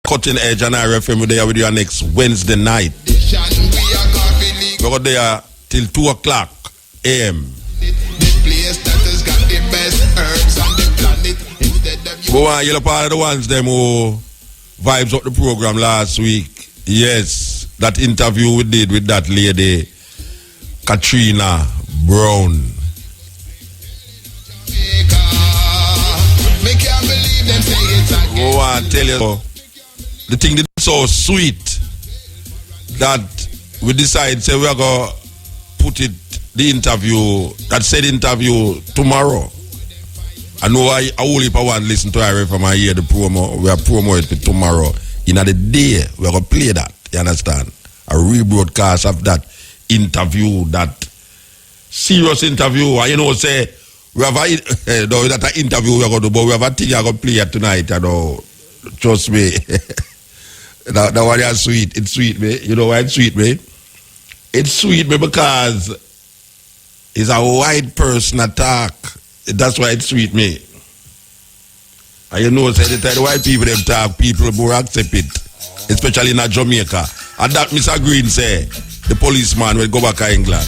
Cutting Edge and RFM. We're there with you next Wednesday night. We're there till 2 o'clock a.m. We want you part of the ones them who vibes up the program last week. Yes, that interview we did with that lady, Katrina Brown. We want to tell you, the thing is so sweet that we decide say we are going to put it, the interview, that said interview tomorrow. I know I only want to listen to RFM and hear the promo. We are promo it for tomorrow. In the day, we are going to play that. You understand? A rebroadcast of that interview, that serious interview. And you know, say, we have that interview we are going to do, but we have a thing we are going to play it tonight. You know, trust me. that one is sweet. It's sweet, me. You know why it's sweet, me? It's sweet, me, because it's a white person attack. That's why it's sweet, me. And you know, say the white people them talk, people more accept it, especially in Jamaica. And that Mr. Green say, the policeman will go back to England.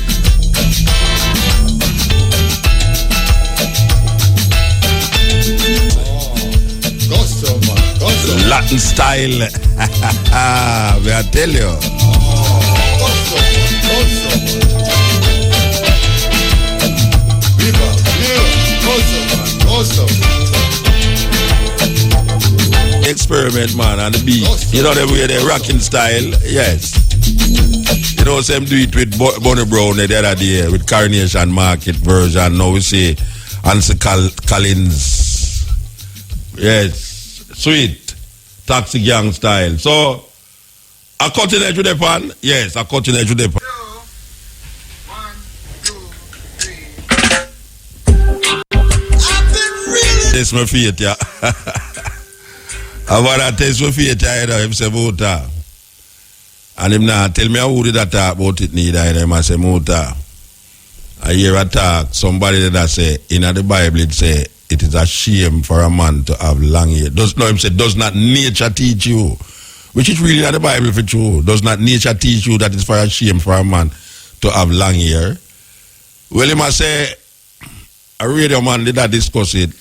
Latin style. May I tell you? Experiment, man, on the beat. You know the way they rocking style? Yes. You know, some do it with Bonnie Brown the other day with Coronation Market version. Now we say Ansel Collins. Yes. Sweet. Taxi Gang style. So, a cutting edge with the pan? Yes, a cutting edge with the pan. 1, 2, 3. Test my feet, yeah. I want to test my feet, yeah, him say Muta. And him now tell me who did that talk about it need, I say Muta. I hear a talk, somebody that say, in the Bible it say, it is a shame for a man to have long hair. Him say, does not nature teach you? Which is really not the Bible for true. Does not nature teach you that it's for a shame for a man to have long hair? Well, he must say, a radio man did that discuss it.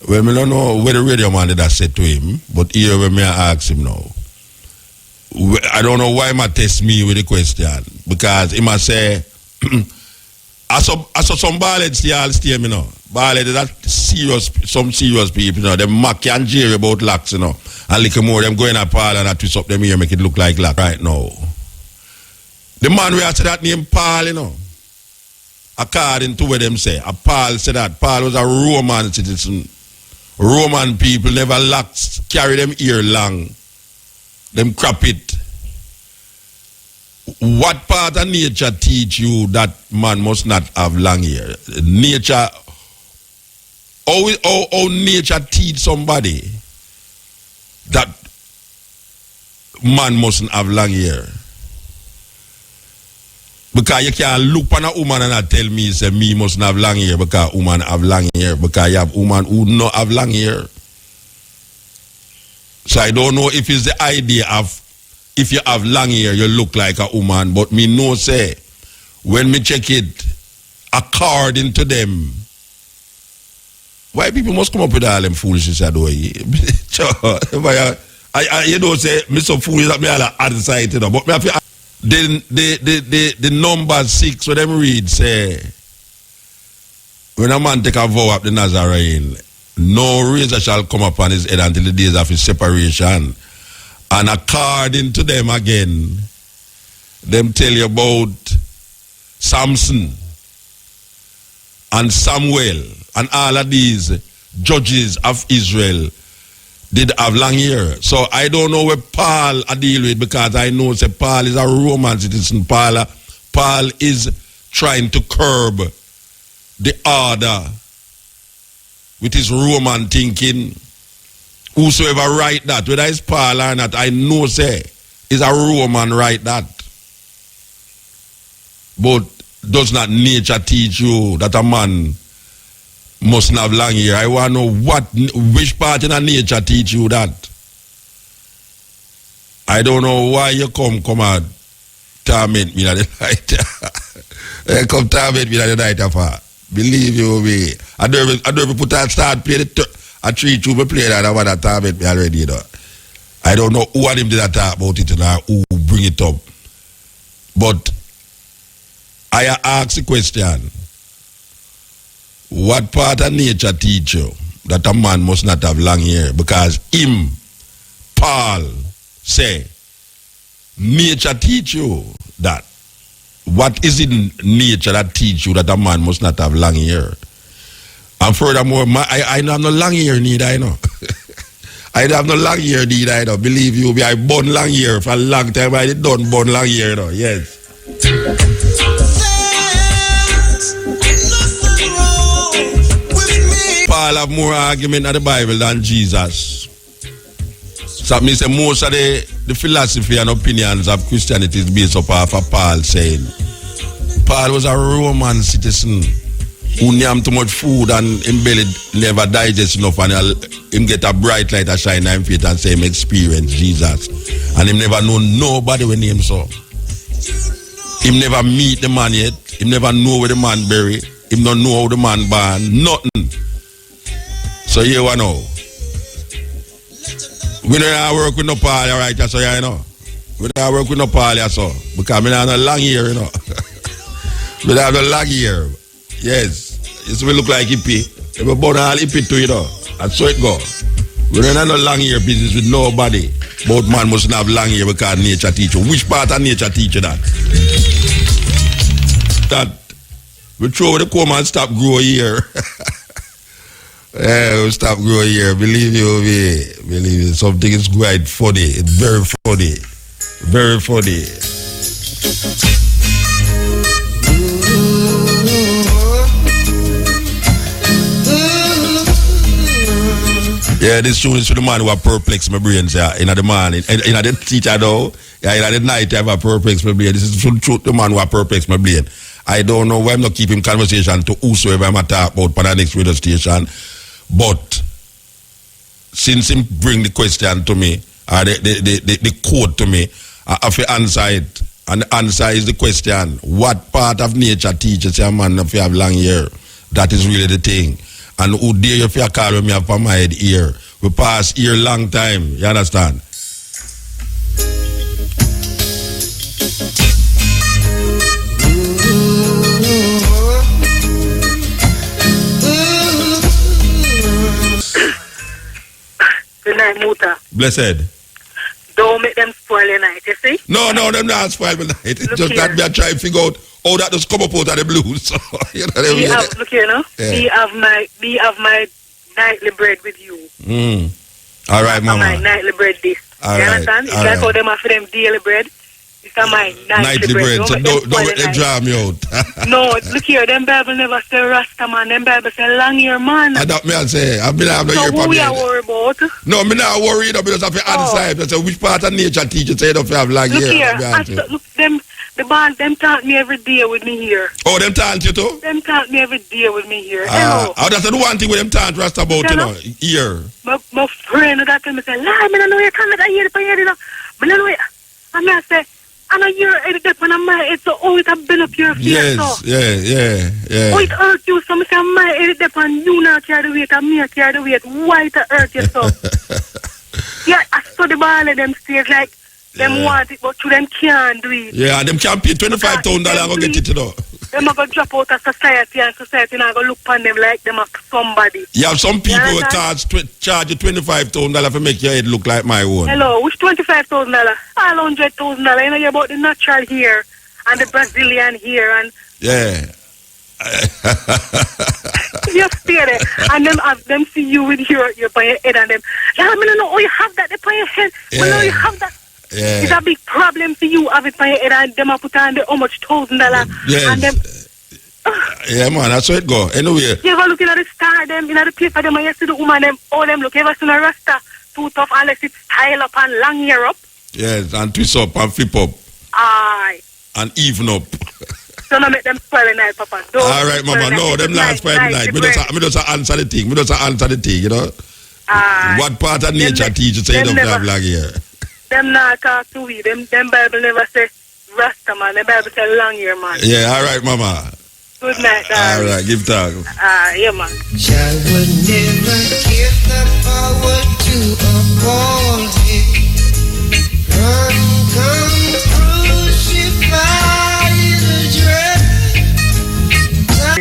Well, I don't know where the radio man did that say to him, but here when I ask him now. I don't know why he must test me with the question. Because he must say, I saw some ballads y'all stay, you know. Ballads that serious, some serious people, you know. Them mock and jeer about locks, you know. And little more, them going up Paul and twist up them here, make it look like lock right now. The man we say that name Paul, you know. According to what them say, Paul said that Paul was a Roman citizen. Roman people never locks, carry them ear long. Them crop it. What part of nature teach you that man must not have long hair? Nature, how nature teach somebody that man mustn't have long hair? Because you can't look on a woman and not tell me, say, me mustn't have long hair because woman have long hair. Because you have woman who not have long hair. So I don't know if it's the idea of if you have long hair, you look like a woman. But me know say, when me check it, according to them, why people must come up with all them foolishness I do? You know say, me so foolish that me all other side, you know. But me have to, the number 6 when them read say, when a man take a vow up the Nazarene, no razor shall come upon his head until the days of his separation. And according to them again, them tell you about Samson and Samuel and all of these judges of Israel did have long hair. So I don't know where Paul I deal with, because I know say Paul is a Roman citizen. Paul is trying to curb the order with his Roman thinking. Whosoever write that, whether it's Paul or not, I know say is a Roman write that. But does not nature teach you that a man must have long hair? I want to know which part in nature teach you that. I don't know why you come and torment me at the night. Come torment me at the night after. Believe you me. I don't ever put that start play a 3-2 play that I want to torment me already, you know. I don't know who of them did talk about it and who bring it up. But I ask the question, what part of nature teach you that a man must not have long hair? Because him, Paul, say, nature teach you that. What is in nature that teach you that a man must not have long hair? And furthermore, I don't have no long hair neither, I know. I don't have no long hair neither, I know. Believe you me, I born long hair for a long time. I did done born long hair, no. Yes. Paul have more argument in the Bible than Jesus. So that means most of the philosophy and opinions of Christianity is based off of Paul saying. Paul was a Roman citizen who knew too much food and him belly never digest enough, and him get a bright light that shine in faith and say him experience Jesus. And him never know nobody when him so. Him never meet the man yet. Him never know where the man buried. Him don't know how the man born. Nothing. So you know. We don't work with no Paul, right? So you know. We don't work with no Paul, so. Because we don't have no long hair, you know. We don't have no long hair. Yes. It's we look like hippie. We born all hippie too, you know. That's so it go. We don't have no long hair business with nobody. But man must have long hair because nature teach you. Which part of nature teach you that? That we throw the comb and stop grow here. Yeah, we stop growing here. Believe you me. Believe you. Something is quite funny. It's very funny. Very funny. Yeah, this tune is for the man who are perplexed my brains in the morning. In the teacher though, in the night I have perplexed my brain. This is for the man who are perplexed my brain. I don't know why I'm not keeping conversation to whosoever I'm talk about for the next radio station. But since him bring the question to me, or the quote to me, I have to answer it. And the answer is the question, what part of nature teaches a man if you have long hair? That is really the thing. And who dare you if you call me up on my head here? We pass here long time, you understand? Good night, Muta. Blessed. Don't make them spoil your night, you see? No, them not spoil my night. It's Look just here. that me I try to figure out how that just come up out of the blues. So, you know what I mean? Look here, no? Yeah. Me have my nightly bread with you. All right, mama. My nightly bread this. All you right, understand? It's all like right. how them have for them daily bread. It's my nightly bread. So don't let them draw me out. No, look here, them Bible never say Rasta man, them Bible say long ear man. I don't me I say, I mean I have no So ear who we are problem. worried about? No, me not worried because I have to answer it. I say which part of nature teacher say don't have long Look hair. here, look them the band them taunt me every day with me here. Oh, them taunt you too? Them taunt me every day with me here. Hello. Oh, that's the one thing with them taunt Rasta about, you know, ear. My friend that tell me say, "Lie, me no know you can't hear it, you know. Me no know it." And I say, "And I hear it up when I'm it's so oh it have been up your face Yes, so. yeah. Oh, it hurt you so. Me say, "My it up and you not carry the weight and me carry the weight. Why it hurt you so?" Yeah, I study ball of them stage like them want it, but to them can't do it. Yeah, them can't pay $25,000 go get it, you know. Them are going to drop out of society and society not going to look upon them like them are somebody. You have some people who charge you $25,000 to make your head look like my own. Hello, which $25,000? All $100,000. You know you about the natural hair and the Brazilian hair and Yeah. you stay there and them have them see you with your on your head and them. Yeah, I mean, no, oh, you have that upon your head. Yeah. Well, no, you have that. Yeah. It's a big problem for you have it on your head and them have put on the how much $1,000 Yes. and them. Yeah, man, that's how it go. Anyway. You ever look at the star them, in the paper them and you see the woman them, all them look, you ever seen a rasta too tough unless it's style up and long hair up? Yes, and twist up and flip up. Aye. And even up. So no make them spoil the night, Papa. Don't All right, mama. No, them not spoil the night. Me just answer the thing. You know. Aye. What part of nature Them teaches say you don't never- have long hair? them not talk to we. Them Bible never say Rasta man. The Bible say long hair man. Yeah, all right, mama. Good night, All darling. right, give thanks. Yeah, man. Child would never give the power to a bald head. Come crucify the dread.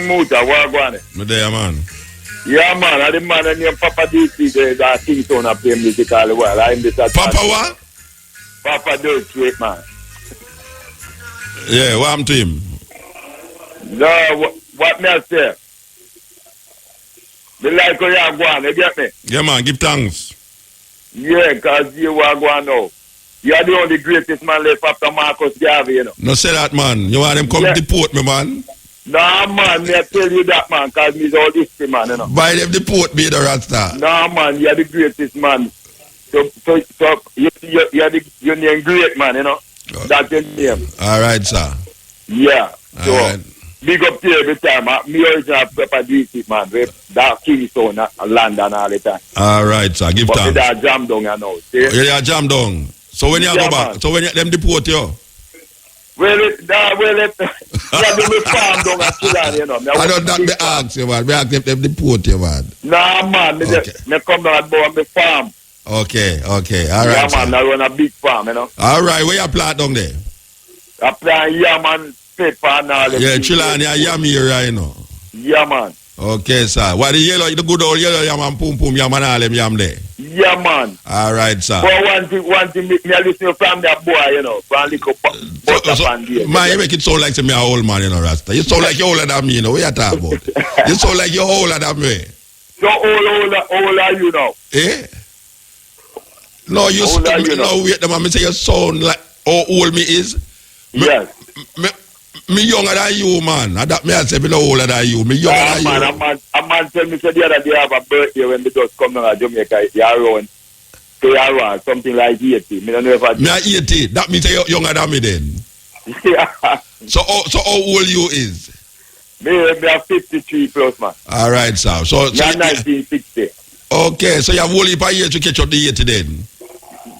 Muta, what go on? Me there, man. Yeah, man. I the man named Papa DC, that Kingston up here musical well. I'm the Papa what? Papa do it, man. Yeah, what happened to him? No, what me I say? The like how you go on, you get me? Yeah, man, give thanks. Yeah, because you are going now. You are the only greatest man left after Marcus Garvey, you know. No say that, man. You want them come Yeah. deport me, man? Nah, man, me I tell you that, man, because me's all this man, you know. By them deport me, the Rasta. Nah, man, you are the greatest man. So you're the name great man, you know. That's your name. All right, sir. Yeah. So, All right. big up to you every time. Me original Pepper DC, man. That Kingston, London all the time. All right, sir. Give But me thanks. that jam down, you know. See? You are jam down. So when you Yeah, go back, man. so when them deport you? Well, yeah, me farm down at Chile, you know. I don't that me ask you, man. Me ask them deport you, man. Nah, man. Okay. Me come down and go me farm. Okay. All Yeah, right, man. sir. I run a big farm, you know. All right, where you plant down there? I plant yam and pepper and all that. Yeah, Chilani and yam here, you know. Yeah, man. Okay, sir. What the yellow, the good old yellow yam and pum yam and all them yam there? Yeah, man. All right, sir. But one thing, me I listen from that boy, you know, from little butter pan there. Man, you make it sound like to me a old man, you know, Rasta. You sound like you're older than me, you know. What you talking about? You sound like you're older than me. So old are you now? Eh? No, you How old are you now? no, wait, the man, me say you sound like how old me is. Yes. Me younger than you, man. And that me I say me no older than you. Me younger than Man, you. a man tell me so the other day I have a birthday when me just come down to Jamaica, you around, so you around something like 80. Me don't know if I Me are 80. That means you're younger than me then. yeah. So how old you is? Me are 53 plus, man. All right, sir. So Me are 1960. okay, so you have only a year to catch up the 80 then.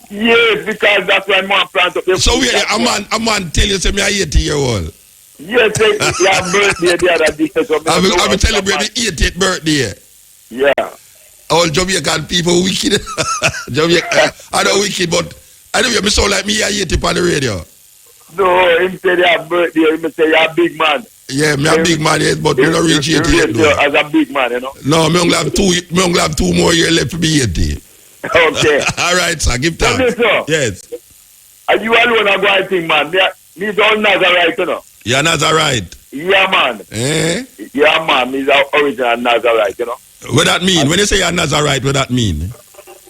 Yes, because that's when man plant up the So food, wait, that's a why. man tell you say me a 80-year-old. Yes, you have birthday the other day. So I will celebrate the 80th birthday. Yeah. All Jamaican people wicked. Jamaica, I know wicked, but I know you sound like me a 80 on the radio. No, him say they have birthday, him say you're a big man. Yeah, me a big man, yes, but me not reach 80 yet, You though. as a big man, you know. No, me only have two more years left to be 80. Okay. All right, sir, give Tell thanks. me, sir. Yes. Are you alone a going thing, man? Me's all Nazarite, you know. You're Nazarite. Yeah, man. Eh? Yeah, man. Me's our original Nazarite, you know. What that mean? When you say you're Nazarite, what that mean?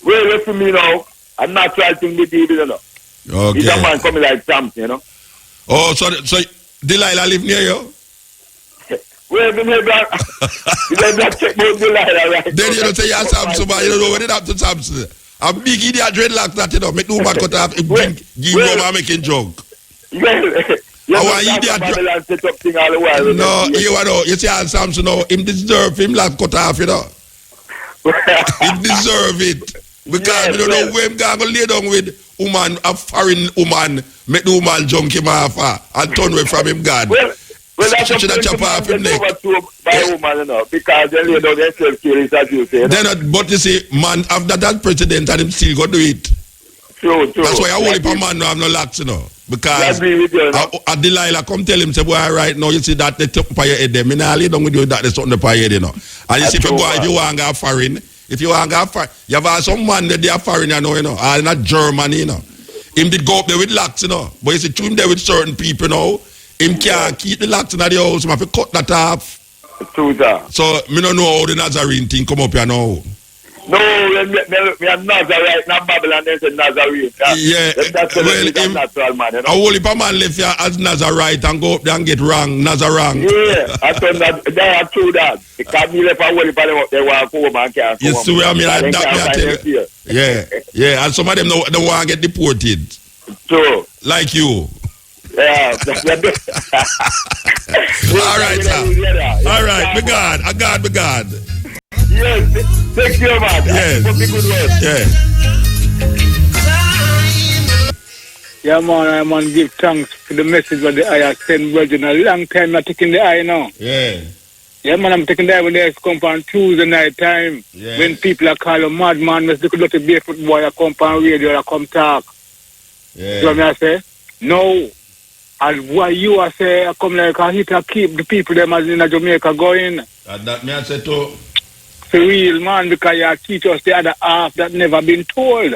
Well, listen me now. A natural thing with you, you know. He's a Okay. man coming like Samson, you know. Oh, so Delilah live near you? Well, you never check about Delilah, right? Then you don't say you're Samson, but you don't know what it happened to Samson. A big idiot dreadlocks that, you know, make no man cut off, give him and make him drunk. Well, want you idiot Babylon set up thing all the while. No, you see how Samson now, him deserve him last cut off, you know. He deserve it. Because we don't know where him going to lay down with woman, a foreign woman, make the woman junk him off and turn away from him God. Well, that's Should I chop off him neck? By woman, you know, because they lay down themselves kill as you say. You know? Then, but you see, man, after that president and him still go do it. True. That's why I only a man no have no locks, you know. Because I agree with you, you know? a Delilah come tell him, say, boy, right now, you see that they took by your head there. Me nah lay down with you that they something by your head, you know. And you see, if you want to go foreign, you have some man that they are foreign, you know, or not German, you know. Him did go up there with locks, you know. But you see, to him there with certain people, you know, him can't keep the locks in the house. Him have to cut that off. True, sir. So, me don't know how the Nazarene thing come up here now. No, we are Nazarite, not Babylon, they say Nazarene. Yeah, That's well, natural man, you know. A whole heap of man left here as Nazarite and go up there and get wrong, Nazarang. Yeah, I thought that they are true that. Because me left a whole heap of them up there where come and can't come. You see what I mean? And That me I tell you. Yeah, and some of them don't want to get deported. True. Like you. Yeah. All right, sir. All right, be God. I God, be God. Yes, thank you, man. Yes. For the good work. Yeah. Time Yeah, man, I man give thanks for the message that the eye sent, brethren. A long time I'm taking the eye now. Yeah. Yeah, man, I'm taking the eye when they come on Tuesday night time. Yeah. When people are calling madman, let's look at the barefoot boy, I come on radio, I come talk. Yeah. You know what I say? No. And why you are say, I come like a hit, I keep the people them as in Jamaica going. That me I say too. For real, man, because you teach us the other half that never been told.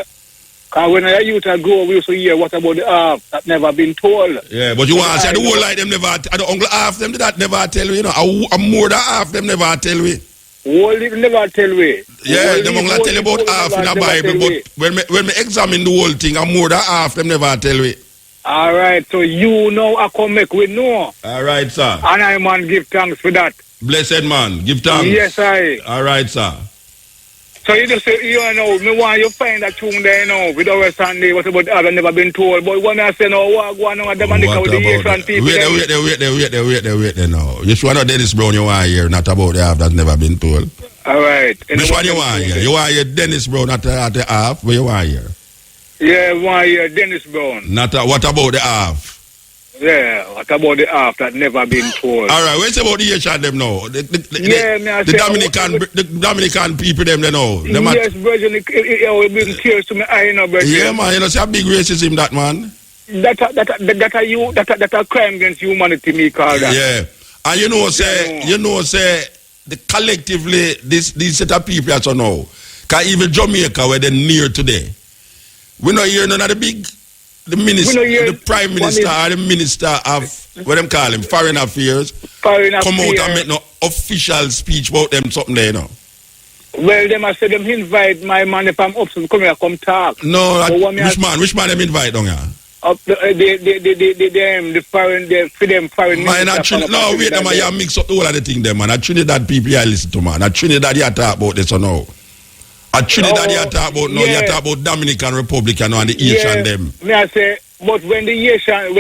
Because when I used to grow, we used to hear what about the half that never been told. Yeah, but you want to say the whole like them never, the uncle half them that never tell you, you know. A more than half them never tell we. Whole never tell we. Yeah, them uncle tell you about half in the Bible, but when me examine the whole thing, a more than half them never tell we. All right, so you know I come make we know. All right, sir. And I man give thanks for that. Blessed man, give thanks. Yes, I. All right, sir. So you just say, you know, me want you find that tune there, you know, with our Sunday, what about I've never been told. But when I say, no, what going on with them and with the Asian people. Wait there now. You sure not Dennis Brown you want to hear, not about the half that's never been told. All right. Which one you want to hear? You want to hear Dennis Brown at the half? What you want to hear? Yeah, one year, Dennis Brown. Not what about the half? Yeah, what about the half that never been told? All right, what's about the Asian them now? The Dominican people them they know. Yes, brethren, it brings tears to my eye now, brethren. Yeah, man, you know, see a big racism that man. That a crime against humanity, me call that. Yeah, and you know, say the collectively these set of people are so now. Cause even Jamaica where they near today. We not hear none of the minister, the prime minister or the minister of what them call him, foreign affairs. Come out and make no official speech about them something there, you know. Well, them I say them invite my man if I'm up to come here, come talk. No, which man them invite down here? The foreign man, no, wait, them you mix up all of the thing, them man. At Trinidad people you listen to, man. At Trinidad you talk about this or no. At Trinidad you talk about you talk about Dominican Republic and the Asian them. Me I say, but when the Asian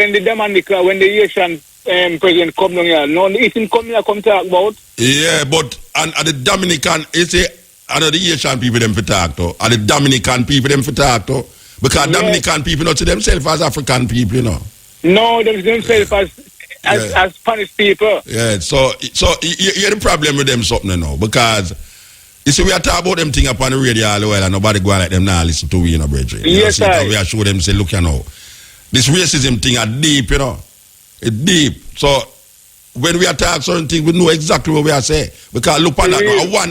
president come down here, no, the Asian come here come talk about. Yeah, but and the Dominican is it and the Asian people them for talk to, and the Dominican people them for talk to, because Dominican people not to themselves as African people, you know. No, them themselves as Spanish people. Yeah, so you the problem with them something, you know, because. You see, we are talking about them thing up on the radio all the while and nobody go like them now listen to we, you know, brethren. Yes, sir. We are show them, say, look, you know, this racism thing are deep, you know. It's deep. So, when we are talking certain things, we know exactly what we are saying. Because look on that,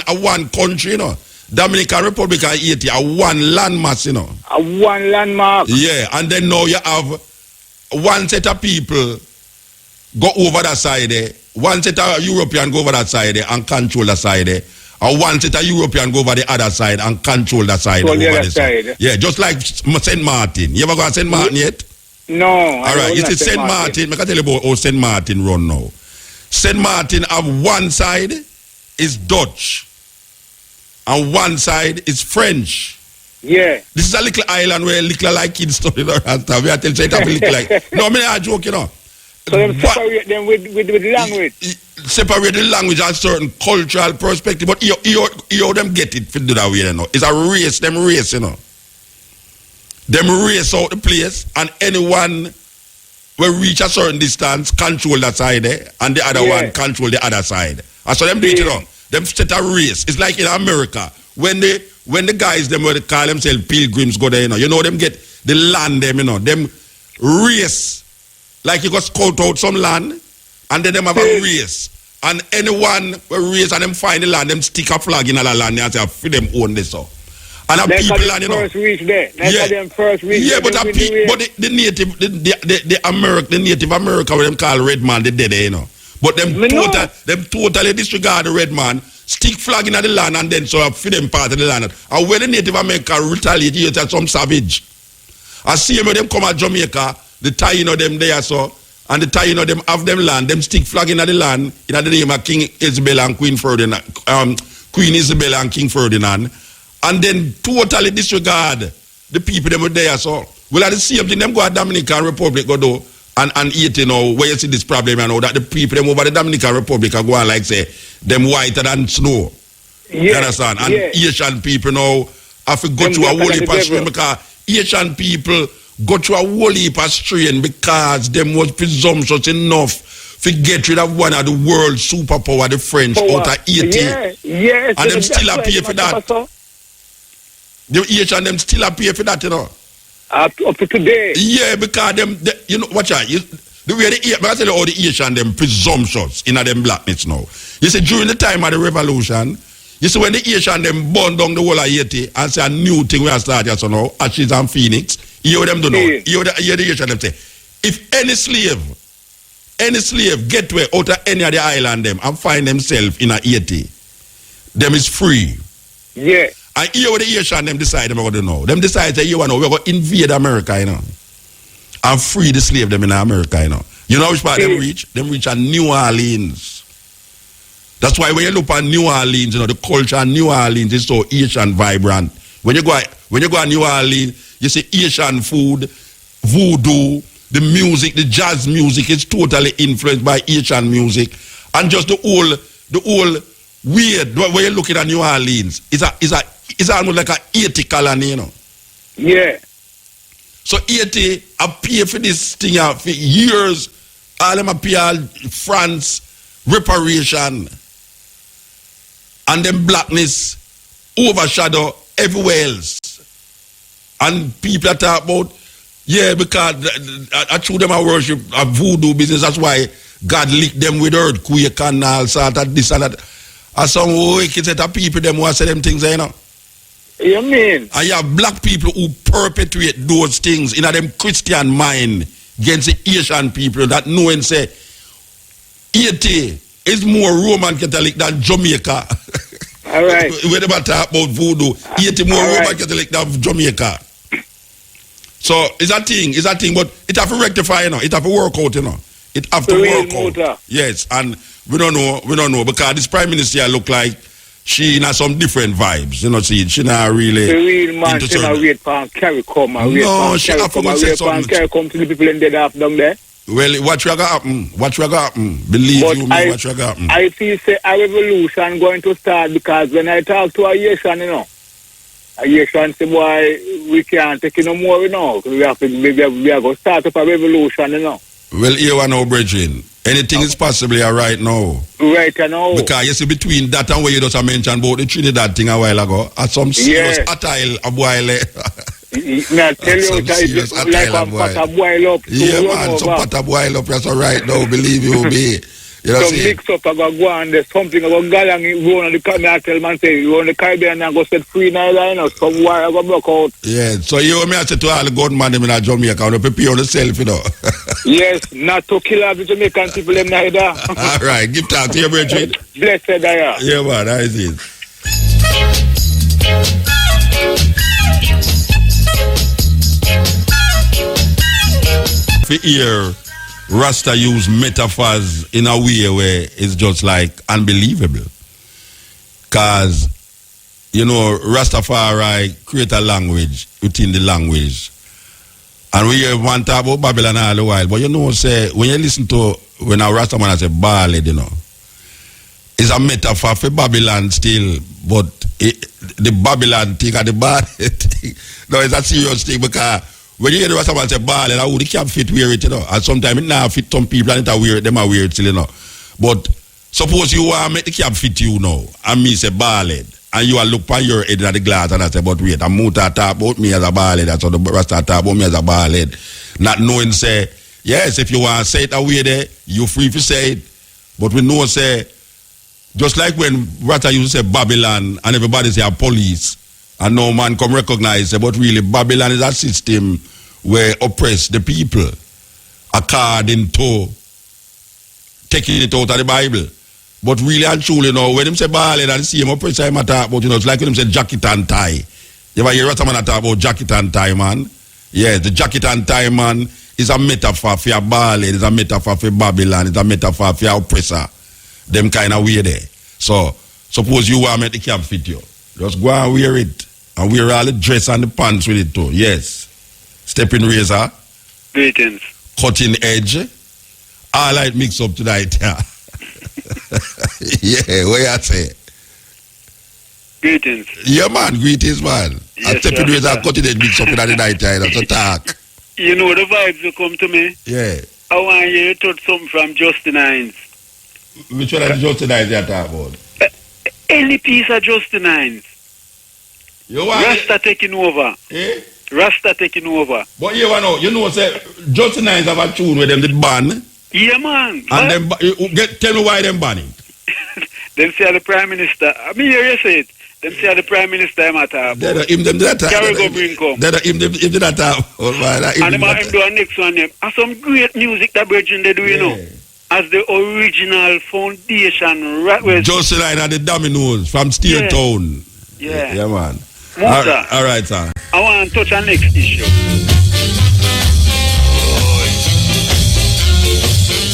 a one country, you know. Dominican Republic and Haiti, a one landmass, you know. A one landmark. Yeah, and then now you have one set of people go over that side there, one set of European go over that side there and control that side there. And one set of European go over the other side and control that side. Over the other side. Yeah, just like St. Martin. You ever go to St. Martin yet? No. All right, you see St. Martin. I can tell you about how St. Martin run now. St. Martin have one side is Dutch. And one side is French. Yeah. This is a little island where little like kids study and stuff. We are telling you it have a little like. No, I mean, I joke, you know. So them separate them with language. Separate the language and certain cultural perspective, but you them get it for do that way, you know. It's a race, them race, you know. Them race out the place, and anyone will reach a certain distance, control that side there, and the other one control the other side. And so them do it, you know. Them set a race. It's like in America, when the guys them what they call themselves pilgrims go there, you know them get the land them, you know, them race. Like you go scout out some land, and then them have a race. And anyone will race and them find the land, them stick a flag in other land and say, for them own this. So. And the people land, you know. First reach there. Them first reach yeah, but the native, the Native America, what them call red man, they dead there, you know. But them totally disregard the red man, stick flag in the land, and then so for them part of the land. And when the Native America retaliate at some savage, I see when them come at Jamaica, the tie, you know, them there, so, and the tie, you know, them have them land, them stick flag in the land, in the name of King Isabel and Queen Ferdinand, Queen Isabel and King Ferdinand, and then totally disregard the people them were there, so. Well, at the same thing, them go to Dominican Republic, go do, and eat, you know, where you see this problem, you know, that the people them over the Dominican Republic are going like, say, them whiter than snow. Yeah, you understand? And Asian people now have to go through a whole heap of swim because Asian people go through a whole heap of strain because them was presumptuous enough to get rid of one of the world's superpower, the French, out of 80. Yeah. And them still a pay for that. The Asian them still a pay for that, you know. Up to today. Yeah, because them, you know, watch out. The way I tell you all the Asian them presumptuous in them blackness now. You see, during the time of the revolution, you see when the Asian them burn down the whole of Haiti and say a new thing we are starting so now, Ashes and Phoenix, you hear them do know. You hear the Asian them say, if any slave get away out of any of the island them and find themselves in a Haiti, them is free. Yeah. And here what the Asian them decide them are going to know. Them decide that you know we're going to invade America, you know. And free the slave them in America, you know. You know which part them reach? Them reach at New Orleans. That's why when you look at New Orleans, you know, the culture of New Orleans is so Asian vibrant. When you go to New Orleans, you see Asian food, voodoo, the music, the jazz music is totally influenced by Asian music. And just the whole weird, when you look at New Orleans, it's almost like a Haiti colony, you know. Yeah. So Haiti appear for this thing for years. All them appear France, reparation, and then blackness overshadow everywhere else. And people are talk about, yeah, because I true them a worship a voodoo business. That's why God licked them with earthquake and all sort of this and that. And some wicked set of people them who say them things, you know. You mean? And you have black people who perpetuate those things in them Christian mind against the Asian people that know and say, Haiti is more Roman Catholic than Jamaica. All right. When they talk about voodoo, Haiti more Roman Catholic than Jamaica. So it's a thing, but it have to rectify, you know. It have to work out, you know. It have to work out. Yes, and we don't know because this Prime Minister look like she in some different vibes, you know. See, she not really. The real man, she not wait for carry come. No, she have to say something. Carry come to the people in the half down there. Well, what you gonna happen? Believe but you me, what you gonna happen? I feel say a revolution going to start because when I talk to a Asian, you know, a Asian say, boy, we can't take it no more, you know. We are going to start up a revolution, you know. Well, here we know, brethren. Anything is possible here right now. Right now. Because you see, between that and where you just mentioned about the Trinidad thing a while ago, at some serious attile a while. Now tell you that like a pot of boil up. Yeah, man, some pot of boil up. That's all right now, believe you me. You know, some mix up, I go and there's something, I go galang, go on the Caribbean, I tell man, say, you on the Caribbean and go set free now, you know, some wire, I go block out. Yeah, so you me I say to all the gunmen in Jamaica, you prepare yourself, you know. Yes, not to kill all the Jamaican people, them neither. All right, give thanks to your brethren. Blessed I am. Yeah, man, that is it. For here, Rasta use metaphors in a way where it's just like unbelievable. Because, you know, Rastafari create a language within the language. And we hear one talk about Babylon all the while. But you know, say, when you listen to, when a Rastaman say ballad, you know, it's a metaphor for Babylon still, but the Babylon thing and the bad thing, no, it's a serious thing because when you hear the Rastaman say ballad, I would can't fit wear it, you know. And sometimes it now fit some people and it are weird, them are weird still, you know. But suppose you want to make the cap fit you now, and me say ballad, and you are look on your head at the glass and I say, but wait, I'm Muta talk about me as a ballad, that's how the Rasta talk about me as a ballad. Not knowing say, yes, if you want to say it away there, you free to say it. But we know say, just like when Rasta used to say Babylon and everybody say a police, and no man come recognize it, but really Babylon is a system where oppress the people according to taking it out of the Bible. But really and truly now, when them say ballad and the same oppressor I talk about, you know, it's like when them say jacket and tie. You ever hear Rastaman talk about jacket and tie, man? Yeah, the jacket and tie, man, is a metaphor for a ballad, it's a metaphor for Babylon, it's a metaphor for your oppressor. Them kind of way there. So, suppose you want to make the cap fit you. Just go and wear it. And wear all the dress and the pants with it too. Yes. Stepping razor. Greetings. Cutting edge. All right, mix up tonight. Yeah. Yeah, what you say? Greetings. Yeah, man. Greetings, man. Yes, and stepping razor and cutting edge mix up in the night. So talk. You know the vibes will come to me. Yeah. I want you to touch something from Justin Hines. Which one is Justin Hines you're talking about? Any piece of Justin Hines. You want Rasta taking over. Eh? Rasta taking over. But you know, say Justin Hines have a tune with them did ban. Yeah, man. And them tell me why them banning. Them say the Prime Minister. I mean, you say it. Them say the Prime Minister I'm at Him them that Carry go bring come. him that And them him do a next one them. And some great music that Virgin they do, you know. As the original foundation right where Justin Hines and the Dominoes from Steel Town. Yeah. Yeah, man. Muta, All right, sir. I want to touch on next issue.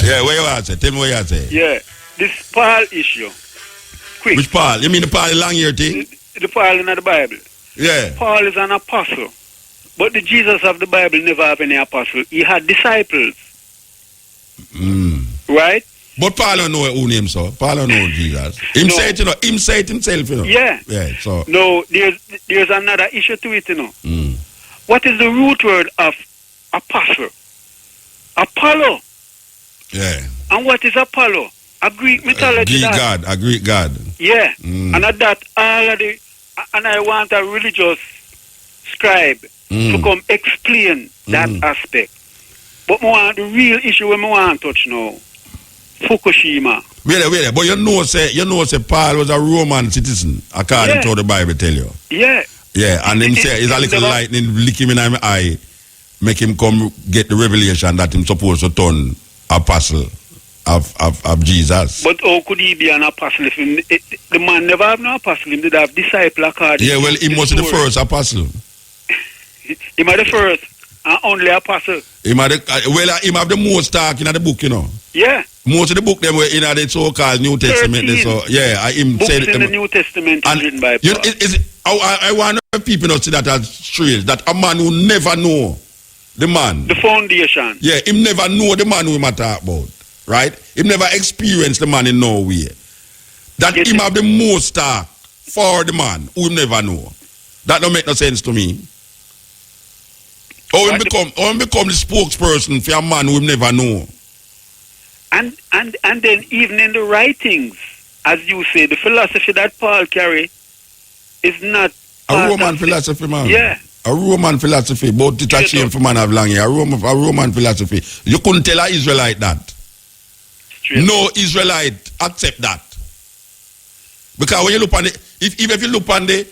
Yeah, where you at? Tell me where you at. Yeah. This Paul issue. Quick. Which Paul? You mean the Paul long ear thing? The Paul in the Bible. Yeah. Paul is an apostle. But the Jesus of the Bible never have any apostle. He had disciples. Right? But Paul don't know who name so. Paul don't know Jesus. Him say it, you know. Him say it himself, you know. Yeah. Yeah, so. No, there's another issue to it, you know. What is the root word of apostle? Apollo. Yeah. And what is Apollo? A Greek mythology. A Greek god. Yeah. And at that, all of the, and I want a religious scribe to come explain that aspect. But I want the real issue when I want to touch now. Fukushima. Wait. But you know, say Paul was a Roman citizen, according to what the Bible tell you. Yeah. Yeah, and him say it's a little lightning lick him in my eye, make him come get the revelation that him supposed to turn apostle of Jesus. But how could he be an apostle if the man never have no apostle? He did have disciple according. Yeah, well, he must be the first apostle. He might the first and only apostle. He have the most talk in the book, you know. Yeah. Most of the book them were in the so-called New Testament. So yeah, him books said in the New Testament is written by Paul. I want people to see that as strange. That a man who never know the man. The foundation. Yeah, him never know the man who him talk about. Right? Him never experienced the man in no way. That him have the most talk for the man who him never know. That don't make no sense to me. Or him become the spokesperson for a man who him never know. And then even in the writings, as you say, the philosophy that Paul carry is not a Roman philosophy, man. Yeah. A Roman philosophy, but it's a shame for man have long hair. A Roman philosophy. You couldn't tell an Israelite that. No Israelite accept that. Because when you look on if you look on the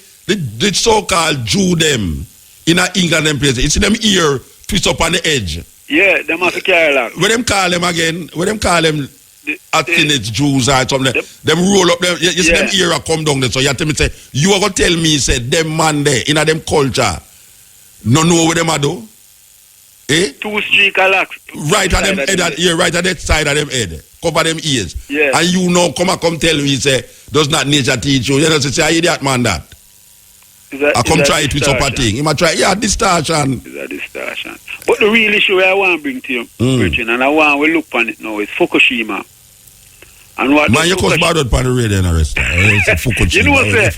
so-called Jew them in England and places, it's in them ear twist up on the edge. Yeah, they must carry that. When them call them again, Athenians, Jews or something, them roll up them, you see them ear come down there. So you have to say, you are gonna tell me, say them man there in them culture, no know what them are do? Eh? 2 streak of locks. Right at them head, right at that side of them head. Cover them ears. Yeah. And you know, come tell me, say, does not nature teach you? You know, say, I idiot man that. I come try it with a thing. You might try, distortion. It's a distortion. But the real issue I want to bring to you, Virgin, and I want to look on it now, is Fukushima. And what man, you cost bad on the radio and arrest. Fukushima. You know what I'm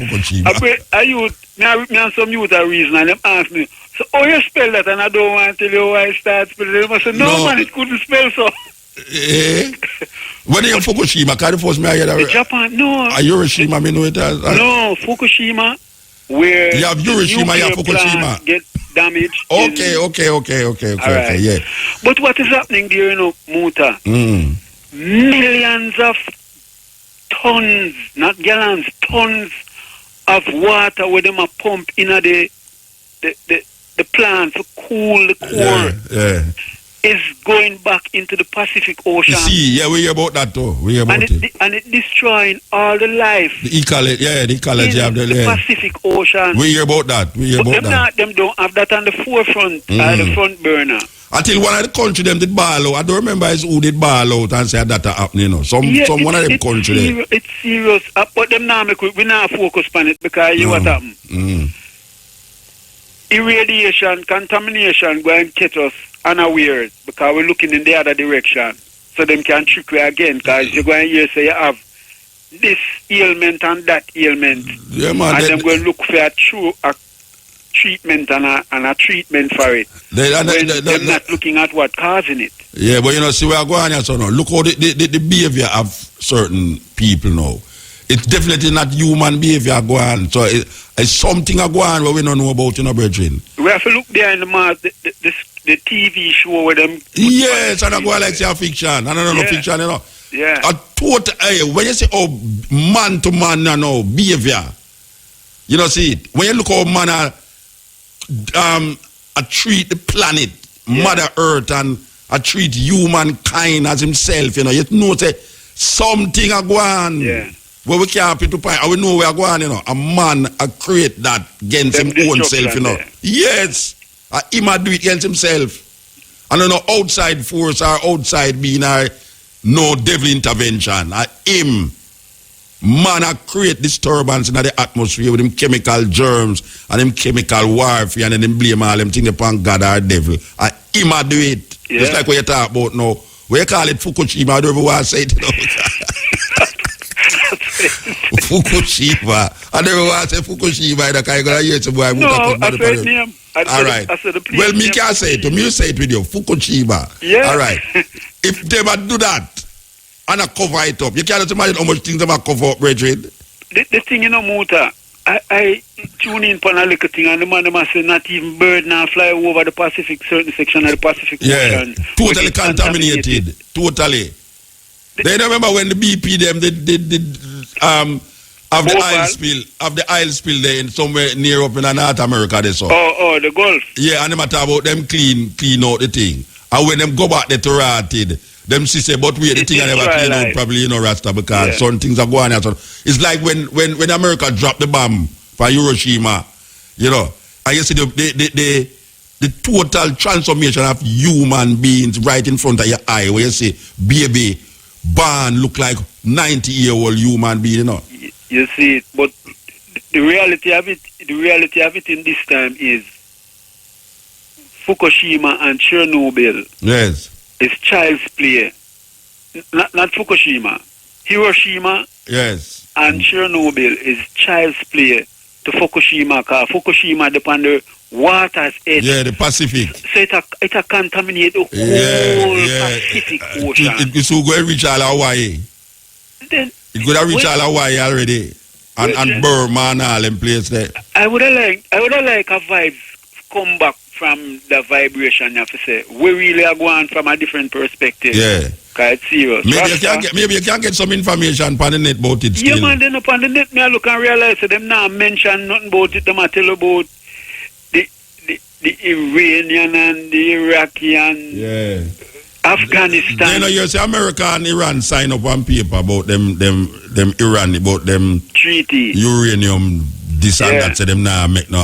saying? Me and some youth are reason, and them ask me, so how you spell that? And I don't want to tell you how I start spelling it. I say, no, man, it couldn't spell so. Eh? When you Fukushima, can you force me here? Japan, no. Hiroshima, me know it as. No, Fukushima, where you have Hiroshima, you have Fukushima. Get damaged. Okay, yeah. But what is happening there, you know, Muta? Millions of tons, not gallons, tons of water where them a pump in the plant to cool the core is going back into the Pacific Ocean. You see, we hear about that too. We hear about it. And it destroying all the life. The ecology of the Pacific Ocean. We hear about that. Them don't have that on the forefront, the front burner. Until one of the country them did ball out. I don't remember who did ball out and say that happening. You know. Some one of them country. It's serious. But them now we not focus on it because you what happened. Irradiation, contamination going to catch us unaware because we're looking in the other direction. So them can trick you again because you're going to say you have this ailment and that ailment. Yeah, man. And them going to look for a treatment and a treatment for it. They're not looking at what causing it. Yeah, but you know, see where I go on here, so now. Look how the behavior of certain people now. It's definitely not human behavior go on. So it's something go on where we don't know about, you know, brethren. We have to look there in the mass, the TV show with them. Yes, and I go like say fiction. I don't know fiction, you know. Yeah. A total, when you say man to man, you know, behavior, you know, see it. When you look how man treat the planet, Mother Earth, and treat humankind as himself, you know say something a go on. Yeah. Where we can't put to point, and we know where we are going, you know. A man create that against him own self, you know. There. Yes. Him do it against himself. And you know, outside force or outside being no devil intervention. Him, man, create disturbance in the atmosphere with them chemical germs and them chemical warfare, and then them blame all them things upon God or devil. Him do it. Yeah. Just like what you talk about now. We call it Fukushima. I don't know what I say it, you know. Fukushima. I never want to say Fukushima. I can't hear some boy. No, I said name. All right. Well, me can't say it. You say it with you. Fukushima. Yeah. All right. If they would do that and I cover it up, you can't imagine how much things they might cover up, brethren. The thing, you know, Muta, I tune in for a little thing, and the man must say not even bird now fly over the Pacific, certain section of the Pacific Ocean. Totally contaminated. Totally. They remember when the BP them did have the oil spill there in somewhere near up in North America they saw. Oh, the Gulf. Yeah, and they matter about them clean out the thing. And when them go back they to rotted, them see say, but wait, the thing I never clean out probably, you know, Rasta, because some things are going on. It's like when America dropped the bomb for Hiroshima, you know, and you see the total transformation of human beings right in front of your eye, where you see baby born look like 90-year-old human being, you know. You see, but the reality of it in this time is Fukushima and Chernobyl. Yes. Is child's play. Not Fukushima. Hiroshima. Yes. And Chernobyl is child's play to Fukushima, because Fukushima depend on the water's edge. Yeah, the Pacific. So it contaminate the whole Pacific Ocean. It's going to reach all Hawaii. Then it could have reached all Hawaii already. And Burma and all them places there. I would have liked a vibe come back from the vibration, you have to say. We really are going from a different perspective. Yeah. Because it's serious. Maybe you can get some information on the net about it still. Yeah, man, then up on the net, I look and realize that them not mention nothing about it. Them tell about the Iranian and the Iraqi and Afghanistan. You know, you say America and Iran sign up on paper about them Iran, about them treaty. Uranium, this and that, so them now make no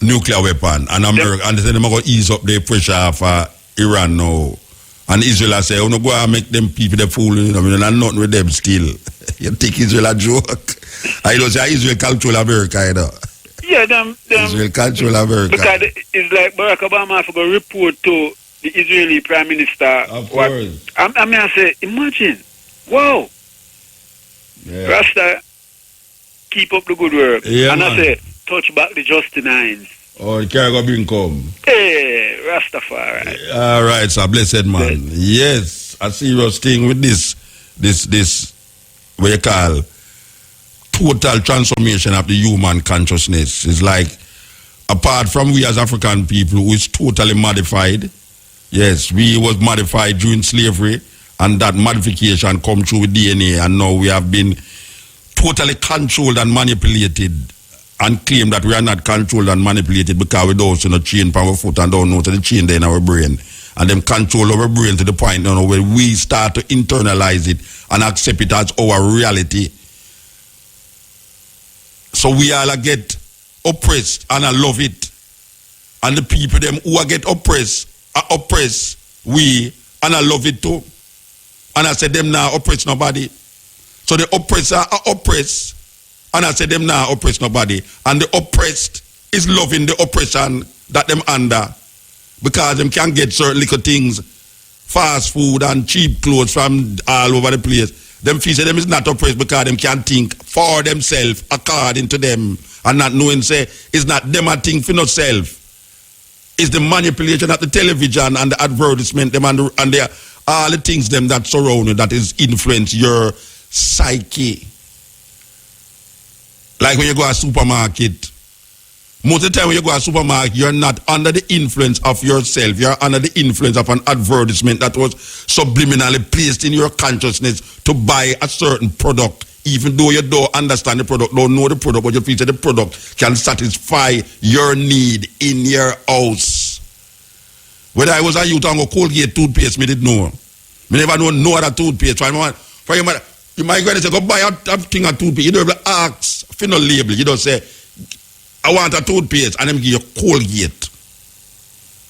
nuclear weapon. And America, and they say them going to ease up the pressure for Iran now. And Israel say, oh no, go and make them people the fool, you know, and nothing with them still. You think Israel a joke? I don't say Israel control America, you know. Yeah, them Israel control America. Because it's like Barack Obama have to go report to the Israeli Prime Minister. Of course. I mean, I say, imagine. Wow. Yeah. Rasta, keep up the good work. Yeah, and man. I say, touch back the Justin Hines. Oh, the cargo being come. Hey, Rastafari. All right, sir. Blessed man. Yes, a serious thing with this, what you call total transformation of the human consciousness. It's like, apart from we as African people who is totally modified, yes, we was modified during slavery, and that modification come through with DNA, and now we have been totally controlled and manipulated, and claim that we are not controlled and manipulated because we don't see no chain from our foot and don't know the chain there in our brain. And them control our brain to the point now where we start to internalize it and accept it as our reality. So we all get oppressed and I love it. And the people them who are get oppressed are oppressed we and I love it too. And I said them now oppress nobody. So the oppressor are oppressed. And I said them now oppress nobody. And the oppressed is loving the oppression that them under. Because them can get certain little things, fast food and cheap clothes from all over the place. Them feel say them is not oppressed because them can think for themselves according to them and not knowing say it's not them a thing for no self. It's the manipulation of the television and the advertisement them and all the things them that surround you that is influence your psyche. Like when you go to a supermarket, most of the time when you go to a supermarket, you're not under the influence of yourself. You're under the influence of an advertisement that was subliminally placed in your consciousness to buy a certain product. Even though you don't understand the product, don't know the product, but you feel that the product can satisfy your need in your house. When I was a youth, I go Colgate toothpaste, me didn't know. Me never know no other toothpaste. For you might go and say, go buy a thing of toothpaste. You don't have to ask for no label. You don't say, I want a toothpaste, and them give you Colgate.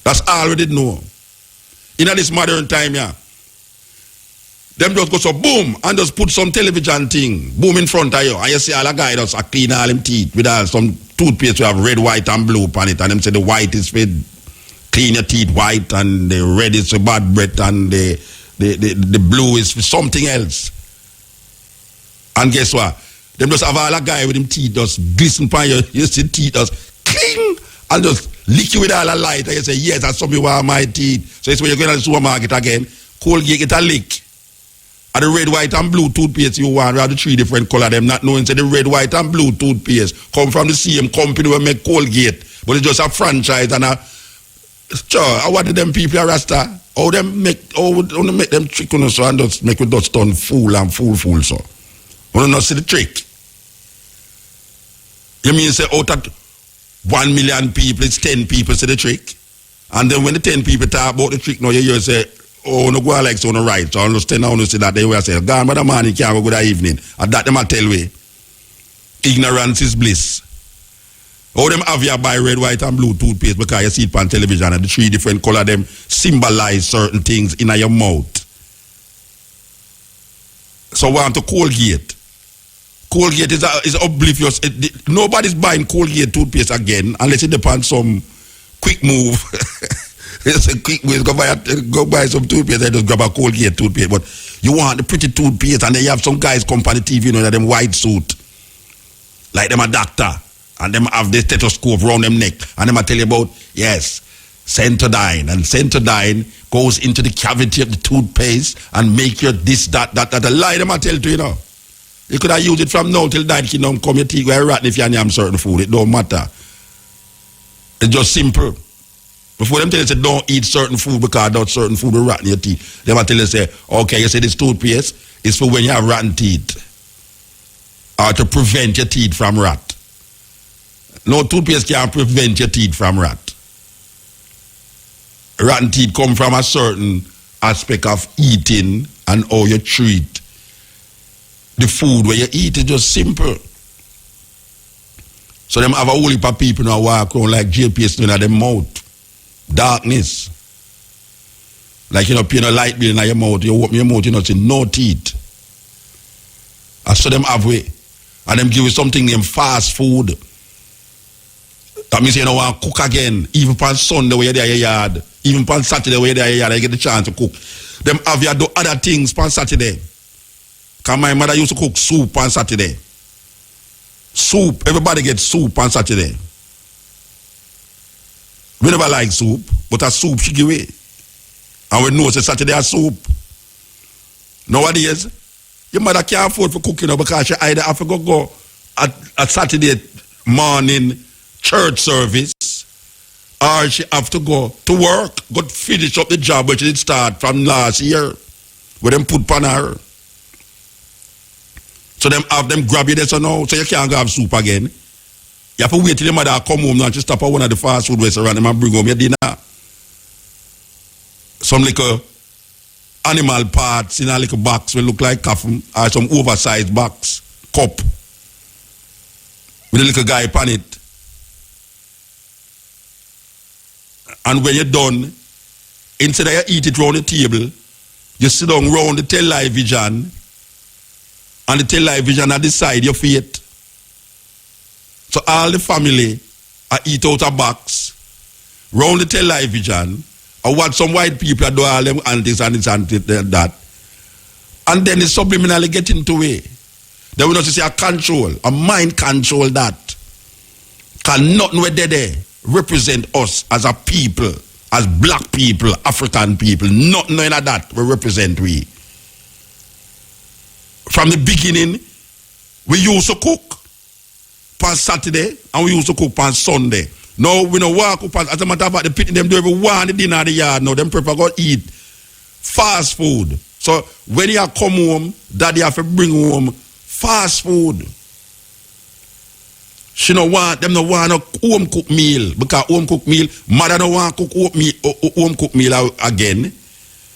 That's all we did know. In this modern time, yeah. Them just go so boom and just put some television thing boom in front of you, and you see all the guys just clean all them teeth with some toothpaste we have red, white, and blue on it, and them say the white is for clean your teeth white, and the red is for bad breath, and the blue is for something else. And guess what? Them just have all the guy with them teeth just glisten upon you. You see teeth just clean and just lick you with all the light, and you say yes, that's something with my teeth. So it's when you go to the supermarket again, Colgate get a lick. And the red, white, and blue toothpaste you want, we have the 3 different colors, them not knowing say the red, white, and blue toothpaste come from the same company we make Colgate, but it's just a franchise and a sure. What did them people are Rasta? How they make them trick on us and just make we just turn fool and fool so. We don't see the trick. You mean say out of 1 million people, it's 10 people see the trick? And then when the 10 people talk about the trick, now you hear say, oh, no go like so no right. So I understand now you see that they will say, God, but the man, you can't go good evening. And that them I tell we. Ignorance is bliss. How them have you buy red, white, and blue toothpaste because you see it on television and the 3 different color them symbolize certain things in your mouth. So want to Colgate. Colgate is oblivious. Nobody's buying Colgate toothpaste again unless it depends on some quick move. It's a quick way to go buy some toothpaste and just grab a Colgate toothpaste. But you want the pretty toothpaste, and then you have some guys come on the TV, you know, them white suit. Like them a doctor. And them have the stethoscope around them neck. And them I tell you about, yes, Centodyne. And Centodyne goes into the cavity of the toothpaste and make your this, that. A lie them I tell to you know. You could have used it from now till that kingdom come. Your teeth go rotten if you have certain food. It don't matter. It's just simple. Before them tell you say don't eat certain food because that certain food will rotten your teeth. They might tell you say, okay, you say this toothpaste is for when you have rotten teeth. Or to prevent your teeth from rot. No toothpaste can prevent your teeth from rot. Rotten teeth come from a certain aspect of eating and how you treat the food where you eat. Is just simple. So them have a whole heap of people now walk around like jail paste in their mouth. Darkness. Like you know, paying a light bill in your mouth, you open your mouth, you know, see no teeth. I saw them have way. And them give you something named fast food. That means you don't want to cook again. Even on Sunday where you're there in your yard. Even on Saturday where you're there in your yard, you get the chance to cook. Them have you do other things on Saturday. Because my mother used to cook soup on Saturday. Soup. Everybody gets soup on Saturday. We never like soup, but a soup she give away. And we know it's Saturday a soup. Nowadays, your mother can't afford for cooking because she either have to go at Saturday morning church service, or she have to go to work, go finish up the job which did start from last year, where them put on her. So them have them grab you there so now, so you can't go have soup again. You have to wait till your mother come home now and stop at one of the fast food restaurants and bring home your dinner. Some little animal parts in a little box will look like coffin, or some oversized box, cup, with a little guy upon it. And when you're done, instead of you eat it round the table, you sit down round the television, and the television at the side your feet. So all the family are eat out a box, round the television, or what some white people are doing all them antics and this and that. And then it's subliminally getting to way. They will not say a control, a mind control that. Because nothing we there represent us as a people, as black people, African people. Nothing of that we represent we. From the beginning, we used to cook on Saturday and we used to cook on Sunday. Now we don't walk up, as a matter of fact, the people them do every one the dinner at the yard now. Them prepare go eat fast food. So when you come home, daddy have to bring home fast food. She no want them no want a home cooked meal because home cooked meal mother no want cook home cooked meal again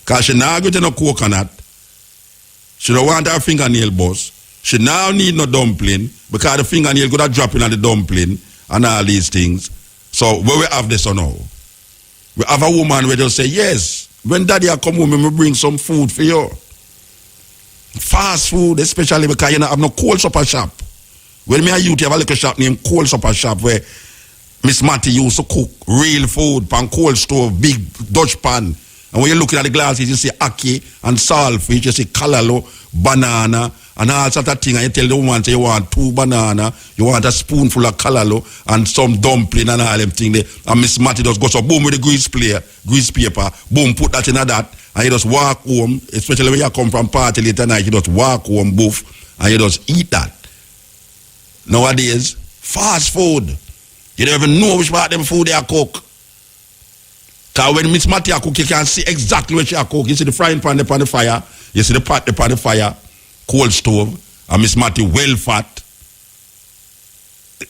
because she now get no coconut. She don't want her fingernail bust. She now need no dumpling because the fingernail could have drop in on the dumpling and all these things. So where we have this or now? We have a woman where just say, yes, when daddy come home, we bring some food for you. Fast food, especially because you don't have no cold supper shop. When me and you have a little shop named Cold Supper Shop where Miss Matty used to cook real food, pan cold stove, big Dutch pan. And when you're looking at the glasses, you see ackee and saltfish, you see kalalo, banana, and all sort of thing. And you tell the woman, say you want 2 banana, you want a spoonful of kalalo, and some dumpling and all them things there. And Miss Matty just goes so boom with the grease paper, boom, put that in that, and you just walk home, especially when you come from party later night, you just walk home, boof, and you just eat that. Nowadays, fast food. You don't even know which part of them food they are cook. Because when Miss Matty cook, you can see exactly what she cook. You see the frying pan upon the fire, you see the pot upon the fire, cold stove, and Miss Matty well fat.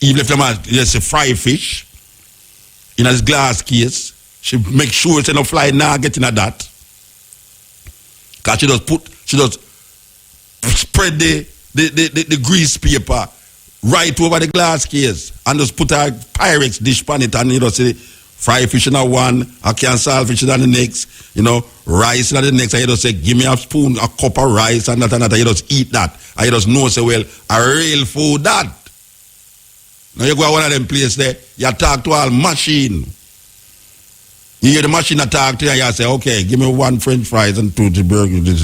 Even if you see fry fish in a glass case, she make sure it's no fly now getting at that. Because she just spread the grease paper right over the glass case and just put a Pyrex dish on it and you know say fry fish in a one, a can saltfish in the next, you know, rice in the next, and you just say give me a spoon, a cup of rice and that and you just eat that and you just know say well a real food that. Now you go to one of them places there, you talk to all machine. You hear the machine talk to you and you say, okay, give me 1 French fries and 2 burgers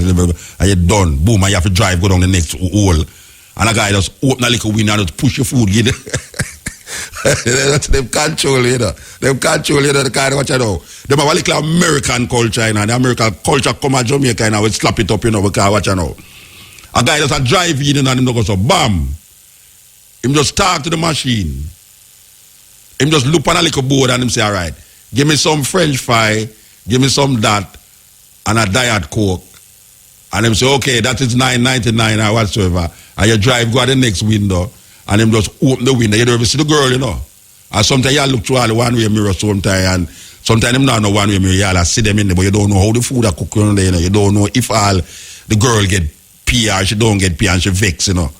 and you're done. Boom, and you have to drive, go down the next hole. And a guy just open a little window and just push your food, you know. That's them control, you know. Them control, you know, the kind of what you know. Them have a little American culture, you know. The American culture come at Jamaica, you know, we slap it up, you know, because what you know. A guy just a drive in and him go so, bam. Him just talk to the machine. Him just look on a little board and him say, all right, give me some French fry, give me some that, and a Diet Coke. And him say, okay, that is $9.99 or whatsoever. And you drive, go at the next window, and him just open the window. You don't even see the girl, you know. And sometimes you look through all the one-way mirror sometimes, and sometimes them not know one-way mirror. You see them in there, but you don't know how the food are cooked on there, you know. You don't know if all the girl get pee or she don't get pee and she vex, you know.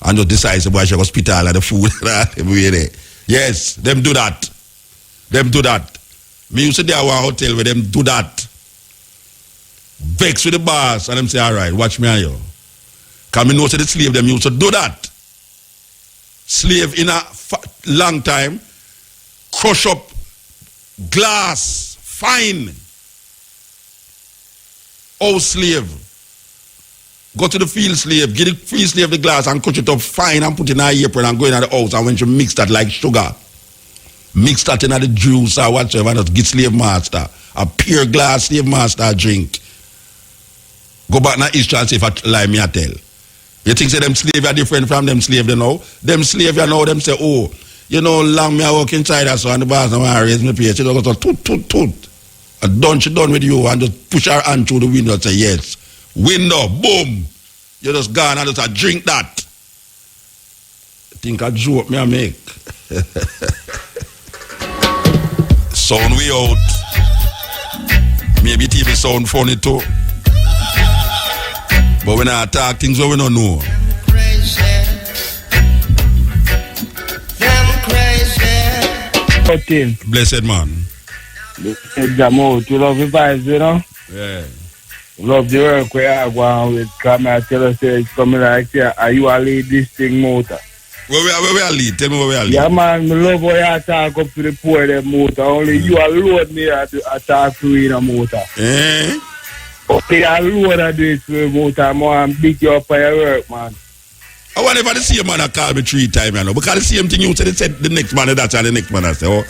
And just decides why she go hospital and the food everywhere there. Yes, them do that. Them do that. Me used to there one hotel where them do that. Vex with the boss and them say, all right, watch me and you. Because me know say the slave them used to do that. Slave in a long time, crush up glass, fine. Oh, slave. Go to the field slave, get the field slave the glass and cut it up fine and put it in her apron and go in the house. And when she mix that like sugar, mix that in the juice or whatever, and just get slave master a pure glass slave master drink. Go back now history and see if I lie me I tell. You think say them slave are different from them slave you know? Them slave you know, them say, oh, you know, long me I walk inside her so and the boss don't want to raise me pay. She don't go to toot. And done, she done with you and just push her hand through the window and say, yes. Window, boom. You just gone and just drink that. Think a joke me I make. Sound we out. Maybe TV sound funny too. But when I talk things we don't know. Blessed man. Jamo, you love the vibes, you know? Yeah. Love the work where I go on with. Come and tell us it's coming like here. Are you a lead this thing motor? Where we are lead? Tell me where we are lead. Yeah man, I love how you talk up to the poor them motor. Only you alone me I talk to in a motor. Eh? Okay, I alone I do it to the motor. I'm big you up for your work, man. I wonder if I see a man that call me 3 times, you know, because the same thing you said, they said the next man that's and the next man I say, how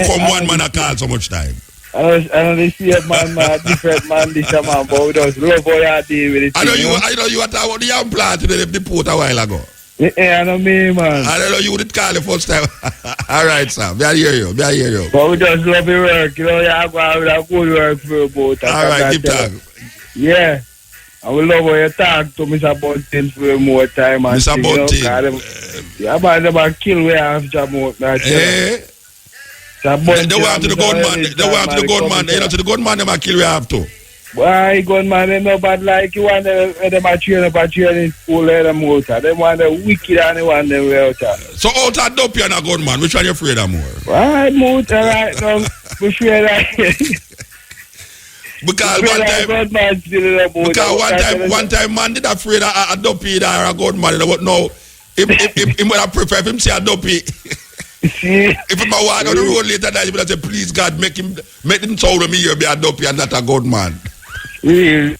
come one man that call so much time? I don't see a man, different man, this man, but we just love how you deal with it. I know you were talking about the young plant to the deport a while ago. Yeah, I know me, man. I don't know you would call the first time. All right, sir. I hear you. But we just love the work, you know, you have a good work for about. All right, keep talking. Yeah. I will love how you talk to Mr. Bunting for more time. And Mr. Bunting. Yeah, but they kill we have Jamot. They want to the gunman. They want to the gunman. You know, to the gunman, they might kill we have to. Why gunman, they know bad like you want them to train up a training school and them motor. They want the wicked and they want them out. So out of dope and a gunman, which one you afraid of more? Why motor right now? We afraid of Because one time man did afraid of a dopey or a gunman, but no, he would have preferred him say a dopey. If him a walk on the road later, he would say, please God, make him told me here be a dopey and not a gunman. Yeah.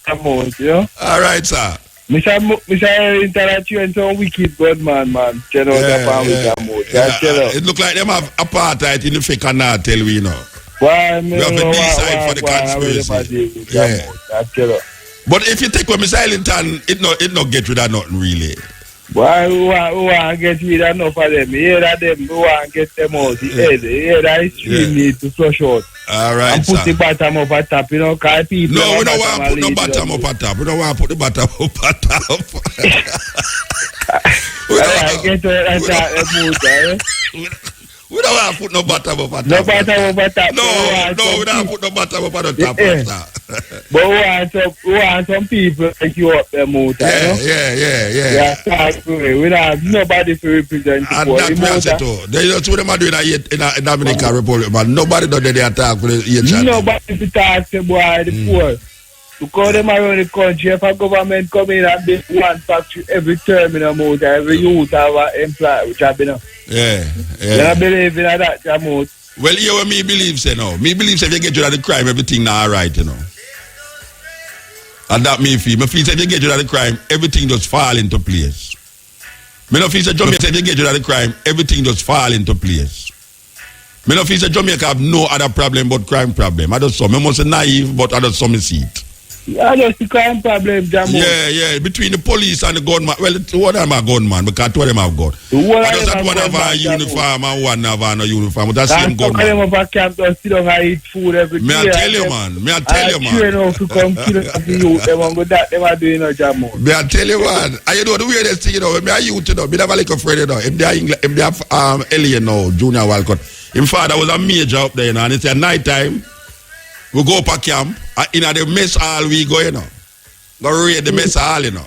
All right, sir. Mr. Interaction so wicked gunman, man. You know, it look like them have apartheid in the fake and not tell we, you know. Why, we have a B-side for the conspiracy. Yeah. But if you take with Miss Islington, it not get rid of nothing really. Why who want to get rid of enough of them? Here that them who want to get them out. Here that stream need to flush out. All right, and put the bottom up at top, you know, because people... No, we don't want to put no bottom up at top. We don't want to put the bottom up at top. We don't want to put no bottom up at top. No bottom up at top. No, we don't put no bottom up at the top. But we want some people like you up there, motor. Yeah. We don't have nobody to represent the and that's it too. That's what them are doing in Dominican Republic, but nobody does they attack for the HRT. Nobody to talk to boy, the poor. Because them around the country, if a government come in and build one factory every terminal motor, every youth have an employee, which have been. Yeah. You don't believe in that, Jamot? Well, here what me believe say no. Me believe say if you get rid of the crime, everything now alright, you know. And that me feel. Me feel say if you get rid of the crime, everything just fall into place. Me no feel say Jamaica if you get rid of the crime, everything just fall into place. Me no feel say Jamaica have no other problem but crime problem. I just saw me must say naive, but I just saw me see it. Yeah, that's the crime problem, Jamot. Yeah. Between the police and the gunman. Well, two of them are gunman because two of them have gun. I just have one have a uniform and one have no uniform. But that's the same gunman. Some of them have a camp to sit down and eat food every day. Me I tell you, man. Train out to come kill the youth. Them on that, them are doing no Jamot. Me I tell you, man. And you know the weirdest thing, you know, when me a youth, you know, me never like a friend, you know. If they have alien now, Junior Walcott. His father was a major up there, you know, and it's at night time. We go up a camp, in the mess hall we go, you know. Go raid the mess hall, you know.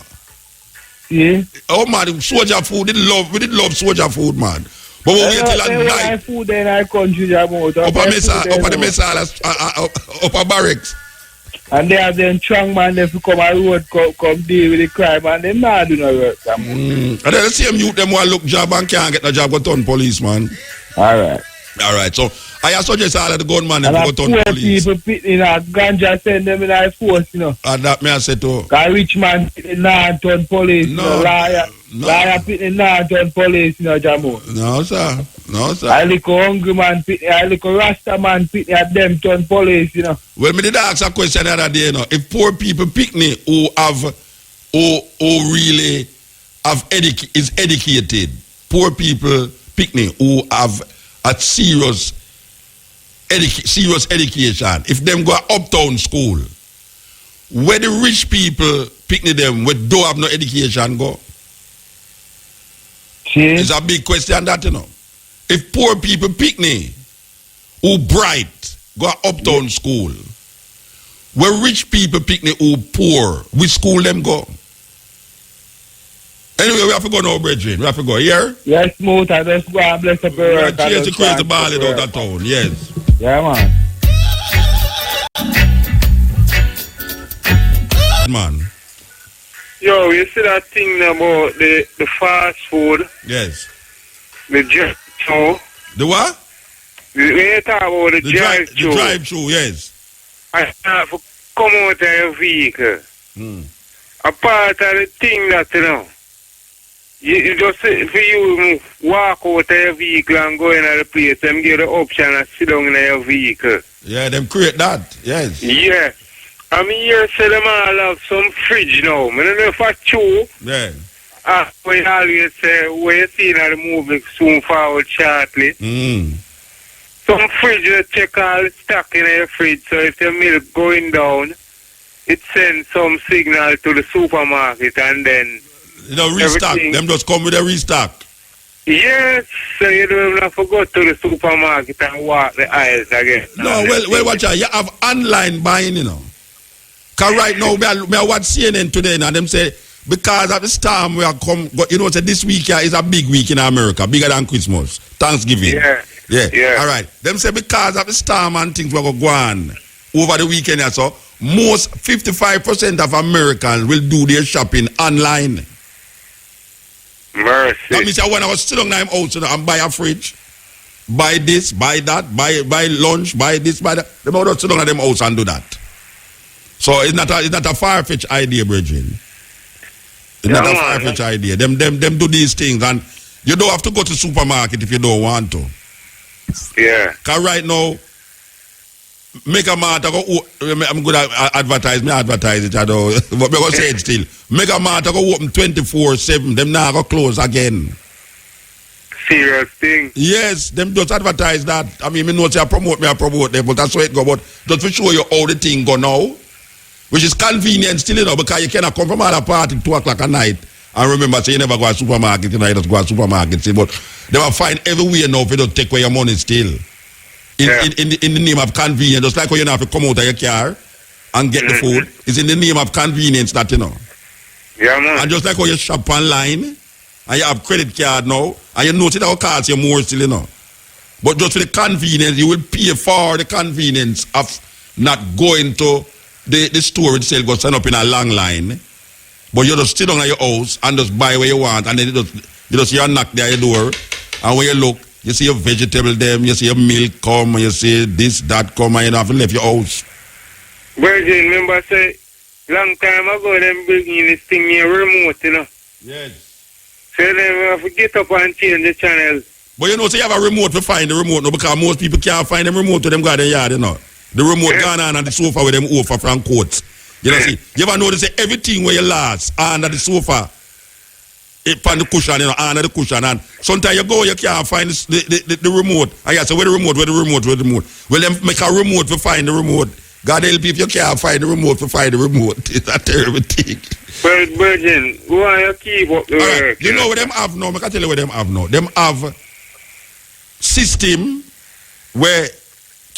Yeah. Oh, man, soldier food, we did love soldier food, man. But we wait till at night. Food in our country, Jamot. Up the mess hall, up a barracks. And they have them strong man, they come on the road, come deal with the crime, and they not do no work, Jamot. And then the same youth, them want look job and can't get no job, go turn police, man. All right, so I suggest all of the gunman and go turn police. People in a ganja send them in a force, you know. And that may I say too. A rich man in a turn police, liar in a turn police, you know, Jamot. No, sir. I like a hungry man, I like a Rasta man at them turn police, you know. Well, me did ask a question the other day, you know. If poor people pick me who really have is educated, poor people pick me who have a serious education. If them go uptown school, where the rich people picnic them, where don't have no education go? It's a big question that, you know. If poor people picnic who bright, go uptown school, where rich people picnic who poor, which school them go? Anyway, we have to go now, brethren. We have to go here. Yes, Moot, and let's go and bless the prayer. Change the crazy ball out of town, yes. Yeah, man. Man. Yo, you see that thing about the fast food? Yes. The drive-thru. The what? When you talk about the drive-thru. The drive-thru, yes. I start to come out of your vehicle. A part of the thing that, you know, You just for you walk out of your vehicle and go in at the place, them give the option and sit down in your vehicle. Yeah, them create that. Yes. Yeah. I mean, here say them all have some fridge now. I don't know if it's true. Yeah. We always say, where you see that the movie soon forward shortly. Some fridge will check all the stock in your fridge, so if the milk going down, it sends some signal to the supermarket and then restock. everything. Them just come with a restock. Yes, so you don't have to go to the supermarket and walk the aisles again. No, well, watch out. You have online buying, you know. Because right now, me I watch CNN today, and them say, because of the storm we are come, but you know, say this week is a big week in America, bigger than Christmas, Thanksgiving. Yeah. All right. Them say because of the storm and things we go on over the weekend, so most 55% of Americans will do their shopping online. Mercy. That means when I was still on my house, you know, and buy a fridge, buy this, buy that, buy lunch, buy this, buy that. Them all sit down at them house and do that. So it's not a far-fetched idea, Bridget. It's not a far-fetched idea. Them do these things, and you don't have to go to supermarket if you don't want to. Yeah. Cause right now, Mega Mart, I'm good at advertise it, I don't, but we're going to say it still. Mega Mart go open 24/7, them now go close again. Serious thing. Yes, them just advertise that. I mean, me know say I promote them, but that's how it go. But just to show you how the thing go now, which is convenient still, you know, because you cannot come from other party 2 o'clock at night and remember, say you never go to supermarket, you know, you just go to supermarket, see, but they will find everywhere now if you don't take away your money still. In the name of convenience, just like when you don't have to come out of your car and get the food, it's in the name of convenience that, you know. Yeah, man. And just like when you shop online and you have credit card now, and you notice that will cost you more still, you know. But just for the convenience, you will pay for the convenience of not going to the store itself, go stand up in a long line. But you just sit down at your house and just buy what you want, and then you just knock there at your door, and when you look, you see your vegetable them, you see your milk come, and you see this, that come, and you don't have to leave your house. Virgin, remember say, long time ago, them bringing this thing in remote, you know. Yes. So then have to get up and change the channel. But you know, so you have a remote to find the remote, no, because most people can't find them remote to them garden yard, you know. The remote gone on the sofa with them over from coats. You know, see, you ever notice everything where you last under the sofa, on the cushion, you know, under the cushion, and sometimes you go, you can't find the remote. And you say, where the remote? Well, them make a remote to find the remote. God help you if you can't find the remote to find the remote. It's a terrible thing. But Virgin, why you keep up the work? Right. You know what them have now? I can tell you what them have now. Them have system where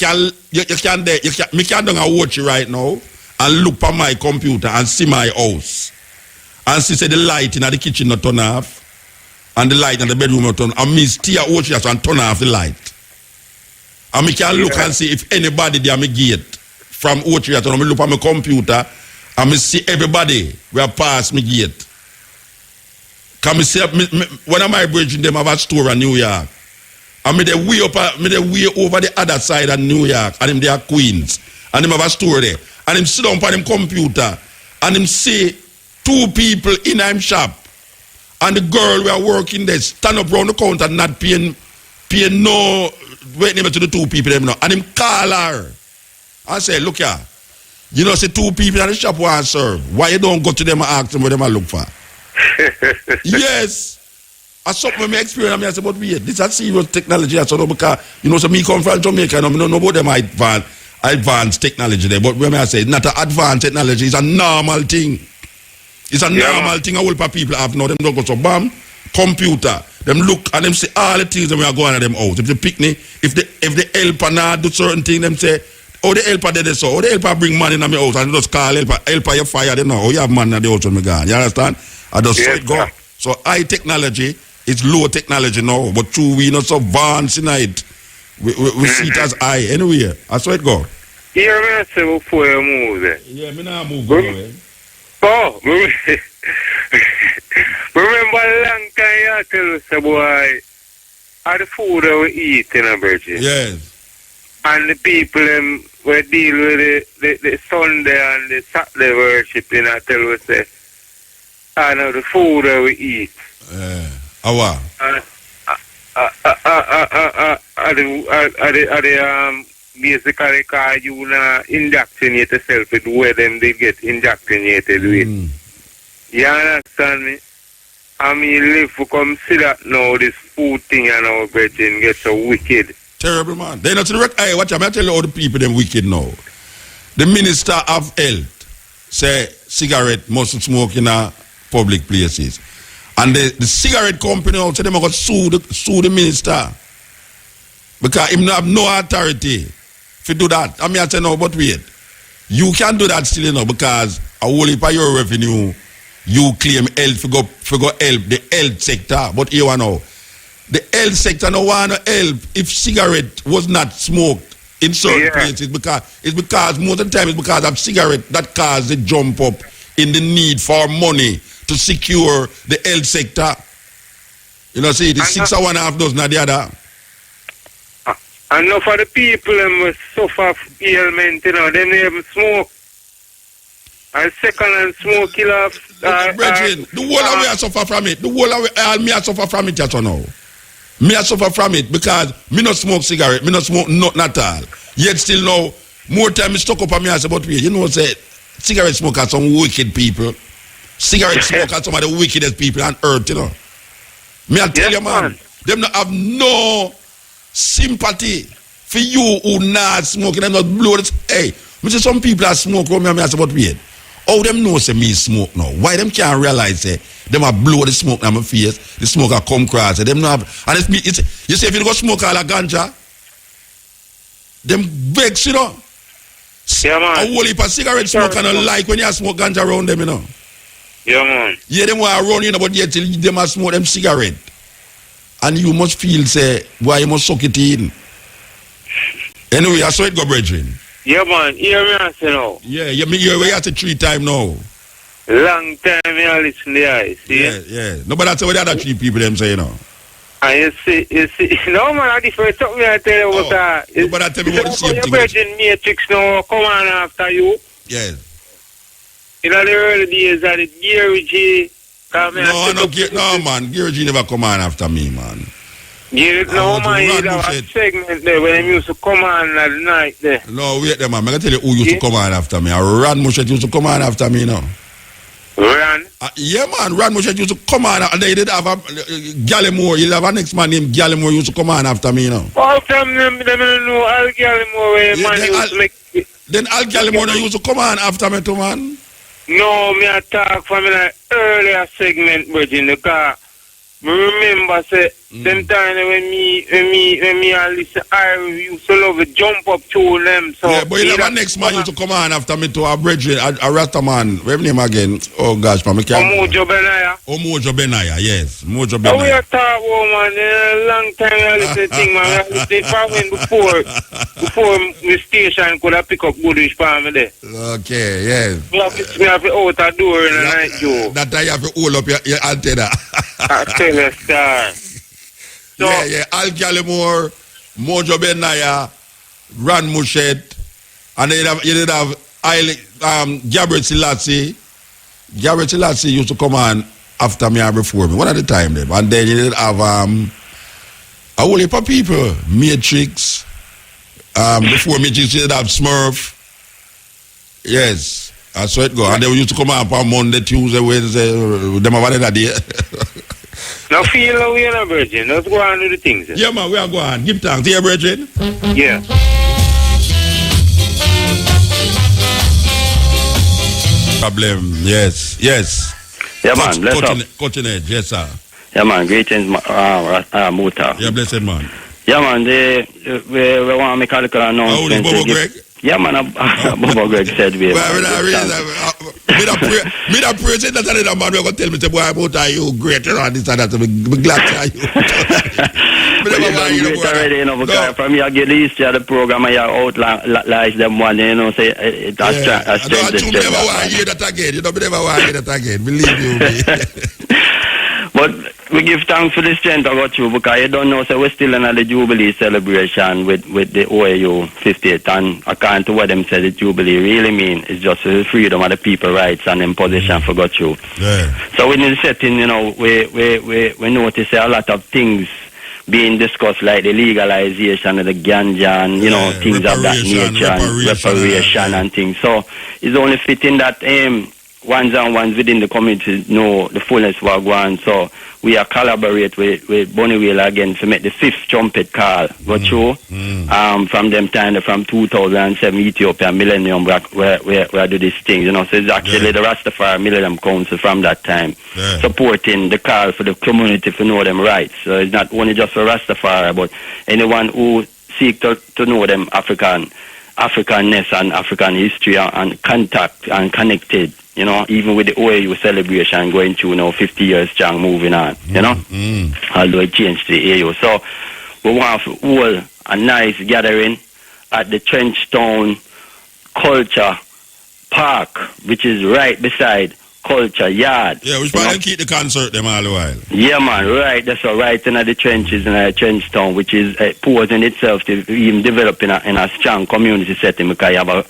you can watch you right now and look on my computer and see my house and see say the light in the kitchen not turn off and the light in the bedroom not turn, and me still watch it and turn off the light, and me can look and see if anybody there me gate from watch it, and me look on my computer and me see everybody where pass me gate. Can me see one of my brethren them have a store in New York. And me they way over the other side of New York, and him they are Queens, and him have a store there, and him sit down on him computer, and him see 2 people in him shop, and the girl we are working there stand up round the counter not paying no waiting to the 2 people them now, and him call her and say, look here, you know, say 2 people in the shop want to serve, why you don't go to them and ask them what them I look for? Yes. I saw my experience, and I said, but wait, this is serious technology. I said, no, because, you know, so me come from Jamaica, and I don't know about them advanced technology there. But when I say it's not an advanced technology, it's a normal thing. It's a normal thing. All people have now. Them don't go to bam, computer. Them look and them see all the things that we are going at them out. If the picnic, if the helper not do certain things, them say, oh, the helper did this, so oh, the helper bring money in my house, and just call helper you fire them now. Oh, you have money in the house when me gone. You understand? I just say it go. So high technology. It's low technology now, but true, we not so advanced in it. We see it as high anyway. That's how it go. Here, I say before you move there. Yeah, me not move away. Oh, remember a long time you tell us, boy, all the food that we eat in a virgin. Yes. And the people we deal with the Sunday and the Saturday worship, I tell us, I know the food that we eat. Awa. Basically, cause you na indoctrinate yourself with where them they get indoctrinated with. You understand me? I mean, live to consider now this food thing and our brethren get so wicked. Terrible, man. They not to the hey, watch out, I tell you all the people them wicked now. The Minister of Health say cigarette must smoke in public places. And the cigarette company also them are going to sue the minister. Because him have no authority to do that. I mean, I say no, but wait. You can do that still, you know, because a whole heap of your revenue, you claim health for go help the health sector. But here now, the health sector no want to help if cigarette was not smoked in certain places because most of the time it's because of cigarette that cause the jump up in the need for money to secure the health sector. You know, see, the 6 or 1.5 dozen of the other. And now for the people who suffer ailment, you know, they never smoke. And second and smoke kill off. Brethren, the whole of we are suffer from it. The whole of me I suffer from it just now. Me I suffer from it because me not smoke cigarette, me not smoke nothing at all. Yet still now, more time me stuck up on me I say, but you know, say cigarette smoke are some wicked people. Cigarette smoke are some of the wickedest people on earth, you know. Me I tell you, man, them not have no sympathy for you who not smoking and not blow this. Hey, me say some people are smoke around me I say, but wait. How them know say me smoke now? Why them can't realize say them a blow the smoke on my face, the smoke a come cross, them not have, and it's me, you say if you go smoke all a ganja, them vex, you know. Yeah, man. A whole heap of cigarette smoke and don't like when you smoke ganja around them, you know. Yeah, man. Yeah, them want to run, you know, but yet them a smoke them cigarette. And you must feel say, why you must suck it in. Anyway, I saw it go, brethren. Yeah, man. Hear me I say now. Yeah, you hear we have to 3 times now. Long time I listen to you, see? Yeah. No, but that's what the other 3 people them say, you know. And you see, no man, I different something I tell you about that. No, but I tell you what the same your thing. Virgin Matrix now come on after you. Yeah. In the early days of the Gary G. No, man. Gary G never come on after me, man. Yeah, no man, you have a segment there when they used to come on at night there. No, wait there, man. I'm going to tell you who used to come on after me. Ran Mushet used to come on after me, now. Ran? Yeah, man. Ran Mushet used to come on. And they did have a Gallimore. You'll have a next man named Gallimore used to come on after me, now. All from them don't know Al Gallimore where man used to make... Then Al Gallimore used to come on after me too, man. No, me I talk from an earlier segment, Virgin, because I remember say them time when me and listen I used to love it, jump up to them. So yeah, but you never next man used to come on after me to a brethren, a Rasta man. What's name again? Oh gosh, man, Mojo Benaya. Mojo Benaya, yes. Mojo Benaya. We Benaya. talk about man, a long time I listen to thing, man. I listen to before the station could have pick up Goodish for me there. Okay, yes. Me have to out the door in the night, Joe. That time you have to hold up your antenna. I tell you, star. So, yeah. Al Gallimore, Mojo Benaya, Ran Mushet, and then you did have Gabriel Selassie. Gabriel Selassie used to come on after me and before me, one at a time then. And then you did have a whole heap of people, Matrix. Before Matrix you did have Smurf. Yes, that's how it go. And they used to come on Monday, Tuesday, Wednesday, them have another day. Now feel how we are, Virgin. Let's go on with the things. Yeah, man, we are going. Give thanks. Yeah, Virgin? Yeah. Problem, yes. Yeah, man, bless up. Cutting edge, yes, sir. Yeah, man, greetings, Muta. Yeah, blessed, man. Yeah, man, we want to make a little announcement. Bobo Greg? Yeah, man, Bobo Greg said we. Me that praise it, that's another man who going to tell me, say, boy, about you great, you know, this and that, I'm glad to you. Great already, you know, because from your get the history of the program and you outline them one, you know, say, that's strength. You never want to hear that again, believe you me. But We give thanks for the strength I got you because you don't know, so we're still in the Jubilee celebration with the OAU 58, and according to what them said, the Jubilee really mean is just the freedom of the people rights and imposition for got you. Yeah. So within the setting, you know, we notice a lot of things being discussed, like the legalization of the ganja and, you know, things of that nature, and reparation and things. So it's only fitting that ones and ones within the community know the fullness of going on. So we are collaborate with Bonnie Wheel again to make the 5th trumpet call go through. From them time, from 2007 Ethiopia Millennium, where do these things, you know. So it's actually the Rastafari Millennium Council from that time supporting the call for the community to know them rights. So it's not only just for Rastafari, but anyone who seek to know them Africanness and African history and contact and connected. You know, even with the OAU celebration going through, you know, 50 years strong, moving on, you know, although it changed the AU. So we want to hold a nice gathering at the Trenchtown Culture Park, which is right beside Culture Yard. Yeah, we probably keep the concert them all the while. Yeah, man, right. That's all right. In the trenches in Trenchtown, which is posing itself to even develop in a strong community setting, because you have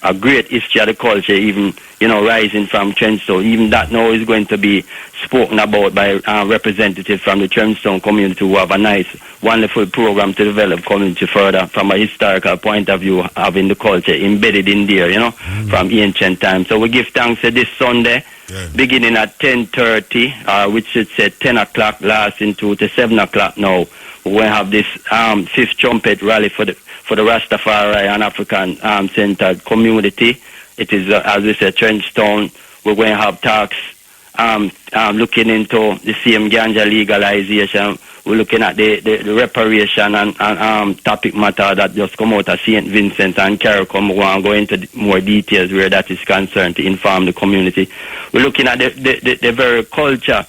a great history of the culture, even, you know, rising from Trenchtown. Even that now is going to be spoken about by representatives from the Trenchtown community who have a nice, wonderful program to develop community further from a historical point of view, having the culture embedded in there, you know, from ancient times. So we give thanks to this Sunday. Beginning at 10:30, which should say 10 o'clock, lasting to 7 o'clock now. We're going to have this 5th trumpet rally for the Rastafari and African centered community. It is, as we said, Trenchtown. We're going to have talks looking into the same ganja legalization. We're looking at the reparation and topic matter that just come out of St. Vincent and CARICOM. We want to go into more details where that is concerned to inform the community. We're looking at the very cultural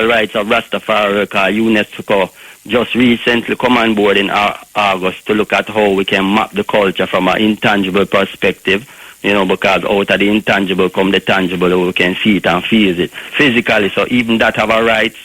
rights of Rastafari. UNESCO just recently come on board in August to look at how we can map the culture from an intangible perspective. You know, because out of the intangible come the tangible, we can see it and feel it physically. So even that have a rights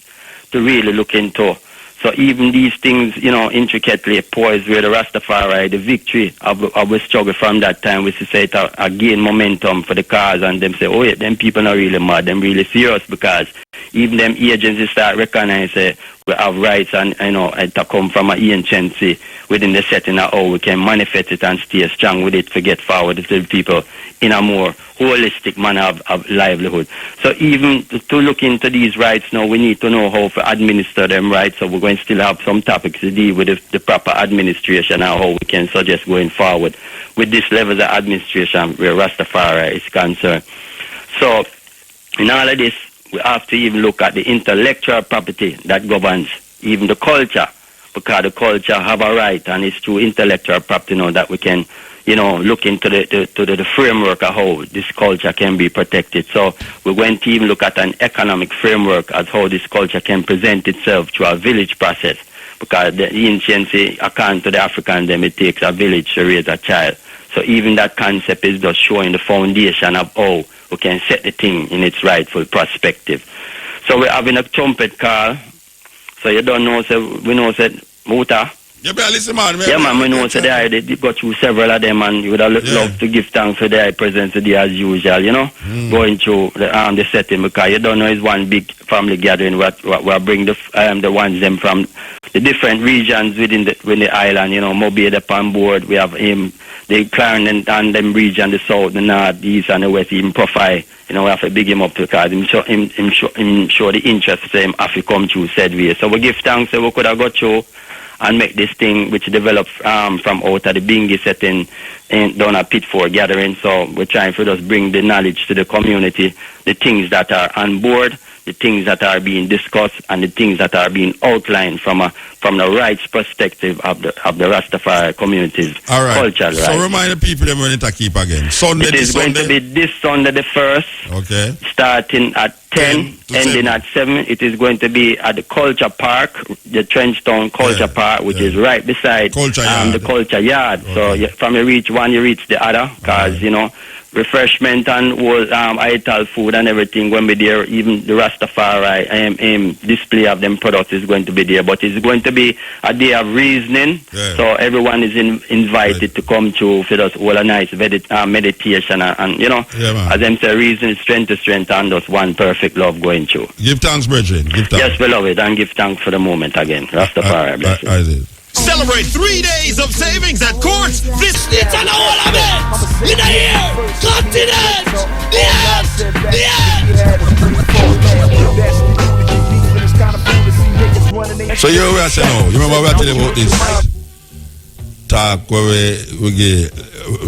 to really look into. So even these things, you know, intricately poised where the Rastafari, the victory of the struggle from that time, we say it gain momentum for the cause, and them say, oh yeah, them people not really mad, them really serious, because even them agencies start recognizing we have rights and, you know, to come from an anciency within the setting of how we can manifest it and stay strong with it to get forward to the people in a more holistic manner of livelihood. So even to look into these rights now, we need to know how to administer them rights. So we're going to still have some topics to deal with the proper administration and how we can suggest going forward with this level of administration where Rastafari is concerned. So in all of this, we have to even look at the intellectual property that governs even the culture, because the culture have a right, and it's through intellectual property now that we can, you know, look into the framework of how this culture can be protected. So we're going to even look at an economic framework as how this culture can present itself through a village process, because the anciency, according to the African, them, it takes a village to raise a child. So even that concept is just showing the foundation of how we can set the thing in its rightful perspective. So we're having a trumpet call. So you don't know, so we know, said Muta. Yeah, but listen, man. Yeah, man, we know, so they got through several of them, and you would have loved to give thanks for their presence today as usual, you know, going through the setting, because you don't know it's one big family gathering where bring the ones them from the different regions within the island, you know, Mobile up on board. We have the Clarendon and them region, the south, the north, the east, and the west, even Profile. You know, we have to big him up because him show the interest for him have to come through said way. So we give thanks that we could have got through and make this thing which developed from out of the Bingi setting and down a Pitford gathering. So we're trying to just bring the knowledge to the community, the things that are on board, the things that are being discussed, and the things that are being outlined from the rights perspective of the Rastafari community's cultural rights. So remind the people them when it keep again. Sunday. It is going to be this Sunday the 1st. Okay. Starting at 10 ending at 7. It is going to be at the Culture Park, the Trenchtown Culture Park, which is right beside the Culture Yard. Okay. So from you reach one, you reach the other, because you know refreshment and all ital food and everything when we there. Even the Rastafari display of them products is going to be there, but it's going to be a day of reasoning. Yeah. So everyone is invited to come to for us all a nice meditation and you know, as them say, reason is strength to strength, and just one perfect love going through. Give thanks, brethren. Give thanks. Yes, beloved, and give thanks for the moment again. Rastafari, bless you. I did. Celebrate 3 days of savings at Courts. This it's an all of it. In the year, continent, the end. So you know what I say now? You remember what I tell you about this talk where we get,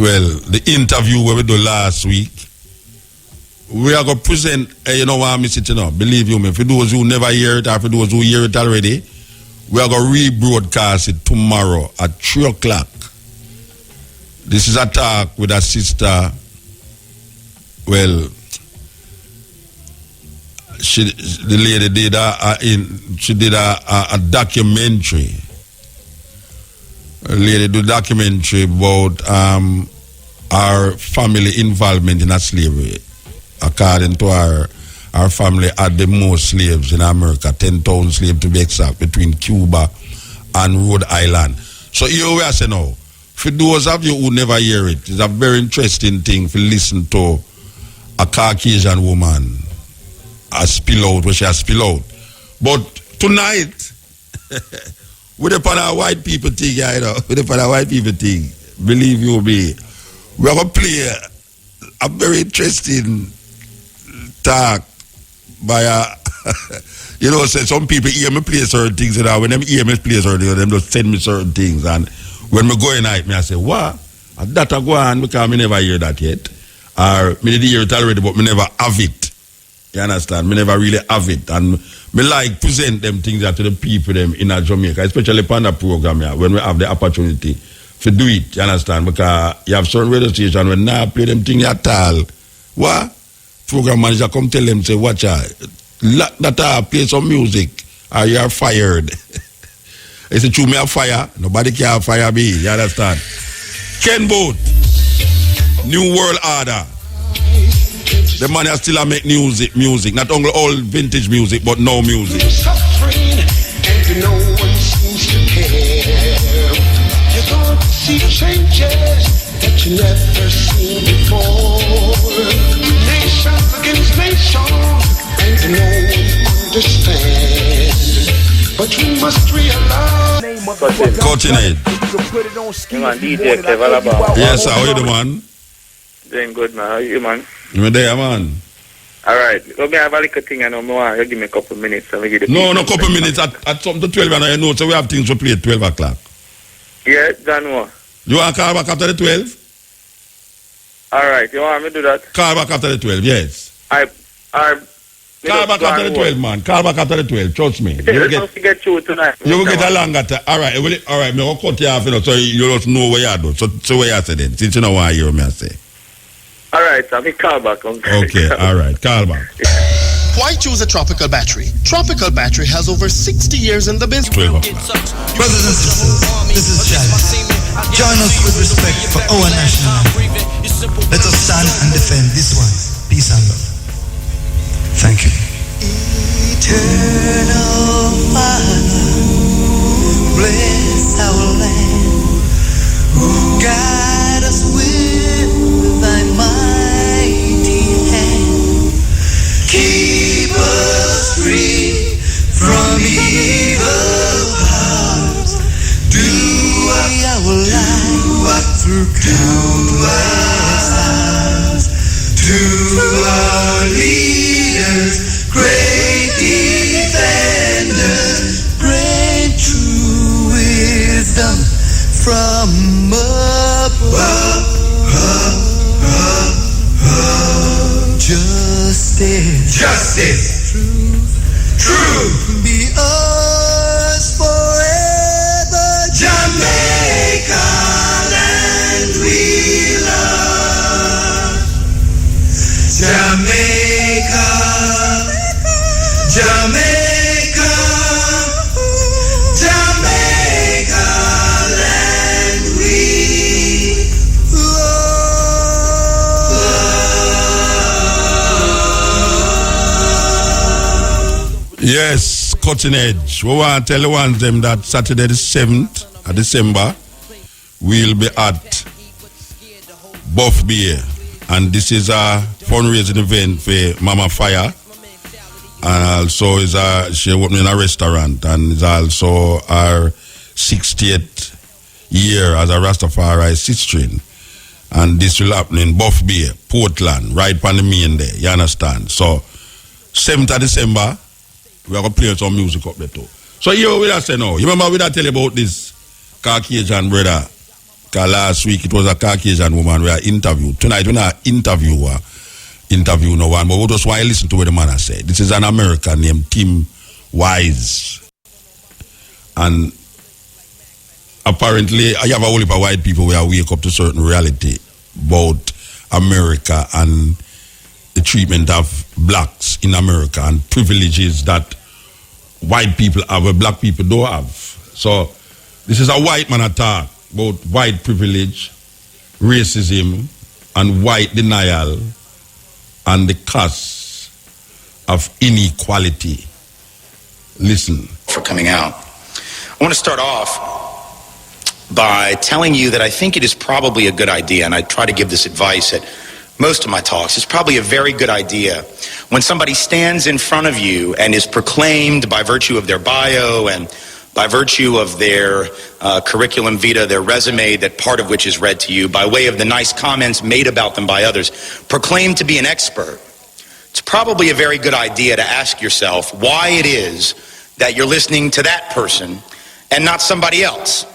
well, the interview where we do last week? We are going to present, you know what I'm sitting now? Believe you me, for those who never hear it or for those who hear it already, we are going to rebroadcast it tomorrow at 3 o'clock. This is a talk with a sister. Well, the lady did a documentary. A lady did a documentary about our family involvement in slavery. According to our family had the most slaves in America, 10,000 slaves to be exact, between Cuba and Rhode Island. So here we are saying now, for those of you who never hear it, it's a very interesting thing to listen to a Caucasian woman spill out what she has spill out. But tonight, with upon our white people thing, you know, with upon our white people thing, believe you me, we're going to play a very interesting talk by you know, say some people hear me play certain things, you know, when them hear me play certain things, them just send me certain things, and when me go in night, me I say, what? And that I go on because me never hear that yet. Or me did hear it already, but me never have it. You understand? Me never really have it. And me like present them things to the people them in Jamaica, especially upon the program here, when we have the opportunity to do it, you understand? Because you have certain radio stations when now play them things at all. What? Program manager come tell them, say, watch out, that play some music or you are fired. They say, true, me have fire. Nobody can fire me. You understand? Ken Boat, New World Order. The man has still make music. Not only old vintage music, but no music. Suffering and no one seems to care. You're going to see changes that you never seen before. Nations against nations, and no one understands. But we must realize. Coaching it. DJ Kevalaba. Yes, sir. How you doing, man? Doing good, man. How you, man? You there, man? All right. Let me have a little thing. I know more. You give me a couple of minutes. Let me give no, couple of minutes. At some to 12, and I know. So we have things to play at 12 o'clock. Yeah, done what? You want to call back after the 12? All right. You want me to do that? Call back after the 12, yes. Call back after the 12, man. Call back after the 12. Trust me. You will get through tonight. You will get a longer time. All right. All right. I'm going to cut you off, you know, so you just know what you do. So what you say then? Since you know what you hear me say. All right. So me call back. Okay. All right. Call back. Why choose a Tropical battery? Tropical battery has over 60 years in the business. 12 o'clock. Brothers and sisters, this is Chalice. Join us with respect for our national anthem. Let us stand and defend this one. Peace and love. Thank you. Eternal Father, bless our land. Guide us with thy mighty hand. Keep us free from evil powers. Do our life through countless hours. To our leaders, great defenders, grant true wisdom from above. Justice, truth, be ours forever. Jamaica, land we love. Jamaica, Jamaica, Jamaica, land we love. Yes, Cutting Edge. We want to tell the ones them that Saturday the 7th of December, we'll be at Buff Beer. And this is a fundraising event for Mama Fire. And also she opening a restaurant, and it's also our 60th year as a Rastafari sistering. And this will happen in Buff Beer, Portland, right on the main there. You understand? So 7th of December, we are going to play some music up there too. So you with us now. You remember we tell you about this Caucasian brother? Because last week it was a Caucasian woman we are interviewed. Tonight we're not interview no one, but we just want to listen to what the man has said. This is an American named Tim Wise. And apparently I have a whole heap of white people where I wake up to certain reality about America and the treatment of blacks in America and privileges that white people have and black people don't have. So this is a white man attack about white privilege, racism, and white denial, and the cause of inequality. Listen. For coming out. I want to start off by telling you that I think it is probably a good idea, and I try to give this advice at most of my talks. It's probably a very good idea when somebody stands in front of you and is proclaimed by virtue of their bio and by virtue of their curriculum vitae, their resume, that part of which is read to you, by way of the nice comments made about them by others, proclaimed to be an expert. It's probably a very good idea to ask yourself why it is that you're listening to that person and not somebody else.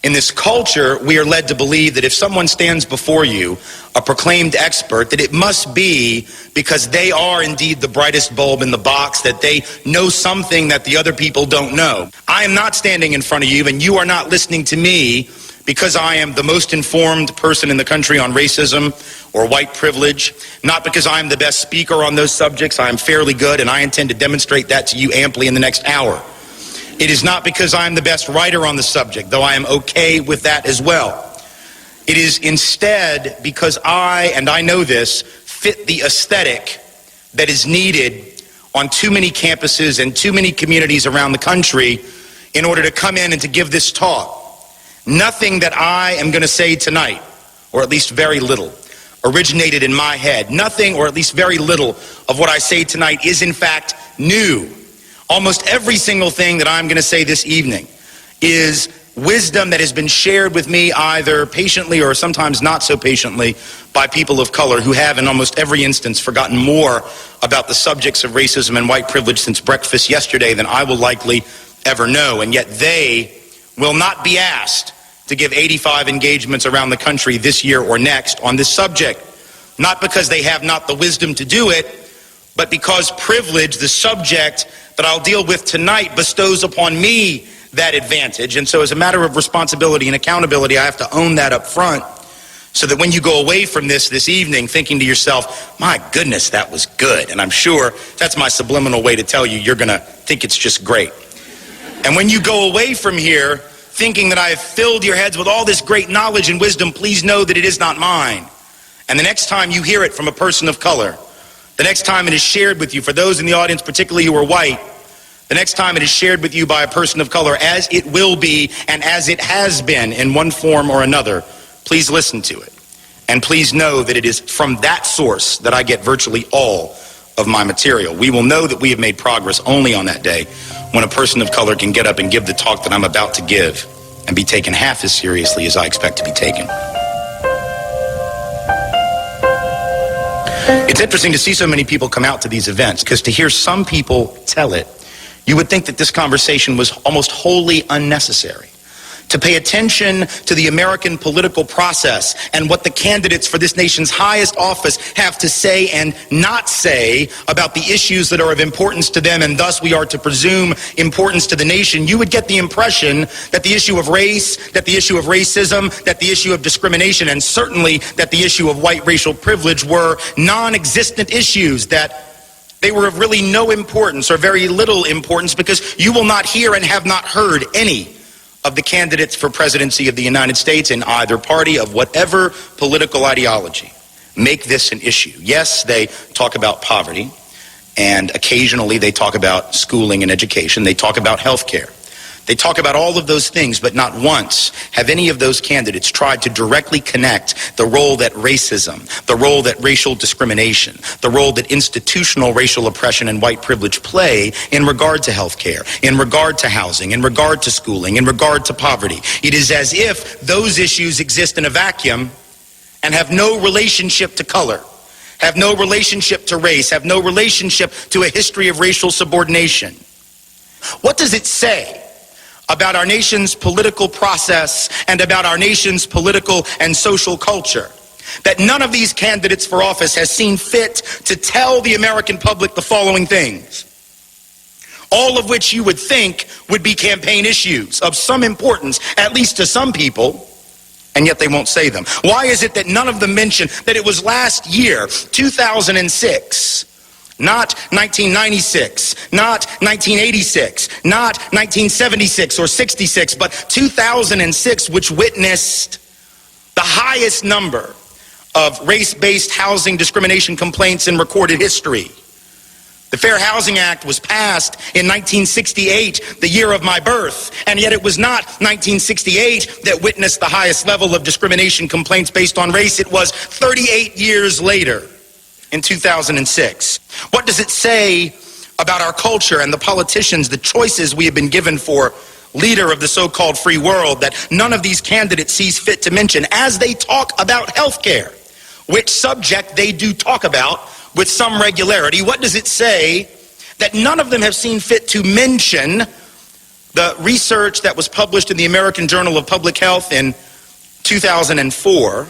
In this culture, we are led to believe that if someone stands before you, a proclaimed expert, that it must be because they are indeed the brightest bulb in the box, that they know something that the other people don't know. I am not standing in front of you, and you are not listening to me because I am the most informed person in the country on racism or white privilege, not because I am the best speaker on those subjects. I am fairly good, and I intend to demonstrate that to you amply in the next hour. It is not because I am the best writer on the subject, though I am okay with that as well. It is instead because I, and I know this, fit the aesthetic that is needed on too many campuses and too many communities around the country in order to come in and to give this talk. Nothing that I am going to say tonight, or at least very little, originated in my head. Nothing, or at least very little, of what I say tonight is in fact new. Almost every single thing that I'm going to say this evening is wisdom that has been shared with me either patiently or sometimes not so patiently by people of color who have in almost every instance forgotten more about the subjects of racism and white privilege since breakfast yesterday than I will likely ever know. And yet they will not be asked to give 85 engagements around the country this year or next on this subject. Not because they have not the wisdom to do it, but because privilege, the subject that I'll deal with tonight, bestows upon me that advantage. And so as a matter of responsibility and accountability, I have to own that up front so that when you go away from this evening thinking to yourself, my goodness, that was good. And I'm sure that's my subliminal way to tell you you're going to think it's just great. And when you go away from here thinking that I have filled your heads with all this great knowledge and wisdom, please know that it is not mine. And the next time you hear it from a person of color, the next time it is shared with you, for those in the audience particularly who are white, the next time it is shared with you by a person of color, as it will be and as it has been in one form or another, please listen to it. And please know that it is from that source that I get virtually all of my material. We will know that we have made progress only on that day when a person of color can get up and give the talk that I'm about to give and be taken half as seriously as I expect to be taken. It's interesting to see so many people come out to these events, because to hear some people tell it, you would think that this conversation was almost wholly unnecessary. To pay attention to the American political process and what the candidates for this nation's highest office have to say and not say about the issues that are of importance to them, and thus we are to presume importance to the nation, you would get the impression that the issue of race, that the issue of racism, that the issue of discrimination, and certainly that the issue of white racial privilege were non-existent issues, that they were of really no importance or very little importance, because you will not hear and have not heard any of the candidates for presidency of the United States in either party of whatever political ideology make this an issue. Yes, they talk about poverty. And occasionally they talk about schooling and education. They talk about health care. They talk about all of those things, but not once have any of those candidates tried to directly connect the role that racism, the role that racial discrimination, the role that institutional racial oppression and white privilege play in regard to health care, in regard to housing, in regard to schooling, in regard to poverty. It is as if those issues exist in a vacuum and have no relationship to color, have no relationship to race, have no relationship to a history of racial subordination. What does it say about our nation's political process and about our nation's political and social culture that none of these candidates for office has seen fit to tell the American public the following things, all of which you would think would be campaign issues of some importance, at least to some people, and yet they won't say them? Why is it that none of them mention that it was last year, 2006, not 1996, not 1986, not 1976 or 66, but 2006, which witnessed the highest number of race-based housing discrimination complaints in recorded history. The Fair Housing Act was passed in 1968, the year of my birth, and yet it was not 1968 that witnessed the highest level of discrimination complaints based on race. It was 38 years later, in 2006. What does it say about our culture and the politicians, the choices we have been given for leader of the so-called free world, that none of these candidates sees fit to mention as they talk about health care, which subject they do talk about with some regularity? What does it say that none of them have seen fit to mention the research that was published in the American Journal of Public Health in 2004,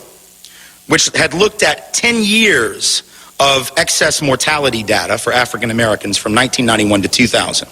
which had looked at 10 years of excess mortality data for African Americans from 1991 to 2000,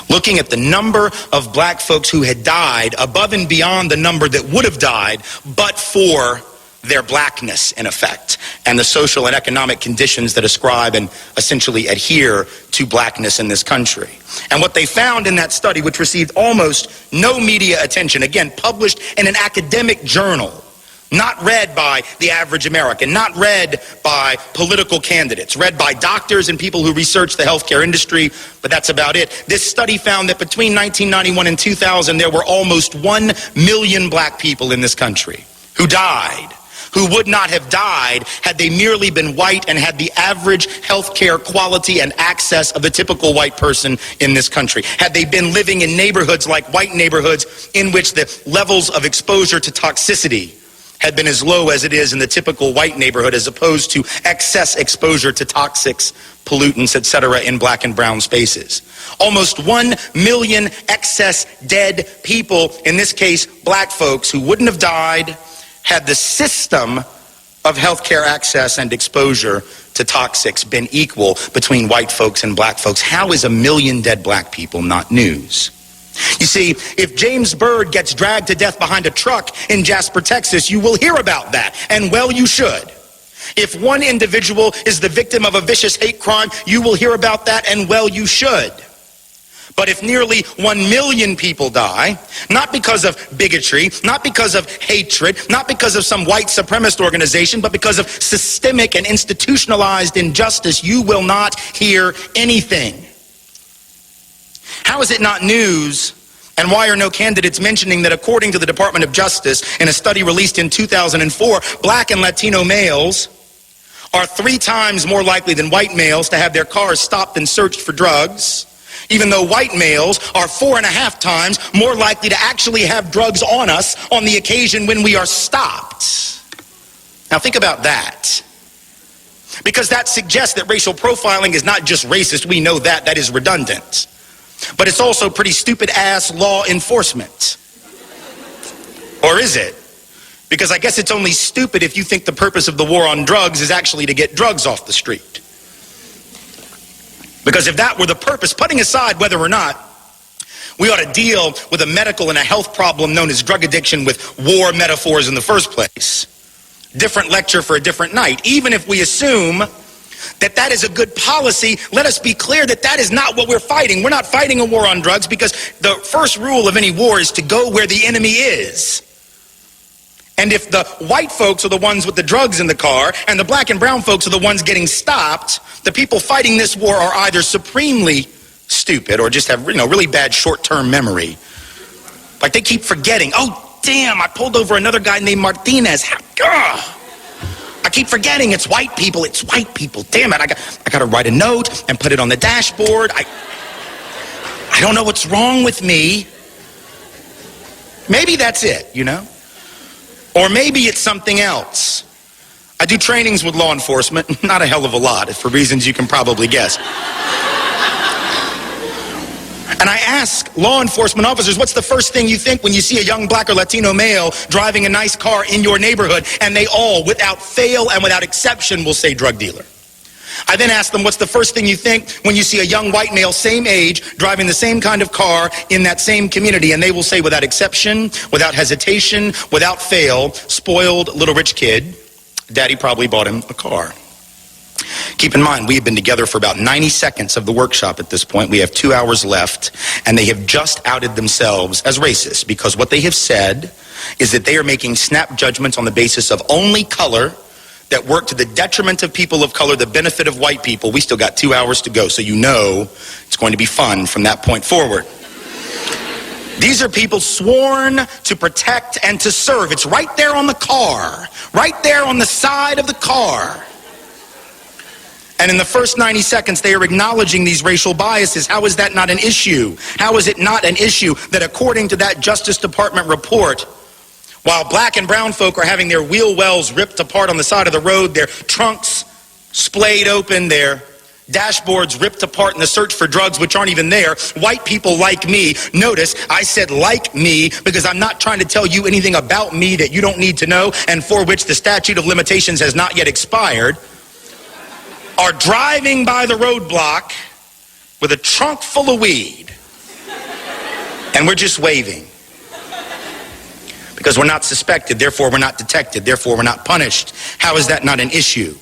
looking at the number of black folks who had died above and beyond the number that would have died but for their blackness, in effect, and the social and economic conditions that ascribe and essentially adhere to blackness in this country. And what they found in that study, which received almost no media attention, again, published in an academic journal, not read by the average American, not read by political candidates, read by doctors and people who research the healthcare industry, but that's about it. This study found that between 1991 and 2000, there were almost 1 million black people in this country who died, who would not have died had they merely been white and had the average healthcare quality and access of the typical white person in this country. Had they been living in neighborhoods like white neighborhoods in which the levels of exposure to toxicity had been as low as it is in the typical white neighborhood, as opposed to excess exposure to toxics, pollutants, etc. in black and brown spaces. Almost 1 million excess dead people, in this case black folks, who wouldn't have died had the system of healthcare access and exposure to toxics been equal between white folks and black folks. How is 1 million dead black people not news? You see, if James Byrd gets dragged to death behind a truck in Jasper, Texas, you will hear about that, and well, you should. If one individual is the victim of a vicious hate crime, you will hear about that, and well, you should. But if nearly 1 million people die, not because of bigotry, not because of hatred, not because of some white supremacist organization, but because of systemic and institutionalized injustice, you will not hear anything. How is it not news, and why are no candidates mentioning that according to the Department of Justice, in a study released in 2004, black and Latino males are 3 times more likely than white males to have their cars stopped and searched for drugs, even though white males are 4.5 times more likely to actually have drugs on us on the occasion when we are stopped? Now think about that. Because that suggests that racial profiling is not just racist. We know that. That is redundant. But it's also pretty stupid-ass law enforcement. Or is it? Because I guess it's only stupid if you think the purpose of the war on drugs is actually to get drugs off the street. Because if that were the purpose, putting aside whether or not we ought to deal with a medical and a health problem known as drug addiction with war metaphors in the first place, different lecture for a different night. Even if we assume that that is a good policy, let us be clear that that is not what we're fighting. We're not fighting a war on drugs, because the first rule of any war is to go where the enemy is. And if the white folks are the ones with the drugs in the car and the black and brown folks are the ones getting stopped, the people fighting this war are either supremely stupid or just have, really bad short-term memory. Like they keep forgetting, oh, damn, I pulled over another guy named Martinez. I keep forgetting it's white people. Damn it, I got to write a note and put it on the dashboard. I don't know what's wrong with me. Maybe that's it, Or maybe it's something else. I do trainings with law enforcement, not a hell of a lot, for reasons you can probably guess. And I ask law enforcement officers, what's the first thing you think when you see a young black or Latino male driving a nice car in your neighborhood? And they all, without fail and without exception, will say drug dealer. I then ask them, what's the first thing you think when you see a young white male, same age, driving the same kind of car in that same community? And they will say, without exception, without hesitation, without fail, spoiled little rich kid, daddy probably bought him a car. Keep in mind, we have been together for about 90 seconds of the workshop at this point. We have 2 hours left, and they have just outed themselves as racist because what they have said is that they are making snap judgments on the basis of only color that work to the detriment of people of color, the benefit of white people. We still got 2 hours to go, so it's going to be fun from that point forward. These are people sworn to protect and to serve. It's right there on the car, right there on the side of the car. And in the first 90 seconds, they are acknowledging these racial biases. How is that not an issue? How is it not an issue that according to that Justice Department report, while black and brown folk are having their wheel wells ripped apart on the side of the road, their trunks splayed open, their dashboards ripped apart in the search for drugs which aren't even there, white people like me, notice I said like me because I'm not trying to tell you anything about me that you don't need to know and for which the statute of limitations has not yet expired, are driving by the roadblock with a trunk full of weed. And we're just waving. Because we're not suspected, therefore we're not detected, therefore we're not punished. How is that not an issue?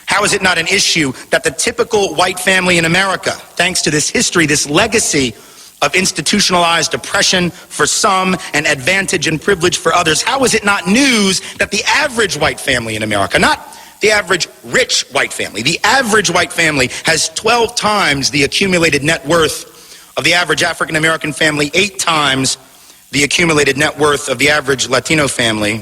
How is it not an issue that the typical white family in America, thanks to this history, this legacy of institutionalized oppression for some and advantage and privilege for others, how is it not news that the average white family in America, not the average rich white family, the average white family has 12 times the accumulated net worth of the average African American family, 8 times the accumulated net worth of the average Latino family,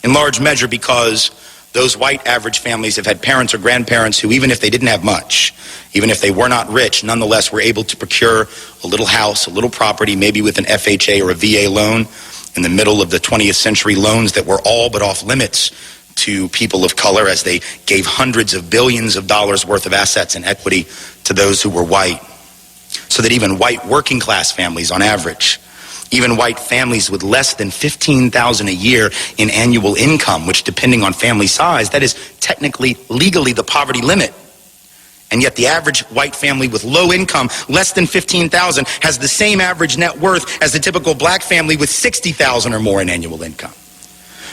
in large measure because those white average families have had parents or grandparents who, even if they didn't have much, even if they were not rich, nonetheless were able to procure a little house, a little property, maybe with an FHA or a VA loan in the middle of the 20th century, loans that were all but off limits to people of color as they gave hundreds of billions of dollars worth of assets and equity to those who were white. So that even white working class families on average, even white families with less than $15,000 a year in annual income, which depending on family size, that is technically legally the poverty limit. And yet the average white family with low income, less than $15,000, has the same average net worth as the typical black family with $60,000 or more in annual income.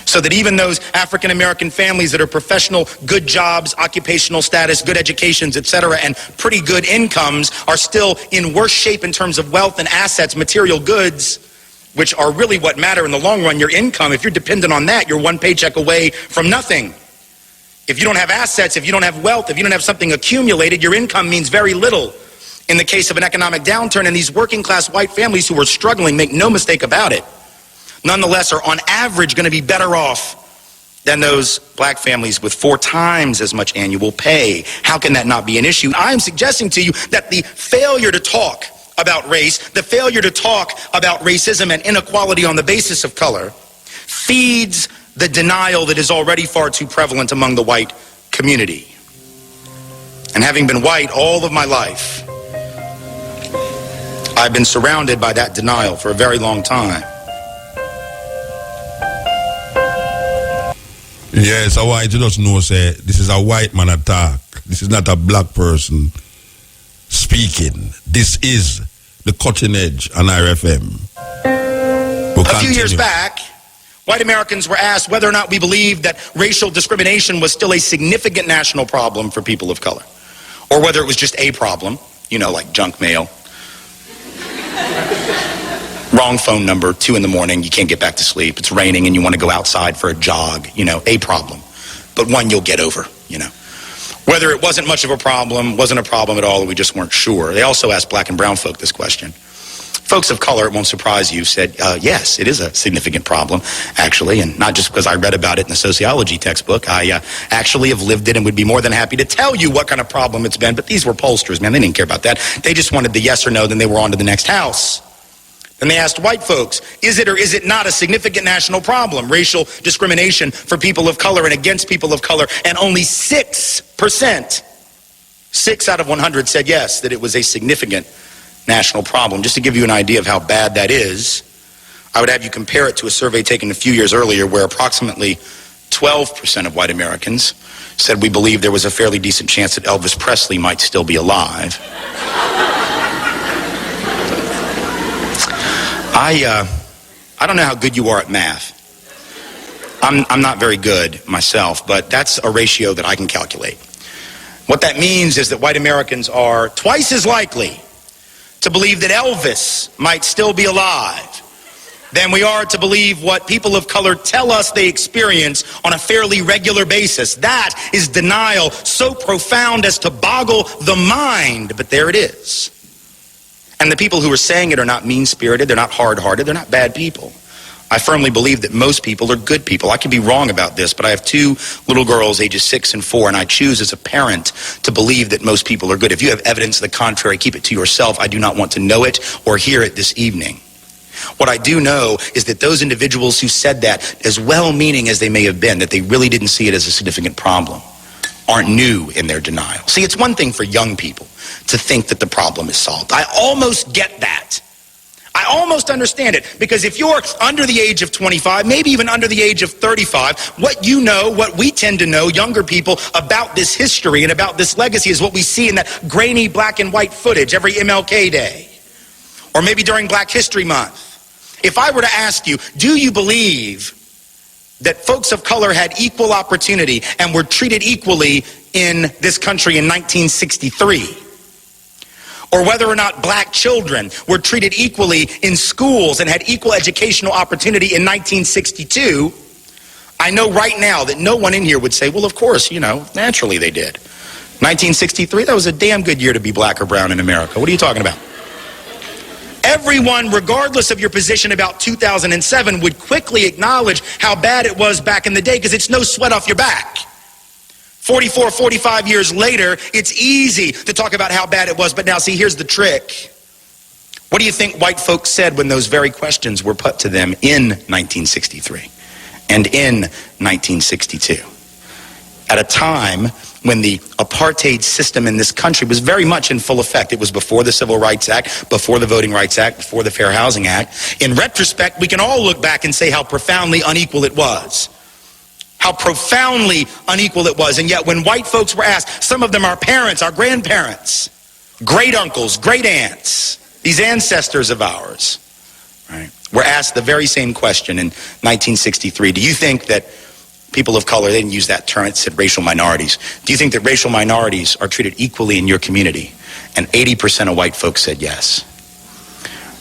So that even those African American families that are professional, good jobs, occupational status, good educations, etc., and pretty good incomes are still in worse shape in terms of wealth and assets, material goods, which are really what matter in the long run. Your income, if you're dependent on that, you're one paycheck away from nothing. If you don't have assets, if you don't have wealth, if you don't have something accumulated, your income means very little. In the case of an economic downturn, and these working class white families who are struggling, make no mistake about it, nonetheless are on average going to be better off than those black families with 4 times as much annual pay. How can that not be an issue? I'm suggesting to you that the failure to talk about race, the failure to talk about racism and inequality on the basis of color, feeds the denial that is already far too prevalent among the white community. And having been white all of my life, I've been surrounded by that denial for a very long time. Yes, a white you just know say this is a white man attack. This is not a black person speaking. This is the cutting edge on RFM. A few years back, white Americans were asked whether or not we believed that racial discrimination was still a significant national problem for people of color, or whether it was just a problem, like junk mail. Wrong phone number, 2 in the morning, you can't get back to sleep. It's raining and you want to go outside for a jog, a problem. But one you'll get over, Whether it wasn't much of a problem, wasn't a problem at all, or we just weren't sure. They also asked black and brown folk this question. Folks of color, it won't surprise you, said, yes, it is a significant problem, actually, and not just because I read about it in the sociology textbook. I actually have lived it and would be more than happy to tell you what kind of problem it's been, but these were pollsters, man. They didn't care about that. They just wanted the yes or no, then they were on to the next house. Then they asked white folks, is it or is it not a significant national problem, racial discrimination for people of color and against people of color? And only 6%, 6 out of 100 said yes, that it was a significant national problem. Just to give you an idea of how bad that is, I would have you compare it to a survey taken a few years earlier where approximately 12% of white Americans said we believe there was a fairly decent chance that Elvis Presley might still be alive. I don't know how good you are at math. I'm not very good myself, but that's a ratio that I can calculate. What that means is that white Americans are twice as likely to believe that Elvis might still be alive than we are to believe what people of color tell us they experience on a fairly regular basis. That is denial so profound as to boggle the mind, but there it is. And the people who are saying it are not mean-spirited, they're not hard-hearted, they're not bad people. I firmly believe that most people are good people. I could be wrong about this, but I have 2 little girls, ages 6 and 4, and I choose as a parent to believe that most people are good. If you have evidence to the contrary, keep it to yourself. I do not want to know it or hear it this evening. What I do know is that those individuals who said that, as well-meaning as they may have been, that they really didn't see it as a significant problem, aren't new in their denial. See, it's one thing for young people to think that the problem is solved. I almost get that. I almost understand it, because if you're under the age of 25, maybe even under the age of 35, what you know, what we tend to know, younger people, about this history and about this legacy is what we see in that grainy black and white footage every MLK Day, or maybe during Black History Month. If I were to ask you, do you believe that folks of color had equal opportunity and were treated equally in this country in 1963? Or whether or not black children were treated equally in schools and had equal educational opportunity in 1962, I know right now that no one in here would say, well, of course, naturally they did. 1963, that was a damn good year to be black or brown in America. What are you talking about? Everyone, regardless of your position about 2007, would quickly acknowledge how bad it was back in the day, because it's no sweat off your back. 44, 45 years later, it's easy to talk about how bad it was. But now, see, here's the trick. What do you think white folks said when those very questions were put to them in 1963 and in 1962? At a time when the apartheid system in this country was very much in full effect. It was before the Civil Rights Act, before the Voting Rights Act, before the Fair Housing Act. In retrospect, we can all look back and say how profoundly unequal it was. How profoundly unequal it was. And yet when white folks were asked, some of them our parents, our grandparents, great uncles, great aunts, these ancestors of ours, right, were asked the very same question in 1963. Do you think that people of color, they didn't use that term, it said racial minorities. Do you think that racial minorities are treated equally in your community? And 80% of white folks said yes.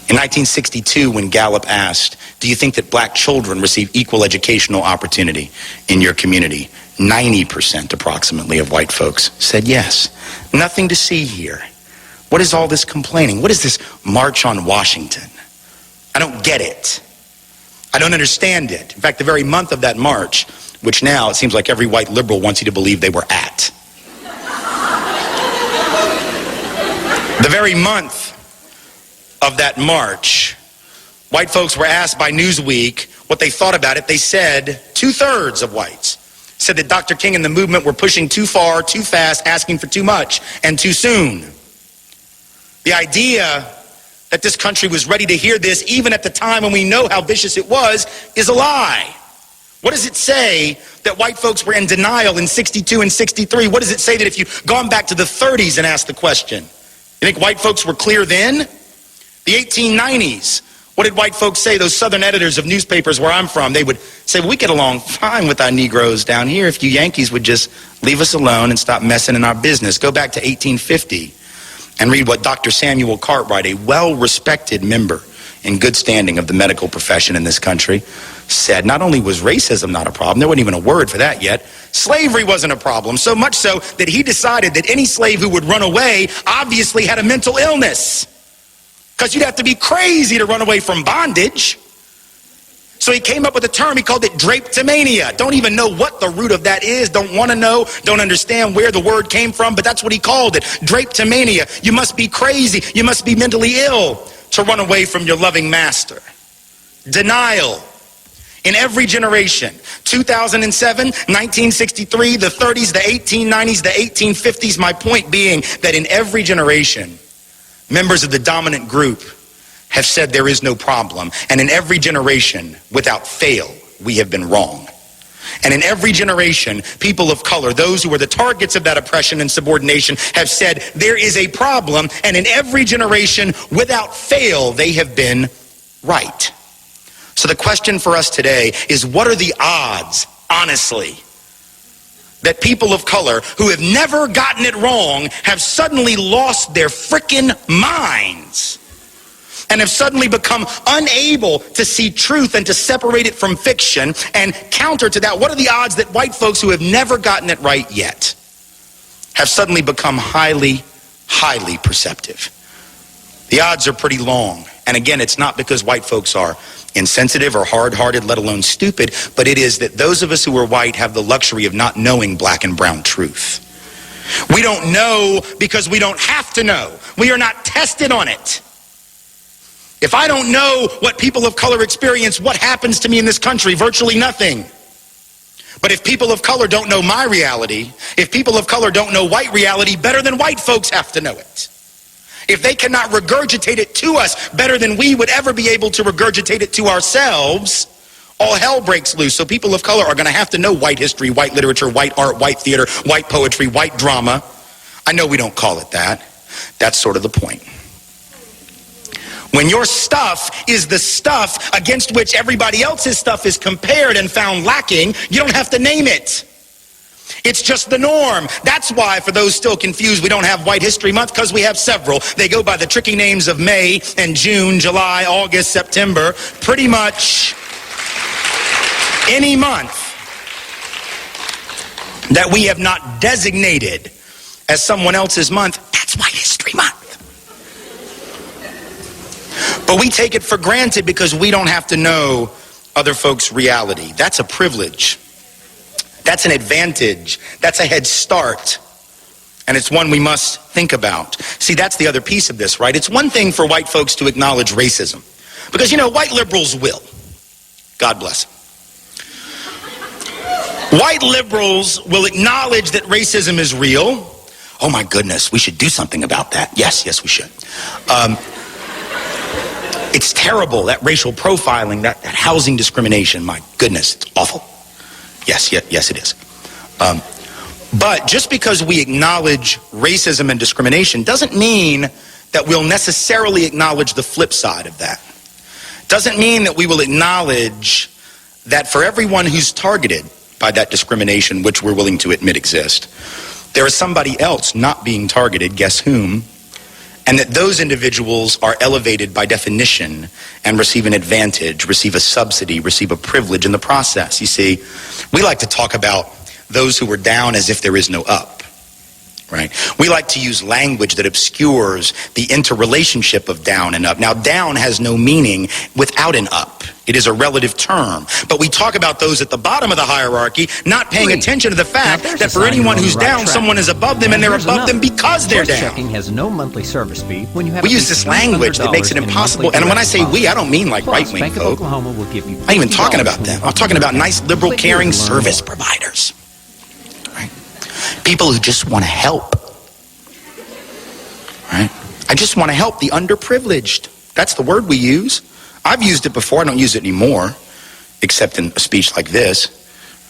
In 1962, when Gallup asked, do you think that black children receive equal educational opportunity in your community? 90% approximately of white folks said yes. Nothing to see here. What is all this complaining? What is this march on Washington? I don't get it. I don't understand it. In fact, the very month of that march, which now it seems like every white liberal wants you to believe they were at. The very month of that march, white folks were asked by Newsweek what they thought about it. They said 2/3 of whites said that Dr. King and the movement were pushing too far, too fast, asking for too much, and too soon. The idea that this country was ready to hear this, even at the time when we know how vicious it was, is a lie. What does it say that white folks were in denial in 62 and 63? What does it say that if you'd gone back to the 30s and asked the question? You think white folks were clear then? The 1890s, what did white folks say? Those southern editors of newspapers where I'm from, they would say, well, we get along fine with our Negroes down here if you Yankees would just leave us alone and stop messing in our business. Go back to 1850 and read what Dr. Samuel Cartwright, a well-respected member in good standing of the medical profession in this country, said not only was racism not a problem, there wasn't even a word for that yet, slavery wasn't a problem, so much so that he decided that any slave who would run away obviously had a mental illness. Because you'd have to be crazy to run away from bondage. So he came up with a term, he called it drapetomania. Don't even know what the root of that is, don't want to know, don't understand where the word came from, but that's what he called it, drapetomania. You must be crazy, you must be mentally ill to run away from your loving master. Denial. In every generation, 2007, 1963, the 30s, the 1890s, the 1850s, my point being that in every generation, members of the dominant group have said there is no problem. And in every generation, without fail, we have been wrong. And in every generation, people of color, those who were the targets of that oppression and subordination, have said there is a problem. And in every generation, without fail, they have been right. So the question for us today is, what are the odds, honestly, that people of color who have never gotten it wrong have suddenly lost their frickin' minds and have suddenly become unable to see truth and to separate it from fiction? And counter to that, what are the odds that white folks who have never gotten it right yet have suddenly become highly, highly perceptive? The odds are pretty long. And again, it's not because white folks are insensitive or hard-hearted, let alone stupid, but it is that those of us who are white have the luxury of not knowing black and brown truth. We don't know because we don't have to know. We are not tested on it. If I don't know what people of color experience, what happens to me in this country? Virtually nothing. But if people of color don't know my reality, if people of color don't know white reality better than white folks have to know it, if they cannot regurgitate it to us better than we would ever be able to regurgitate it to ourselves, all hell breaks loose. So people of color are going to have to know white history, white literature, white art, white theater, white poetry, white drama. I know we don't call it that. That's sort of the point. When your stuff is the stuff against which everybody else's stuff is compared and found lacking, you don't have to name it. It's just the norm. That's why, for those still confused, we don't have White History Month, because we have several. They go by the tricky names of May and June, July, August, September. Pretty much any month that we have not designated as someone else's month, that's White History Month. But we take it for granted because we don't have to know other folks' reality. That's a privilege. That's an advantage. That's a head start. And it's one we must think about. See, that's the other piece of this, right? It's one thing for white folks to acknowledge racism. Because, you know, white liberals will. God bless them. White liberals will acknowledge that racism is real. Oh my goodness, we should do something about that. Yes, we should. It's terrible, that racial profiling, that housing discrimination. My goodness, it's awful. Yes, it is. But just because we acknowledge racism and discrimination doesn't mean that we'll necessarily acknowledge the flip side of that. Doesn't mean that we will acknowledge that for everyone who's targeted by that discrimination, which we're willing to admit exists, there is somebody else not being targeted, guess whom? And that those individuals are elevated by definition and receive an advantage, receive a subsidy, receive a privilege in the process. You see, we like to talk about those who are down as if there is no up, right? We like to use language that obscures the interrelationship of down and up. Now, down has no meaning without an up. It is a relative term. But we talk about those at the bottom of the hierarchy, not paying attention to the fact that for anyone who's down, someone is above them, and they're above them because they're down. Checking has no monthly service fee when you have we use this language that makes it impossible. And when I say we, I don't mean like right-wing folk. I'm not even talking about them. I'm talking about nice, liberal, caring service providers. Right? People who just want to help. Right? I just want to help the underprivileged. That's the word we use. I've used it before. I don't use it anymore, except in a speech like this.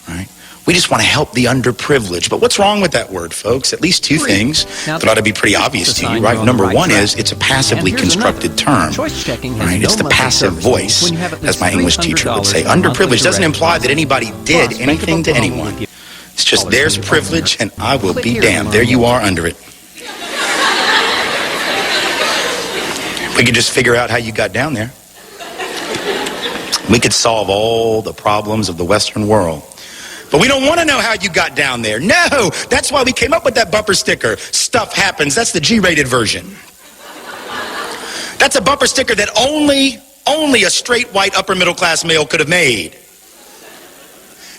Right? We just want to help the underprivileged. But what's wrong with that word, folks? At least two things that ought to be pretty obvious to you, right? Number one is it's a passively constructed term. Right? It's the passive voice, as my English teacher would say. Underprivileged doesn't imply that anybody did anything to anyone. It's just there's privilege, and I will be damned. There you are under it. We could just figure out how you got down there. We could solve all the problems of the Western world. But we don't want to know how you got down there. No, that's why we came up with that bumper sticker. Stuff happens. That's the G-rated version. That's a bumper sticker that only a straight white upper middle class male could have made.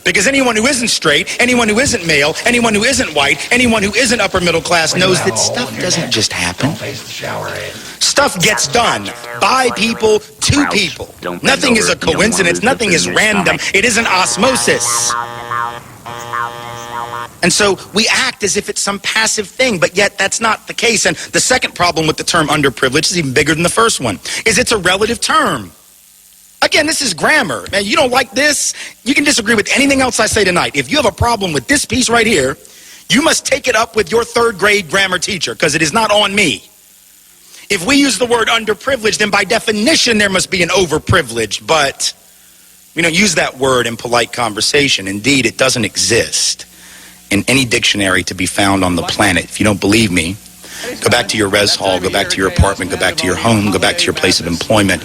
Because anyone who isn't straight, anyone who isn't male, anyone who isn't white, anyone who isn't upper middle class knows that stuff doesn't just happen. Stuff gets done by people to people. Nothing is a coincidence. Nothing is random. It isn't osmosis. And so we act as if it's some passive thing, but yet that's not the case. And the second problem with the term underprivileged is even bigger than the first one, is it's a relative term. Again, this is grammar. Man, you don't like this? You can disagree with anything else I say tonight. If you have a problem with this piece right here, you must take it up with your third grade grammar teacher, because it is not on me. If we use the word underprivileged, then by definition there must be an overprivileged, but we don't use that word in polite conversation. Indeed, it doesn't exist in any dictionary to be found on the planet. If you don't believe me, go back to your res hall, go back to your apartment, go back to your home, go back to your place of employment.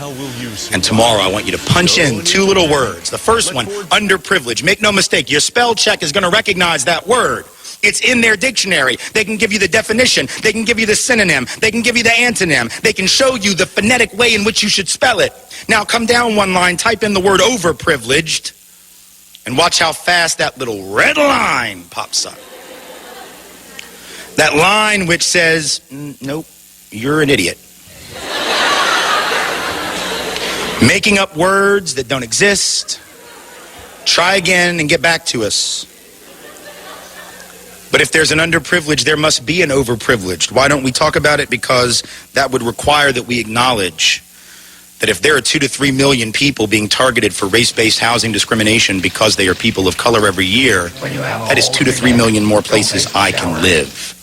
And tomorrow I want you to punch in two little words. The first one, underprivileged. Make no mistake, your spell check is going to recognize that word. It's in their dictionary. They can give you the definition. They can give you the synonym. They can give you the antonym. They can show you the phonetic way in which you should spell it. Now come down one line, type in the word overprivileged, and watch how fast that little red line pops up. That line which says, nope, you're an idiot. Making up words that don't exist. Try again and get back to us. But if there's an underprivileged, there must be an overprivileged. Why don't we talk about it? Because that would require that we acknowledge that if there are 2 to 3 million people being targeted for race-based housing discrimination because they are people of color every year, that is 2 to 3 million more places I can live.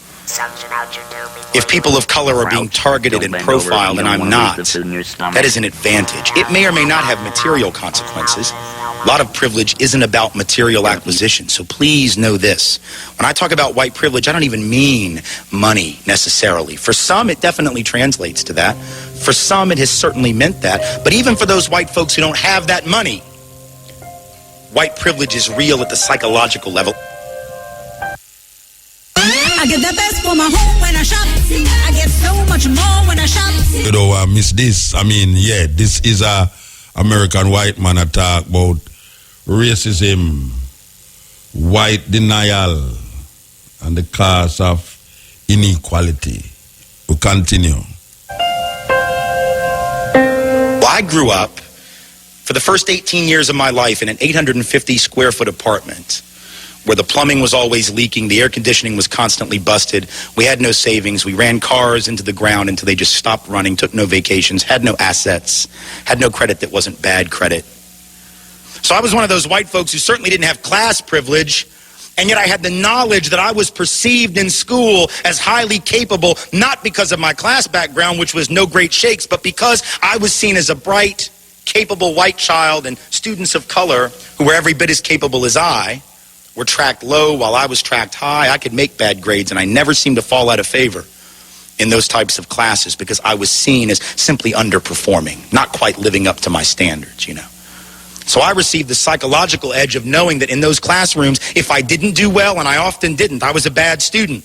If people of color are being targeted and profiled and I'm not, that is an advantage. It may or may not have material consequences. A lot of privilege isn't about material acquisition, so please know this. When I talk about white privilege, I don't even mean money necessarily. For some, it definitely translates to that. For some, it has certainly meant that. But even for those white folks who don't have that money, white privilege is real at the psychological level. I get the best for my home when I shop. I get so much more when I shop. You know, I miss this. I mean, yeah, this is a American white man attack about racism, white denial, and the cause of inequality. We continue. Well, I grew up for the first 18 years of my life in an 850 square foot apartment where the plumbing was always leaking, the air conditioning was constantly busted, we had no savings, we ran cars into the ground until they just stopped running, took no vacations, had no assets, had no credit that wasn't bad credit. So I was one of those white folks who certainly didn't have class privilege, and yet I had the knowledge that I was perceived in school as highly capable, not because of my class background, which was no great shakes, but because I was seen as a bright, capable white child, and students of color, who were every bit as capable as I, were tracked low while I was tracked high. I could make bad grades, and I never seemed to fall out of favor in those types of classes because I was seen as simply underperforming, not quite living up to my standards, you know. So I received the psychological edge of knowing that in those classrooms, if I didn't do well, and I often didn't, I was a bad student.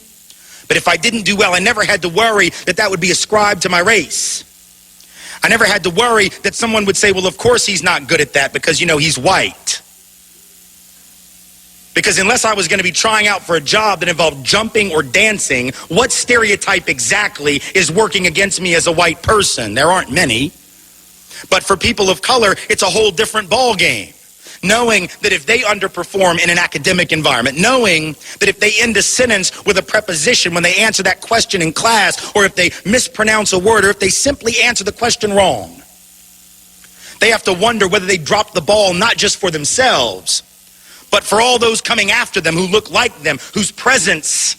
But if I didn't do well, I never had to worry that that would be ascribed to my race. I never had to worry that someone would say, well, of course he's not good at that because, you know, he's white. Because unless I was going to be trying out for a job that involved jumping or dancing, what stereotype exactly is working against me as a white person? There aren't many. But for people of color, it's a whole different ballgame. Knowing that if they underperform in an academic environment, knowing that if they end a sentence with a preposition when they answer that question in class, or if they mispronounce a word, or if they simply answer the question wrong, they have to wonder whether they dropped the ball not just for themselves, but for all those coming after them who look like them, whose presence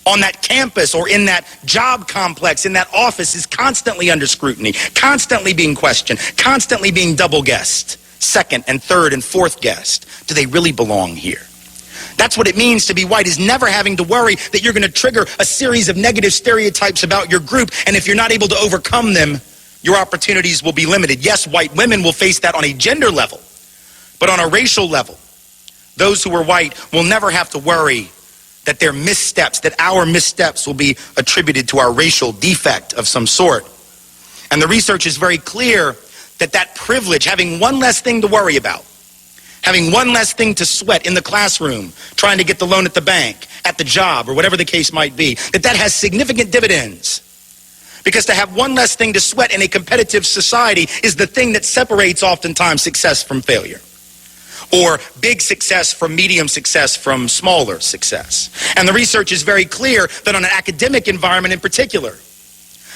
on that campus or in that job complex, in that office is constantly under scrutiny, constantly being questioned, constantly being double guessed, second and third and fourth guessed. Do they really belong here? That's what it means to be white, is never having to worry that you're going to trigger a series of negative stereotypes about your group, and if you're not able to overcome them, your opportunities will be limited. Yes, white women will face that on a gender level, but on a racial level, those who are white will never have to worry that their missteps, that our missteps will be attributed to our racial defect of some sort. And the research is very clear that that privilege, having one less thing to worry about, having one less thing to sweat in the classroom, trying to get the loan at the bank, at the job, or whatever the case might be, that has significant dividends. Because to have one less thing to sweat in a competitive society is the thing that separates oftentimes success from failure, or big success from medium success from smaller success. And the research is very clear that on an academic environment in particular,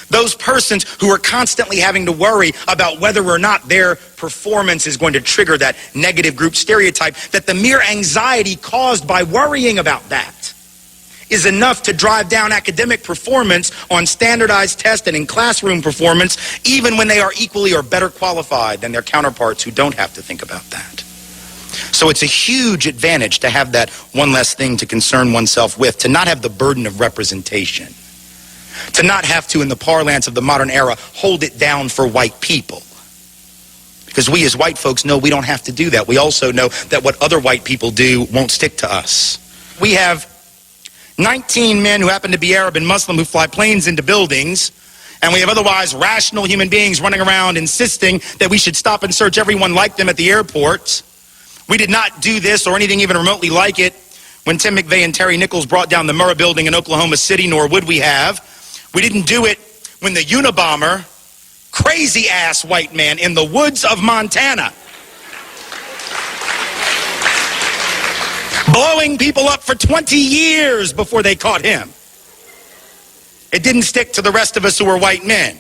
those persons who are constantly having to worry about whether or not their performance is going to trigger that negative group stereotype, that the mere anxiety caused by worrying about that is enough to drive down academic performance on standardized tests and in classroom performance, even when they are equally or better qualified than their counterparts who don't have to think about that. So it's a huge advantage to have that one less thing to concern oneself with, to not have the burden of representation, to not have to, in the parlance of the modern era, hold it down for white people. Because we as white folks know we don't have to do that. We also know that what other white people do won't stick to us. We have 19 men who happen to be Arab and Muslim who fly planes into buildings, and we have otherwise rational human beings running around insisting that we should stop and search everyone like them at the airport. We did not do this or anything even remotely like it when Tim McVeigh and Terry Nichols brought down the Murrah building in Oklahoma City, nor would we have. We didn't do it when the Unabomber, crazy-ass white man in the woods of Montana, blowing people up for 20 years before they caught him. It didn't stick to the rest of us who were white men.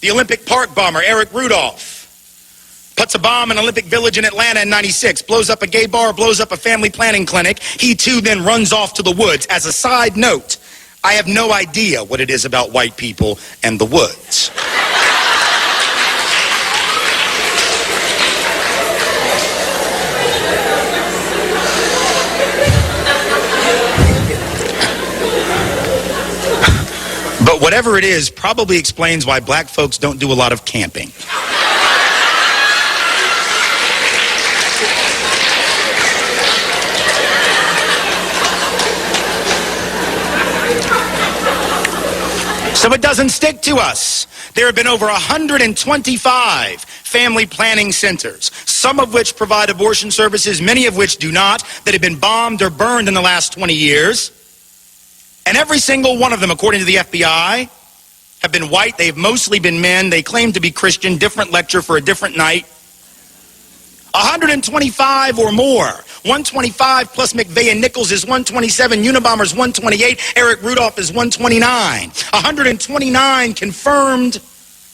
The Olympic Park bomber, Eric Rudolph, puts a bomb in Olympic Village in Atlanta in '96, blows up a gay bar, blows up a family planning clinic. He too then runs off to the woods. As a side note, I have no idea what it is about white people and the woods. But whatever it is, probably explains why black folks don't do a lot of camping. So it doesn't stick to us. There have been over 125 family planning centers, some of which provide abortion services, many of which do not, that have been bombed or burned in the last 20 years. And every single one of them, according to the FBI, have been white. They've mostly been men. They claim to be Christian. Different lecture for a different night. 125 or more. 125 plus McVeigh and Nichols is 127. Unabomber's 128. Eric Rudolph is 129. 129 confirmed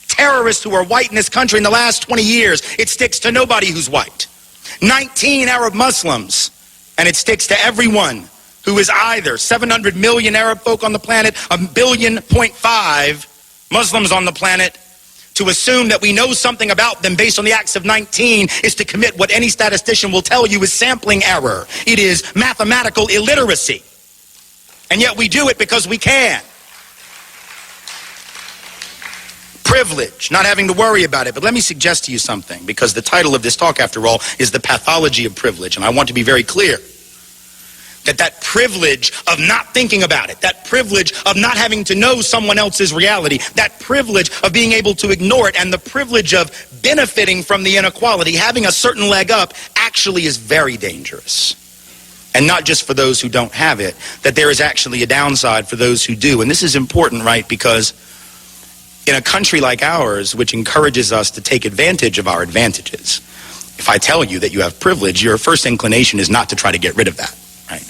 terrorists who are white in this country in the last 20 years. It sticks to nobody who's white. 19 Arab Muslims, and it sticks to everyone who is either 700 million Arab folk on the planet, 1.5 billion Muslims on the planet. To assume that we know something about them based on the acts of 19 is to commit what any statistician will tell you is sampling error. It is mathematical illiteracy. And yet we do it because we can. Privilege, not having to worry about it. But let me suggest to you something, because the title of this talk, after all, is The Pathology of Privilege. And I want to be very clear that privilege of not thinking about it, that privilege of not having to know someone else's reality, that privilege of being able to ignore it, and the privilege of benefiting from the inequality, having a certain leg up, actually is very dangerous. And not just for those who don't have it, that there is actually a downside for those who do. And this is important, right? Because in a country like ours, which encourages us to take advantage of our advantages, if I tell you that you have privilege, your first inclination is not to try to get rid of that. Right?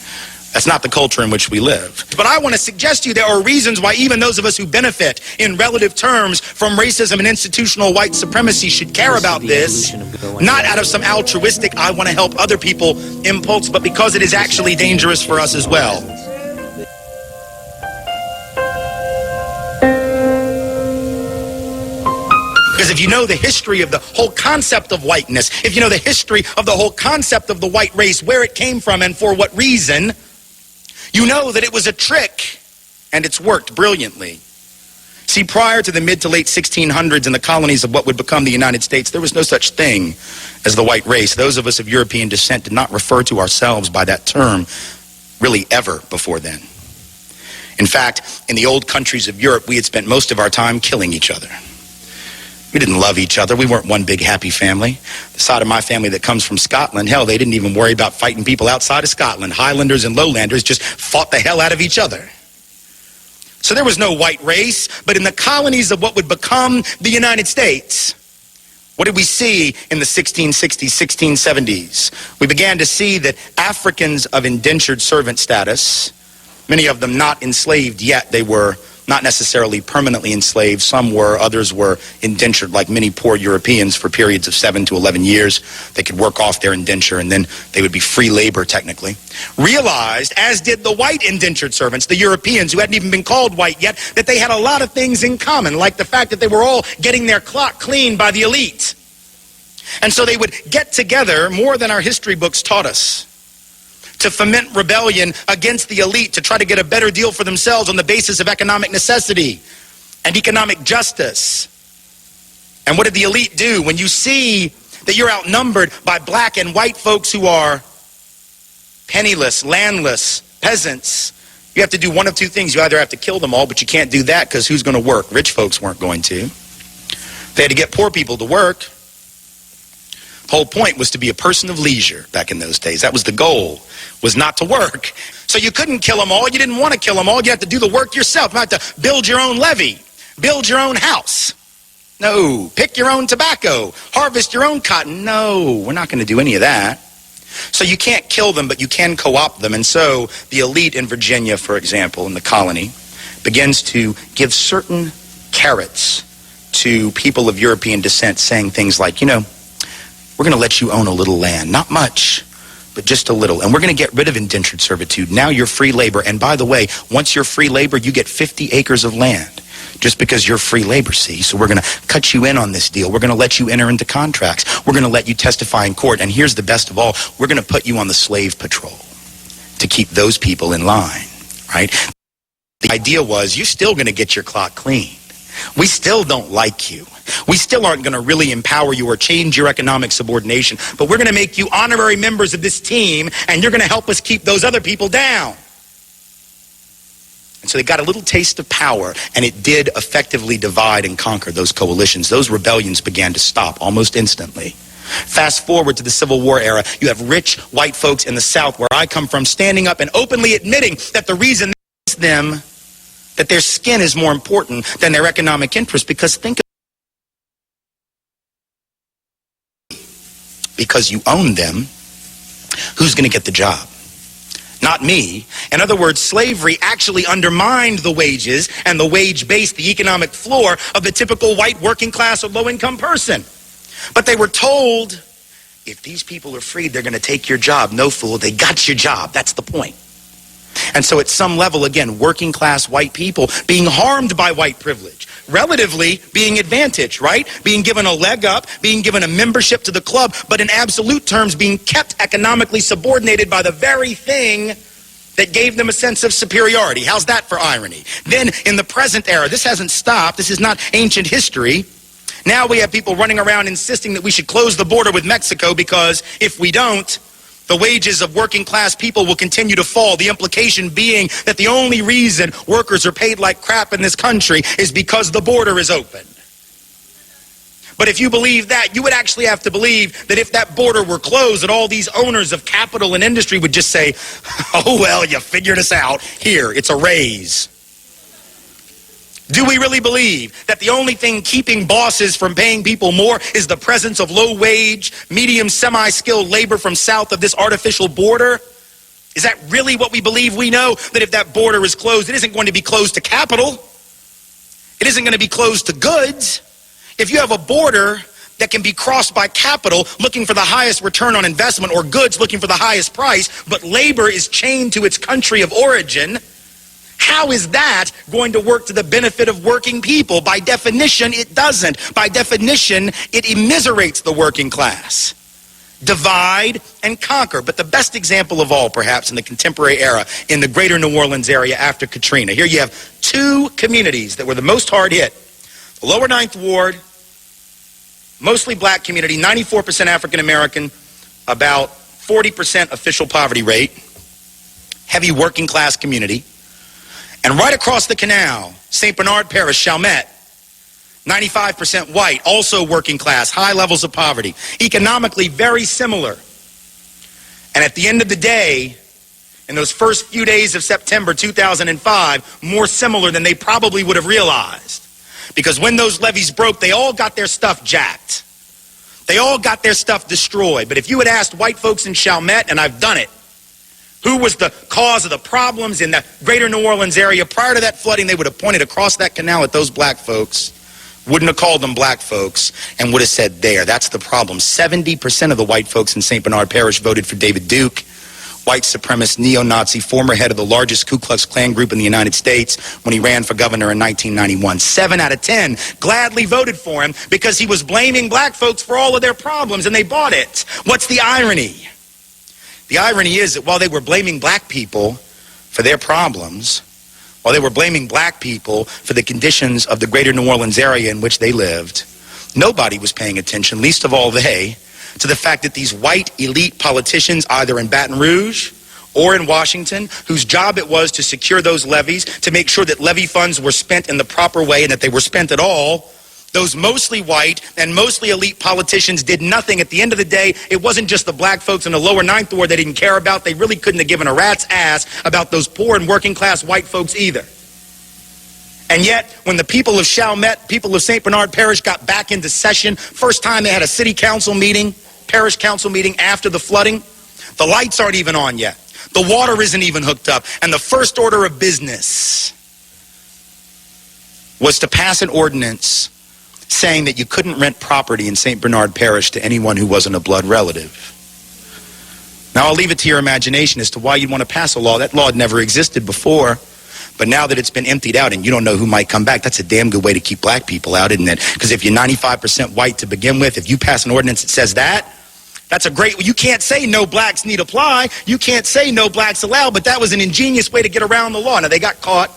That's not the culture in which we live. But I want to suggest to you there are reasons why even those of us who benefit in relative terms from racism and institutional white supremacy should care about this, not out of some altruistic, I want to help other people impulse, but because it is actually dangerous for us as well. Because if you know the history of the whole concept of whiteness, if you know the history of the whole concept of the white race, where it came from and for what reason, you know that it was a trick, and it's worked brilliantly. See, prior to the mid to late 1600s in the colonies of what would become the United States, there was no such thing as the white race. Those of us of European descent did not refer to ourselves by that term really ever before then. In fact, in the old countries of Europe, we had spent most of our time killing each other. We didn't love each other. We weren't one big happy family. The side of my family that comes from Scotland, hell, they didn't even worry about fighting people outside of Scotland. Highlanders and lowlanders just fought the hell out of each other. So there was no white race, but in the colonies of what would become the United States, what did we see in the 1660s, 1670s? We began to see that Africans of indentured servant status, many of them not enslaved yet, they were not necessarily permanently enslaved. Some were, others were indentured like many poor Europeans for periods of 7 to 11 years. They could work off their indenture and then they would be free labor technically. Realized, as did the white indentured servants, the Europeans who hadn't even been called white yet, that they had a lot of things in common, like the fact that they were all getting their clock cleaned by the elite. And so they would get together more than our history books taught us, to foment rebellion against the elite, to try to get a better deal for themselves on the basis of economic necessity and economic justice. And what did the elite do? When you see that you're outnumbered by black and white folks who are penniless, landless, peasants, you have to do one of two things. You either have to kill them all, but you can't do that because who's going to work? Rich folks weren't going to. They had to get poor people to work. The whole point was to be a person of leisure back in those days. That was the goal, was not to work. So you couldn't kill them all. You didn't want to kill them all. You had to do the work yourself. You had to build your own levee, build your own house. No. Pick your own tobacco, harvest your own cotton. No, we're not going to do any of that. So you can't kill them, but you can co-opt them. And so the elite in Virginia, for example, in the colony, begins to give certain carrots to people of European descent, saying things like, you know, we're going to let you own a little land. Not much, but just a little. And we're going to get rid of indentured servitude. Now you're free labor. And by the way, once you're free labor, you get 50 acres of land just because you're free labor, see? So we're going to cut you in on this deal. We're going to let you enter into contracts. We're going to let you testify in court. And here's the best of all. We're going to put you on the slave patrol to keep those people in line, right? The idea was you're still going to get your clock clean. We still don't like you. We still aren't going to really empower you or change your economic subordination, but we're going to make you honorary members of this team, and you're going to help us keep those other people down. And so they got a little taste of power, and it did effectively divide and conquer those coalitions. Those rebellions began to stop almost instantly. Fast forward to the Civil War era, you have rich white folks in the South, where I come from, standing up and openly admitting that the reason them that their skin is more important than their economic interest, because think of because you own them, who's going to get the job? Not me. In other words, slavery actually undermined the wages and the wage base, the economic floor of the typical white working class or low-income person. But they were told, if these people are freed, they're going to take your job. No, fool, they got your job. That's the point. And so at some level, again, working class white people being harmed by white privilege, relatively being advantaged, right? Being given a leg up, being given a membership to the club, but in absolute terms being kept economically subordinated by the very thing that gave them a sense of superiority. How's that for irony? Then in the present era, this hasn't stopped. This is not ancient history. Now we have people running around insisting that we should close the border with Mexico because if we don't, the wages of working class people will continue to fall. The implication being that the only reason workers are paid like crap in this country is because the border is open. But if you believe that, you would actually have to believe that if that border were closed, that all these owners of capital and industry would just say, oh, well, you figured us out. Here, it's a raise. Do we really believe that the only thing keeping bosses from paying people more is the presence of low-wage, medium, semi-skilled labor from south of this artificial border? Is that really what we believe? We know that if that border is closed, it isn't going to be closed to capital. It isn't going to be closed to goods. If you have a border that can be crossed by capital looking for the highest return on investment or goods looking for the highest price, but labor is chained to its country of origin, how is that going to work to the benefit of working people? By definition, it doesn't. By definition, it immiserates the working class. divide, and conquer. But the best example of all, perhaps, in the contemporary era, in the greater New Orleans area after Katrina. Here you have two communities that were the most hard hit. The lower 9th Ward, mostly black community, 94% African American, about 40% official poverty rate, heavy working class community. And right across the canal, St. Bernard Parish, Chalmette, 95% white, also working class, high levels of poverty, economically very similar. And at the end of the day, in those first few days of September 2005, more similar than they probably would have realized. Because when those levees broke, they all got their stuff jacked. They all got their stuff destroyed. But if you had asked white folks in Chalmette, and I've done it, who was the cause of the problems in the greater New Orleans area prior to that flooding, they would have pointed across that canal at those black folks, wouldn't have called them black folks, and would have said, there, that's the problem. 70% of the white folks in St. Bernard Parish voted for David Duke, white supremacist, neo-Nazi, former head of the largest Ku Klux Klan group in the United States when he ran for governor in 1991. 7 out of 10 gladly voted for him because he was blaming black folks for all of their problems, and they bought it. What's the irony? The irony is that while they were blaming black people for their problems, while they were blaming black people for the conditions of the greater New Orleans area in which they lived, nobody was paying attention, least of all they, to the fact that these white elite politicians, either in Baton Rouge or in Washington, whose job it was to secure those levees, to make sure that levee funds were spent in the proper way and that they were spent at all, those mostly white and mostly elite politicians did nothing. At the end of the day, it wasn't just the black folks in the lower 9th Ward they didn't care about. They really couldn't have given a rat's ass about those poor and working class white folks either. And yet, when the people of Chalmette, people of St. Bernard Parish got back into session, first time they had a city council meeting, parish council meeting after the flooding, the lights aren't even on yet. The water isn't even hooked up. And the first order of business was to pass an ordinance saying that you couldn't rent property in St. Bernard Parish to anyone who wasn't a blood relative. Now, I'll leave it to your imagination as to why you'd want to pass a law. That law had never existed before. But now that it's been emptied out and you don't know who might come back, that's a damn good way to keep black people out, isn't it? Because if you're 95% white to begin with, if you pass an ordinance that says that, that's a great, you can't say no blacks need apply. You can't say no blacks allowed, but that was an ingenious way to get around the law. Now, they got caught.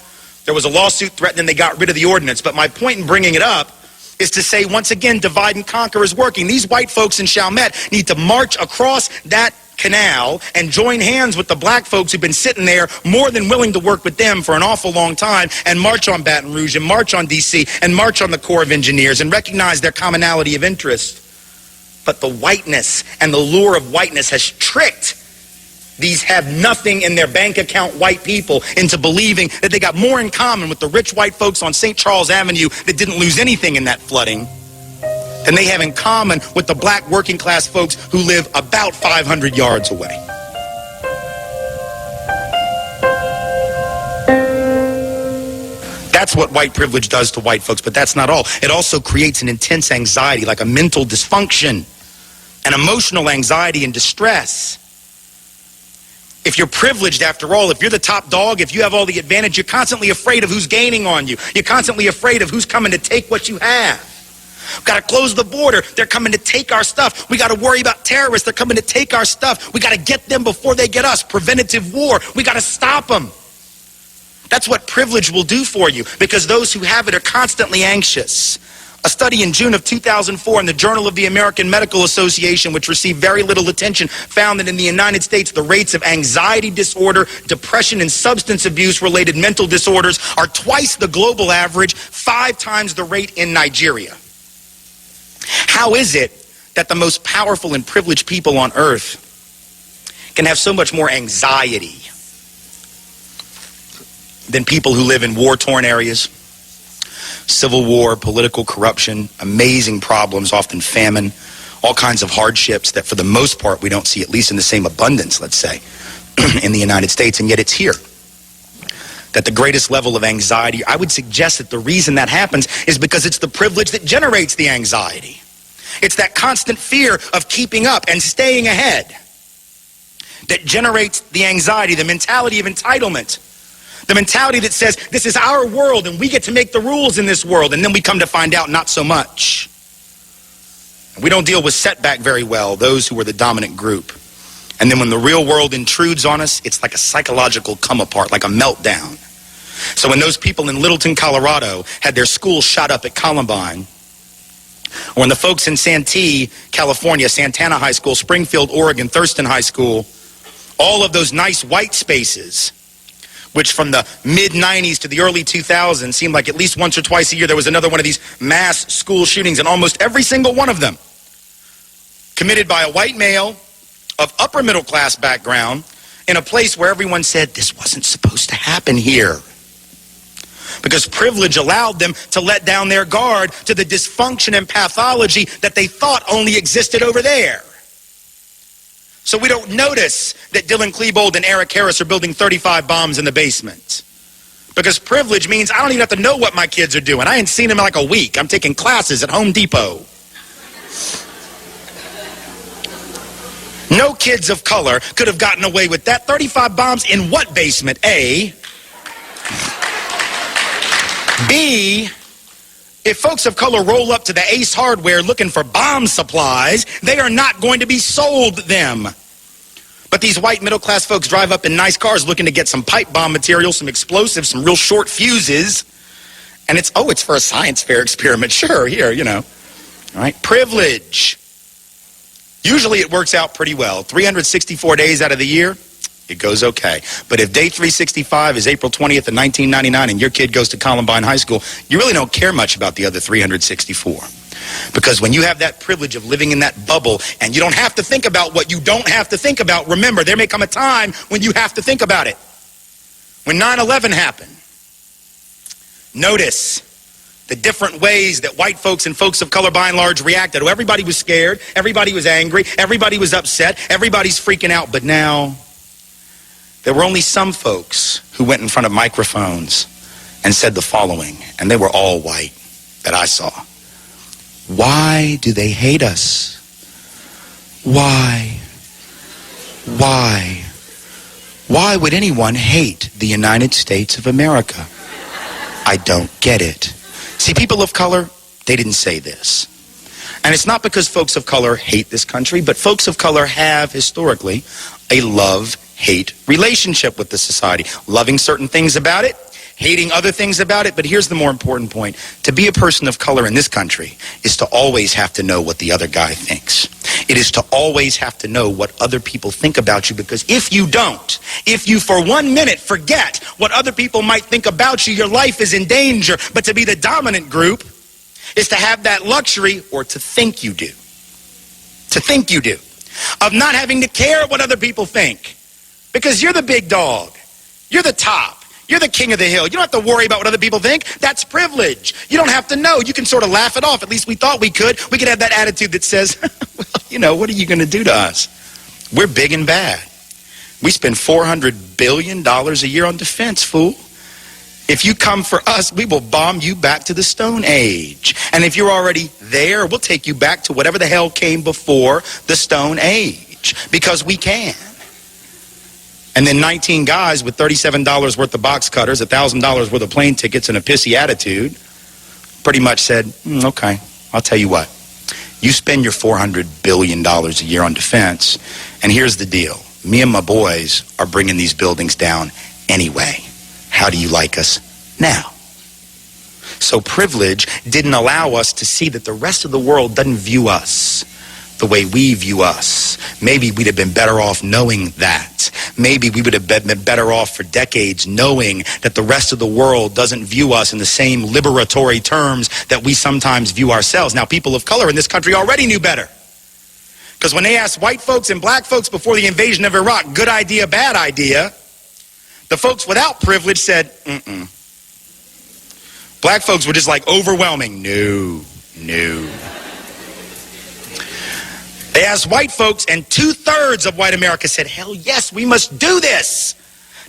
There was a lawsuit threatening, they got rid of the ordinance. But my point in bringing it up is to say, once again, divide and conquer is working. These white folks in Chalmette need to march across that canal and join hands with the black folks who've been sitting there more than willing to work with them for an awful long time and march on Baton Rouge and march on D.C. and march on the Corps of Engineers and recognize their commonality of interest. But the whiteness and the lure of whiteness has tricked these have nothing in their bank account white people into believing that they got more in common with the rich white folks on St. Charles Avenue that didn't lose anything in that flooding than they have in common with the black working class folks who live about 500 yards away. That's what white privilege does to white folks, but that's not all. It also creates an intense anxiety, like a mental dysfunction, an emotional anxiety and distress. If you're privileged, after all, if you're the top dog, if you have all the advantage, you're constantly afraid of who's gaining on you. You're constantly afraid of who's coming to take what you have. We've got to close the border. They're coming to take our stuff. We got to worry about terrorists. They're coming to take our stuff. We got to get them before they get us. Preventative war. We got to stop them. That's what privilege will do for you, because those who have it are constantly anxious. A study in June of 2004 in the Journal of the American Medical Association, which received very little attention, found that in the United States, the rates of anxiety disorder, depression, and substance abuse-related mental disorders are twice the global average, 5 times the rate in Nigeria. How is it that the most powerful and privileged people on earth can have so much more anxiety than people who live in war-torn areas? Civil war, political corruption, amazing problems, often famine, all kinds of hardships that for the most part we don't see, at least in the same abundance, let's say, in the United States, and yet it's here. That the greatest level of anxiety, I would suggest that the reason that happens is because it's the privilege that generates the anxiety. It's that constant fear of keeping up and staying ahead that generates the anxiety, the mentality of entitlement. The mentality that says, this is our world and we get to make the rules in this world, and then we come to find out not so much. We don't deal with setback very well, those who are the dominant group. And then when the real world intrudes on us, it's like a psychological come apart, like a meltdown. So when those people in Littleton, Colorado had their school shot up at Columbine, or when the folks in Santee, California, Santana High School, Springfield, Oregon, Thurston High School, all of those nice white spaces, which from the mid-90s to the early 2000s seemed like at least once or twice a year there was another one of these mass school shootings, and almost every single one of them committed by a white male of upper middle class background in a place where everyone said this wasn't supposed to happen here. Because privilege allowed them to let down their guard to the dysfunction and pathology that they thought only existed over there. So we don't notice that Dylan Klebold and Eric Harris are building 35 bombs in the basement. Because privilege means I don't even have to know what my kids are doing. I ain't seen them in like a week. I'm taking classes at Home Depot. No kids of color could have gotten away with that. 35 bombs in what basement? A. B, if folks of color roll up to the Ace Hardware looking for bomb supplies, they are not going to be sold them. But these white middle-class folks drive up in nice cars looking to get some pipe bomb material, some explosives, some real short fuses. And it's for a science fair experiment. Sure, here, you know. All right, privilege. Usually it works out pretty well. 364 days out of the year, it goes okay. But if day 365 is April 20th of 1999 and your kid goes to Columbine High School, you really don't care much about the other 364. Because when you have that privilege of living in that bubble and you don't have to think about what you don't have to think about, remember, there may come a time when you have to think about it. When 9/11 happened, notice the different ways that white folks and folks of color by and large reacted. Oh, everybody was scared, everybody was angry, everybody was upset, everybody's freaking out. But now, there were only some folks who went in front of microphones and said the following, and they were all white that I saw. Why do they hate us? Why? Why? Why would anyone hate the United States of America? I don't get it. See, people of color, they didn't say this. And it's not because folks of color hate this country, but folks of color have historically a love-hate relationship with the society. Loving certain things about it, hating other things about it. But here's the more important point. To be a person of color in this country is to always have to know what the other guy thinks. It is to always have to know what other people think about you, because if you don't, if you for 1 minute forget what other people might think about you, your life is in danger. But to be the dominant group is to have that luxury, or to think you do. To think you do. Of not having to care what other people think. Because you're the big dog. You're the top. You're the king of the hill. You don't have to worry about what other people think. That's privilege. You don't have to know. You can sort of laugh it off. At least we thought we could. We could have that attitude that says, well, you know, what are you going to do to us? We're big and bad. We spend $400 billion a year on defense, fool. If you come for us, we will bomb you back to the Stone Age. And if you're already there, we'll take you back to whatever the hell came before the Stone Age. Because we can. And then 19 guys with $37 worth of box cutters, $1,000 worth of plane tickets, and a pissy attitude pretty much said, okay, I'll tell you what. You spend your $400 billion a year on defense, and here's the deal. Me and my boys are bringing these buildings down anyway. How do you like us now? So privilege didn't allow us to see that the rest of the world doesn't view us the way we view us. Maybe we'd have been better off knowing that. Maybe we would have been better off for decades knowing that the rest of the world doesn't view us in the same liberatory terms that we sometimes view ourselves. Now, people of color in this country already knew better. Because when they asked white folks and black folks before the invasion of Iraq, good idea, bad idea, the folks without privilege said, Black folks were just like overwhelming, no. They asked white folks, and 2/3 of white America said, hell yes, we must do this.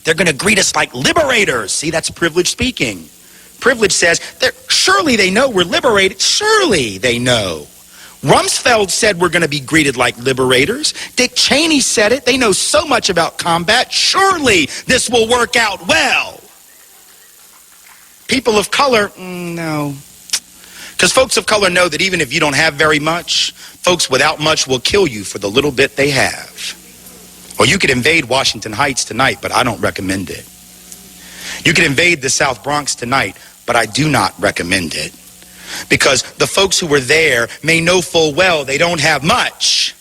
They're going to greet us like liberators. See, that's privilege speaking. Privilege says, surely they know we're liberated. Surely they know. Rumsfeld said we're going to be greeted like liberators. Dick Cheney said it. They know so much about combat. Surely this will work out well. People of color, no. Because Because folks of color know that even if you don't have very much, folks without much will kill you for the little bit they have. Or you could invade Washington Heights tonight, but I don't recommend it. You could invade the South Bronx tonight, but I do not recommend it. Because the folks who were there may know full well they don't have much,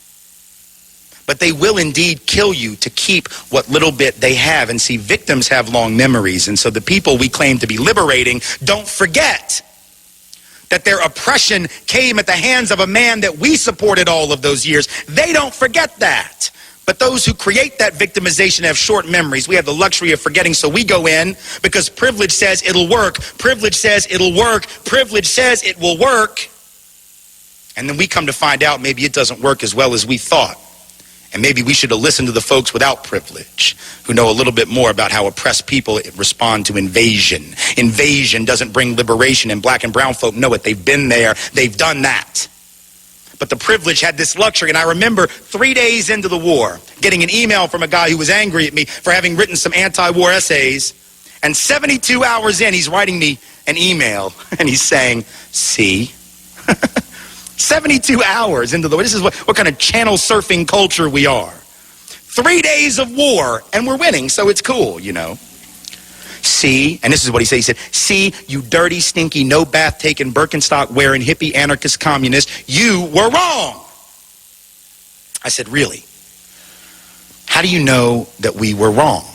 but they will indeed kill you to keep what little bit they have. And see, victims have long memories, and so the people we claim to be liberating don't forget that their oppression came at the hands of a man that we supported all of those years. They don't forget that. But those who create that victimization have short memories. We have the luxury of forgetting, so we go in because privilege says it'll work. Privilege says it'll work. Privilege says it will work. And then we come to find out maybe it doesn't work as well as we thought. And maybe we should have listened to the folks without privilege who know a little bit more about how oppressed people respond to invasion. Invasion doesn't bring liberation, and black and brown folk know it. They've been there. They've done that. But the privilege had this luxury, and I remember 3 days into the war, getting an email from a guy who was angry at me for having written some anti-war essays, and 72 hours in, he's writing me an email, and he's saying, see? 72 hours into the war. This is what kind of channel surfing culture we are. 3 days of war, and we're winning, so it's cool, you know. See, and this is what he said. He said, see, you dirty, stinky, no bath taking, Birkenstock wearing, hippie, anarchist, communist, you were wrong. I said, really? How do you know that we were wrong?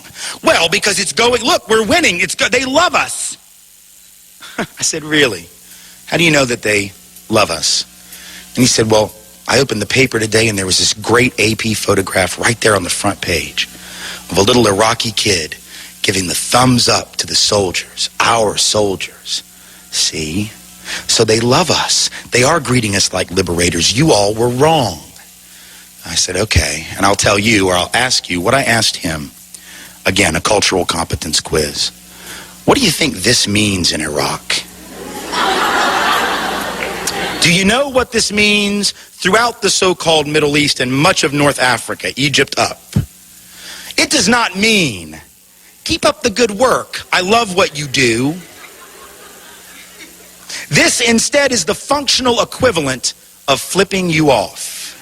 Well, because it's going, look, we're winning. They love us. I said, really? How do you know that they love us? And he said, well, I opened the paper today and there was this great AP photograph right there on the front page of a little Iraqi kid giving the thumbs up to the soldiers, our soldiers. See? So they love us. They are greeting us like liberators. You all were wrong. I said, okay. And I'll tell you, or I'll ask you what I asked him. Again, a cultural competence quiz. What do you think this means in Iraq? Do you know what this means throughout the so-called Middle East and much of North Africa, Egypt up? It does not mean keep up the good work. I love what you do. This instead is the functional equivalent of flipping you off.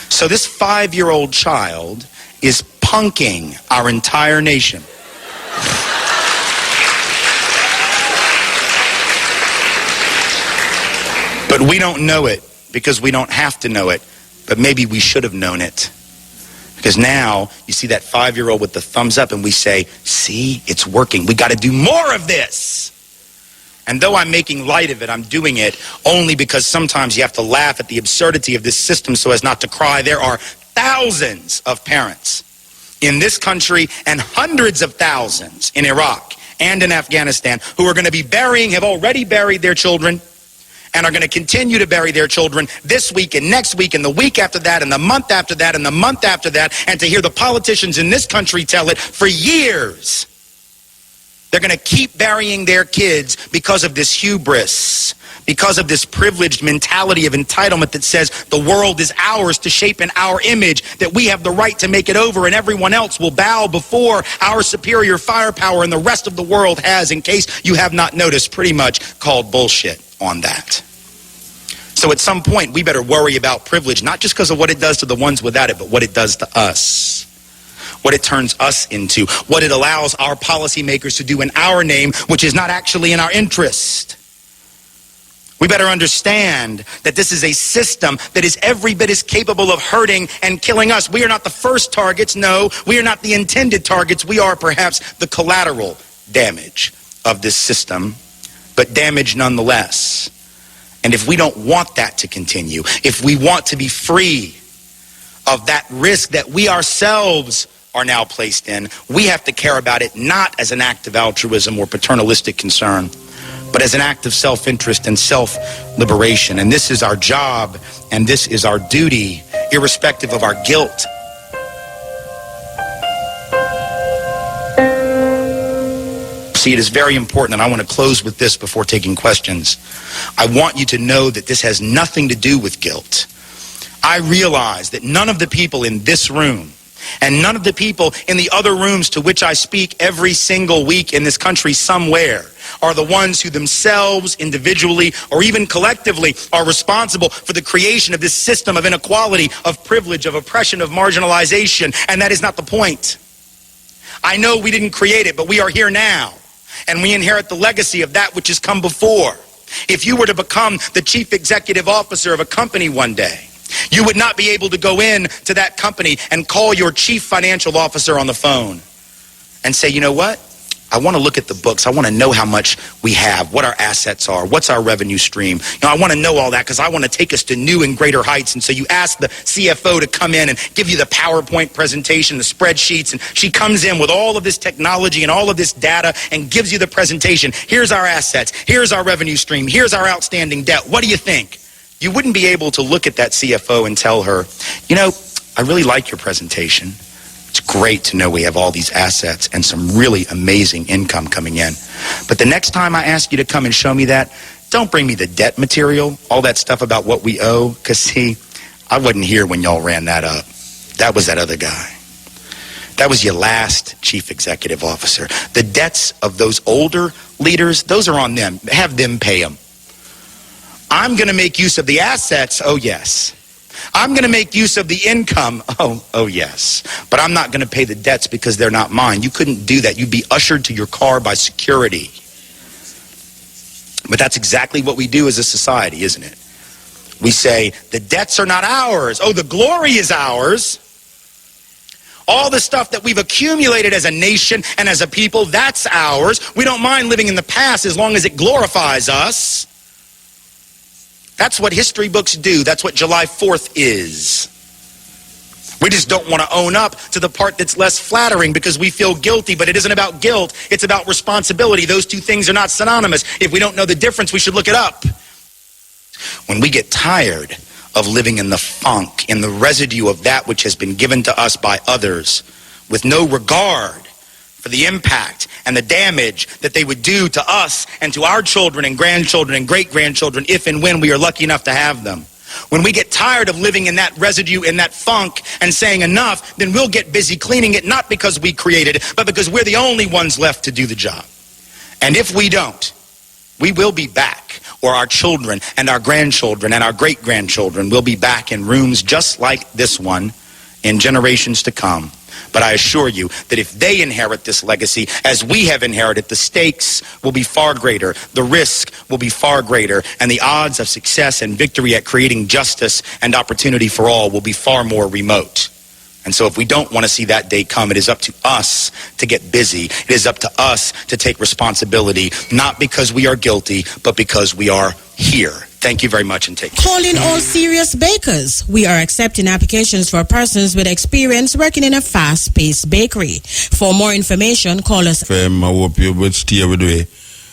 So this 5-year-old child is punking our entire nation. But we don't know it because we don't have to know it. But maybe we should have known it. Because now you see that 5-year-old with the thumbs up and we say, see, it's working. We got to do more of this. And though I'm making light of it, I'm doing it only because sometimes you have to laugh at the absurdity of this system so as not to cry. There are thousands of parents in this country and hundreds of thousands in Iraq and in Afghanistan who are going to be have already buried their children, and are going to continue to bury their children this week and next week and the week after that and the month after that and the month after that, and to hear the politicians in this country tell it for years. They're going to keep burying their kids because of this hubris, because of this privileged mentality of entitlement that says the world is ours to shape in our image, that we have the right to make it over and everyone else will bow before our superior firepower, and the rest of the world has, in case you have not noticed, pretty much called bullshit on that. So at some point, we better worry about privilege, not just because of what it does to the ones without it, but what it does to us, what it turns us into, what it allows our policymakers to do in our name, which is not actually in our interest. We better understand that this is a system that is every bit as capable of hurting and killing us. We are not the first targets. No, we are not the intended targets. We are perhaps the collateral damage of this system, but damage nonetheless. And if we don't want that to continue, if we want to be free of that risk that we ourselves are now placed in, we have to care about it not as an act of altruism or paternalistic concern, but as an act of self-interest and self-liberation. And this is our job, and this is our duty, irrespective of our guilt. See, it is very important, and I want to close with this before taking questions. I want you to know that this has nothing to do with guilt. I realize that none of the people in this room And none of the people in the other rooms to which I speak every single week in this country somewhere are the ones who themselves, individually, or even collectively are responsible for the creation of this system of inequality, of privilege, of oppression, of marginalization. And that is not the point. I know we didn't create it, but we are here now. And we inherit the legacy of that which has come before. If you were to become the chief executive officer of a company one day, you would not be able to go in to that company and call your chief financial officer on the phone and say, you know what? I want to look at the books. I want to know how much we have, what our assets are, what's our revenue stream. I want to know all that because I want to take us to new and greater heights. And so you ask the CFO to come in and give you the PowerPoint presentation, the spreadsheets, and she comes in with all of this technology and all of this data and gives you the presentation. Here's our assets. Here's our revenue stream. Here's our outstanding debt. What do you think? You wouldn't be able to look at that CFO and tell her, you know, I really like your presentation. It's great to know we have all these assets and some really amazing income coming in. But the next time I ask you to come and show me that, don't bring me the debt material, all that stuff about what we owe, because, see, I wasn't here when y'all ran that up. That was that other guy. That was your last chief executive officer. The debts of those older leaders, those are on them. Have them pay them. I'm going to make use of the assets, oh, yes. I'm going to make use of the income. Oh, yes. But I'm not going to pay the debts because they're not mine. You couldn't do that. You'd be ushered to your car by security. But that's exactly what we do as a society, isn't it? We say, the debts are not ours. Oh, the glory is ours. All the stuff that we've accumulated as a nation and as a people, that's ours. We don't mind living in the past as long as it glorifies us. That's what history books do. That's what July 4th is. We just don't want to own up to the part that's less flattering because we feel guilty, but it isn't about guilt. It's about responsibility. Those two things are not synonymous. If we don't know the difference, we should look it up. When we get tired of living in the funk, in the residue of that which has been given to us by others, with no regard for the impact and the damage that they would do to us and to our children and grandchildren and great-grandchildren if and when we are lucky enough to have them. When we get tired of living in that residue, in that funk, and saying enough, then we'll get busy cleaning it, not because we created it, but because we're the only ones left to do the job. And if we don't, we will be back, or our children and our grandchildren and our great-grandchildren will be back in rooms just like this one in generations to come. But I assure you that if they inherit this legacy, as we have inherited, the stakes will be far greater, the risk will be far greater, and the odds of success and victory at creating justice and opportunity for all will be far more remote. And so if we don't want to see that day come, it is up to us to get busy. It is up to us to take responsibility, not because we are guilty, but because we are here. Thank you very much and take care. Calling all serious bakers. We are accepting applications for persons with experience working in a fast-paced bakery. For more information, call us. I hope you would stay with me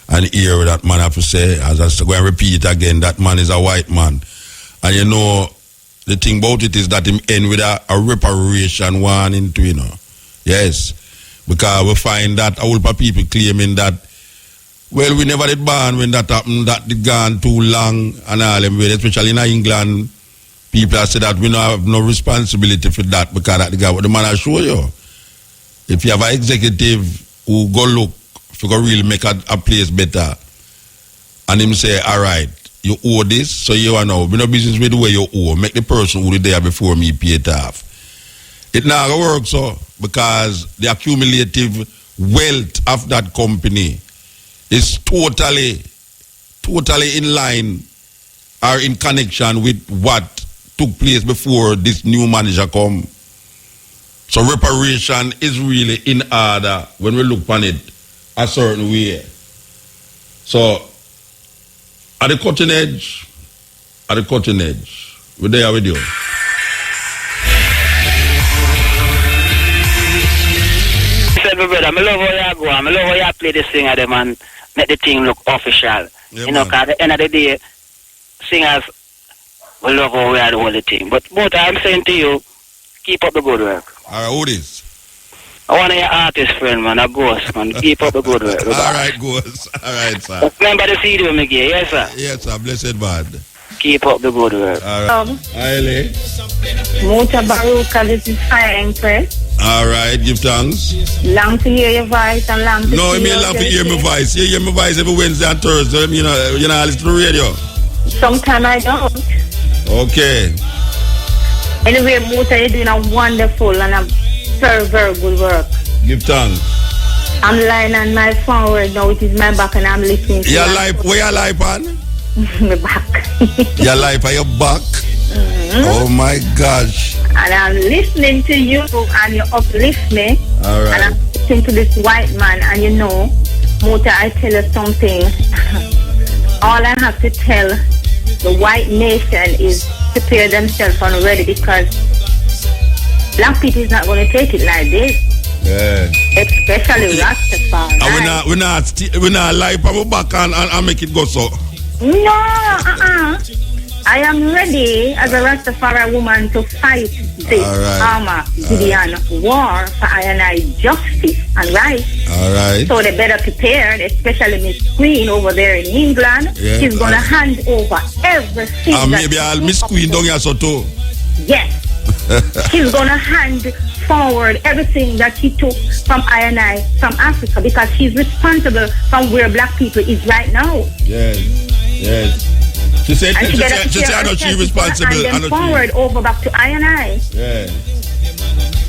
and hear what that man have to say. As I go and repeat again, that man is a white man. And you know, the thing about it is that him end with a reparation one into, you know. Yes. Because we find that a whole lot of people claiming that, well, we never did ban when that happened, that it gone too long and all them way, especially in England. People have said that we don't have no responsibility for that because that the guy what the man I show you. If you have an executive who go look, if you go really make a place better, and him say, all right, you owe this, so you are now, we no business with the way you owe, make the person who was there before me pay it off. It not going to work so, because the accumulative wealth of that company is totally in line or in connection with what took place before this new manager come. So reparation is really in order when we look on it a certain way. So at the cutting edge, we're there with you. Brother, I love how you go. I love how you play this thing at them and make the thing look official. Yeah, you know, because at the end of the day, singers will love how we are the whole thing. But I'm saying to you, keep up the good work. All right, who is? I want your artist friend, man, a ghost, man. Keep up the good work. All right, ghost. All right, sir. Remember the CD we give, yes, sir? Yes, sir. Blessed man. Keep up the good work. All right. Aile. Mutabaruka, this is Fire Empress. All right, give thanks. Long to hear your voice and long to No, I see mean your long to voice. hear my voice. You hear my voice every Wednesday and Thursday. You know, listen to the radio. Sometimes I don't. Okay. Anyway, Muta, you're doing a wonderful and a very, very good work. Give thanks. I'm lying on my phone right now, it is my back, and I'm listening to Your life, where your life on? my back. Your life on your back? Oh my gosh. And I'm listening to you, and you uplift me. All right. And I'm listening to this white man, and you know, Muta, I tell you something. All I have to tell the white nation is prepare themselves and ready, because black people is not going to take it like this. Yeah. Especially Rastafari. And we not lie on our back and make it go so. No, I am ready as a Rastafari woman to fight this Armageddon war for I and I justice and right. All right. So they better prepared, especially Miss Queen over there in England. Yeah. She's gonna hand over everything. Maybe I'll Miss Queen down here so too. Yes. She's gonna hand forward everything that she took from I from Africa, because she's responsible from where black people is right now. Yes. Yes. She said she's responsible. And then forward over back to I. Yeah.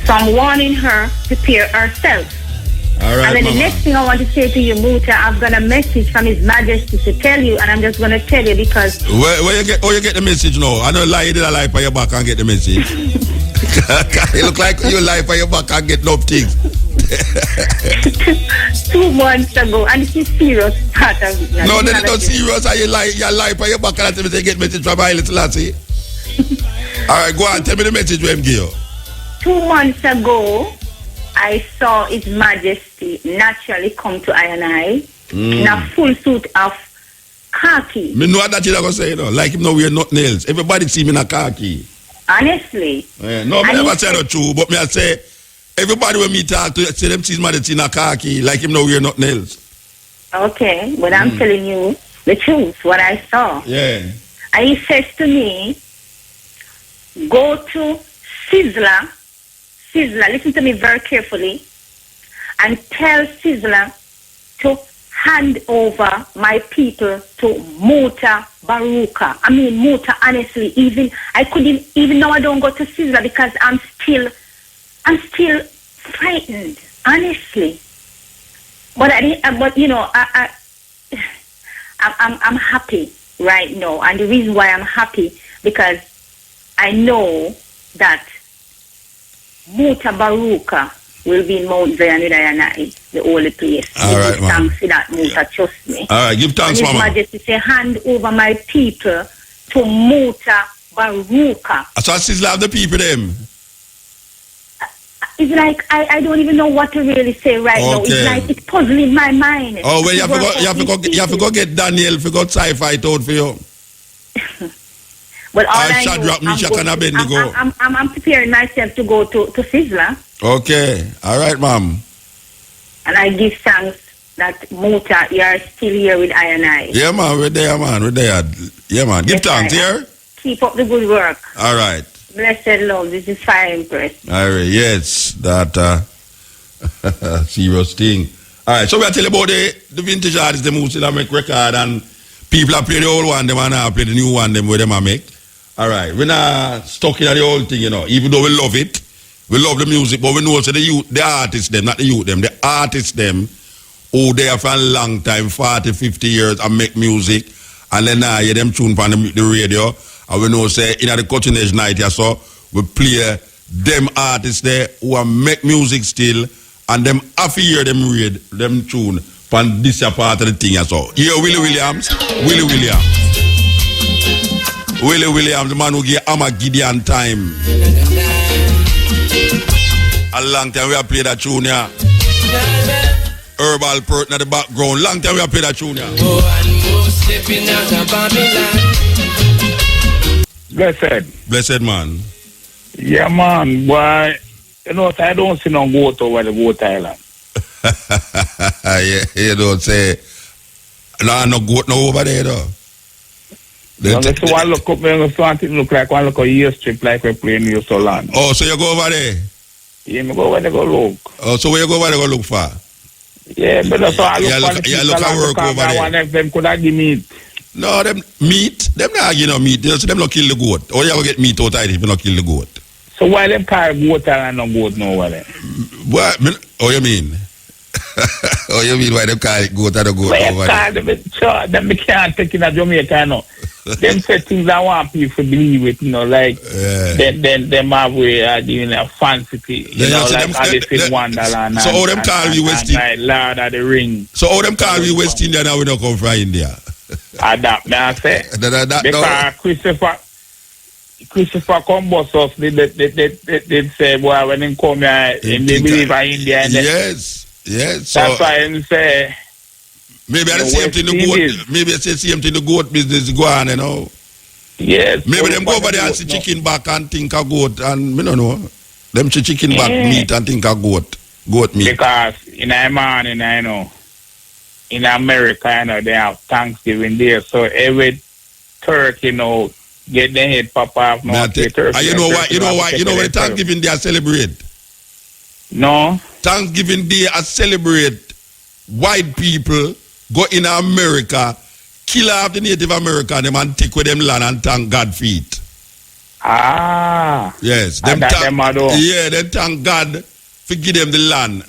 So I'm warning her to prepare herself. All right, and then the next thing I want to say to you, Muta, I've got a message from His Majesty to tell you, and I'm just going to tell you because... Where you get the message now? I don't lie, you did a lie for your back and get the message. You look like you lie for your back and get no things. 2 months ago, and this is serious part of it. No, that is not serious. You lie for your back and I get message from my little lassie. All right, go on, tell me the message we give you. 2 months ago, I saw His Majesty naturally come to I in a full suit of khaki. Me know that you're going to say, like him now wear nothing else. Everybody see me in a khaki. Honestly. No, I never say the truth, but me I say, everybody when me talk to say them see His Majesty in a khaki, like him now wear nothing else. Okay, but I'm telling you the truth, what I saw. Yeah. And he says to me, go to Sizzler, listen to me very carefully, and tell Sizzler to hand over my people to Mutabaruka. I mean, Muta, honestly, I couldn't, even though I don't go to Sizzler, because I'm still frightened, honestly. But I'm happy right now, and the reason why I'm happy, because I know that Mutabaruka will be in Mount Zion with I, the holy place. All right, give thanks for that, Muta, trust me. All right, give thanks, His Mama. Majesty say, hand over my people to Mutabaruka. So I still have the people them. It's like I don't even know what to really say right now. It's like it's puzzling my mind. Oh, well, you have to go get Daniel if you got sci-fi out for you. But all I know, I'm preparing myself to go to Sizzler. Okay. All right, ma'am. And I give thanks that Muta, you are still here with I. Yeah, man. We're there, man. We're there. Yeah, man. Give thanks here. Keep up the good work. All right. Blessed love. This is Fire Empress. All right. Yes. That serious thing. All right. So we are telling about the vintage artists, the most that make record, and people are play the old one, them and I play the new one, them where them are make. All right. We're not stuck in the old thing, even though we love it. We love the music, but we know so the artists them, not the youth them, the artists them who there for a long time, 40, 50 years, and make music, and then hear them tune on the radio, and we know say in the cutting edge night so we play them artists there who are make music still, and them after hear them read them tune on this part of the thing so. Here Willie Williams, the man who gave Armageddon time. A long time we have played that tune, yeah. Herbal Pert in the background. Long time we have played that tune, yeah. Blessed man. Yeah, man. Boy, you know, I don't see no goat over the Goat Island. Yeah, you don't say. No goat no over there, though. I'm going to look up, I'm going to look like one look a year strip like we play in New Zealand. Oh, so you go over there? Yeah, I go over there go look. Oh, so where you go over there go look for? Yeah, but that's why I look for you look at work over there. One of them could have give meat. No, them meat. Them not give no meat. So them not kill the goat. Or you go get meat out of it if you not kill the goat. So why them call goat and no goat nowhere? What? Oh, you mean? Oh, you mean why them call it goat and the goat over there? Them can't take in a Jamaica, no. Them say things I want people to believe it, you know, like them have way doing a fancy, you know, like Alice in Wonderland. So how them call we West India? Lord of the Ring. So how them call we West India now we don't come from India? Adapt, now I say. Because Christopher Columbus did say, boy, when they come here, they believe in India. Yes. So that's why they say. Maybe I the same thing the goat. Maybe I say same thing the goat business go on, you know. Yes. Maybe them go over there and see chicken back and think of goat, and me don't know. Them see chicken back meat and think of goat meat. Because in Iran, I know, in America, you know, they have Thanksgiving there, so every turkey, you know, get their head pop off. No, you know why Thanksgiving Day I celebrate? No. Thanksgiving Day I celebrate white people go in America, kill off the Native American them and take with them land and thank God for it. Yes. Them thank God for give them the land.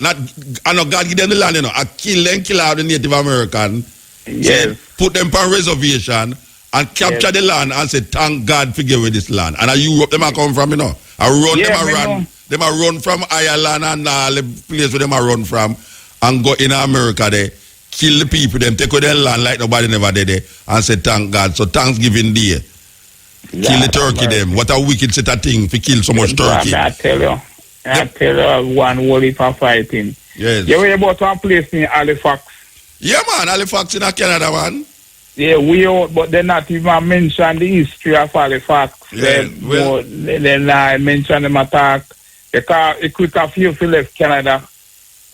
I know God give them the land, you know. I kill out the Native American. Yes. Put them on reservation and capture the land and say thank God for giving this land. And Europe them a come from, you know. Them a run from Ireland and all the place where them a run from and go in America there, kill the people, them take with their land like nobody never did there and say thank God. So Thanksgiving Day, kill the turkey them. What a wicked set of thing to kill so much turkey. I tell you one worry for fighting. Yes. You were about one place in Halifax. Yeah man, Halifax in Canada man. Yeah, we out, but they not even mention the history of Halifax. Yeah, they not mention them attack. Because it quick a few left Canada.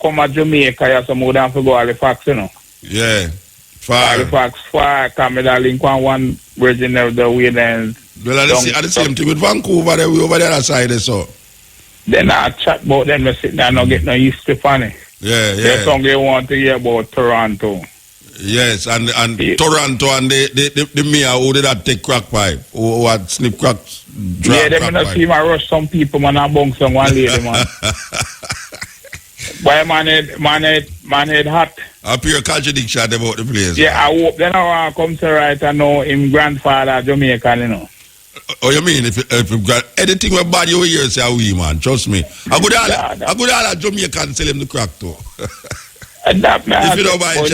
Come to Jamaica, you some more than to go Halifax, you know. Yeah. Far. Halifax far, come with a link one virgin of the way then. Well, I the same thing with Vancouver, we over the other side, so. Then I chat about them, they sit there and not get no history funny. Yeah. There's something they want to hear about Toronto. Yes, and Toronto and the mayor who did that take crack pipe, who had snip cracks. Yeah, they not see my rush some people, man, and bunk some one lady, man. Why man head hot? A pure contradiction about the place. Yeah, I hope then I want to come to right and know him grandfather Jamaican, you know. Oh, you mean if you got anything with bad you hear say we man, trust me. I could all Jamaican sell him the crack too. If you don't buy it,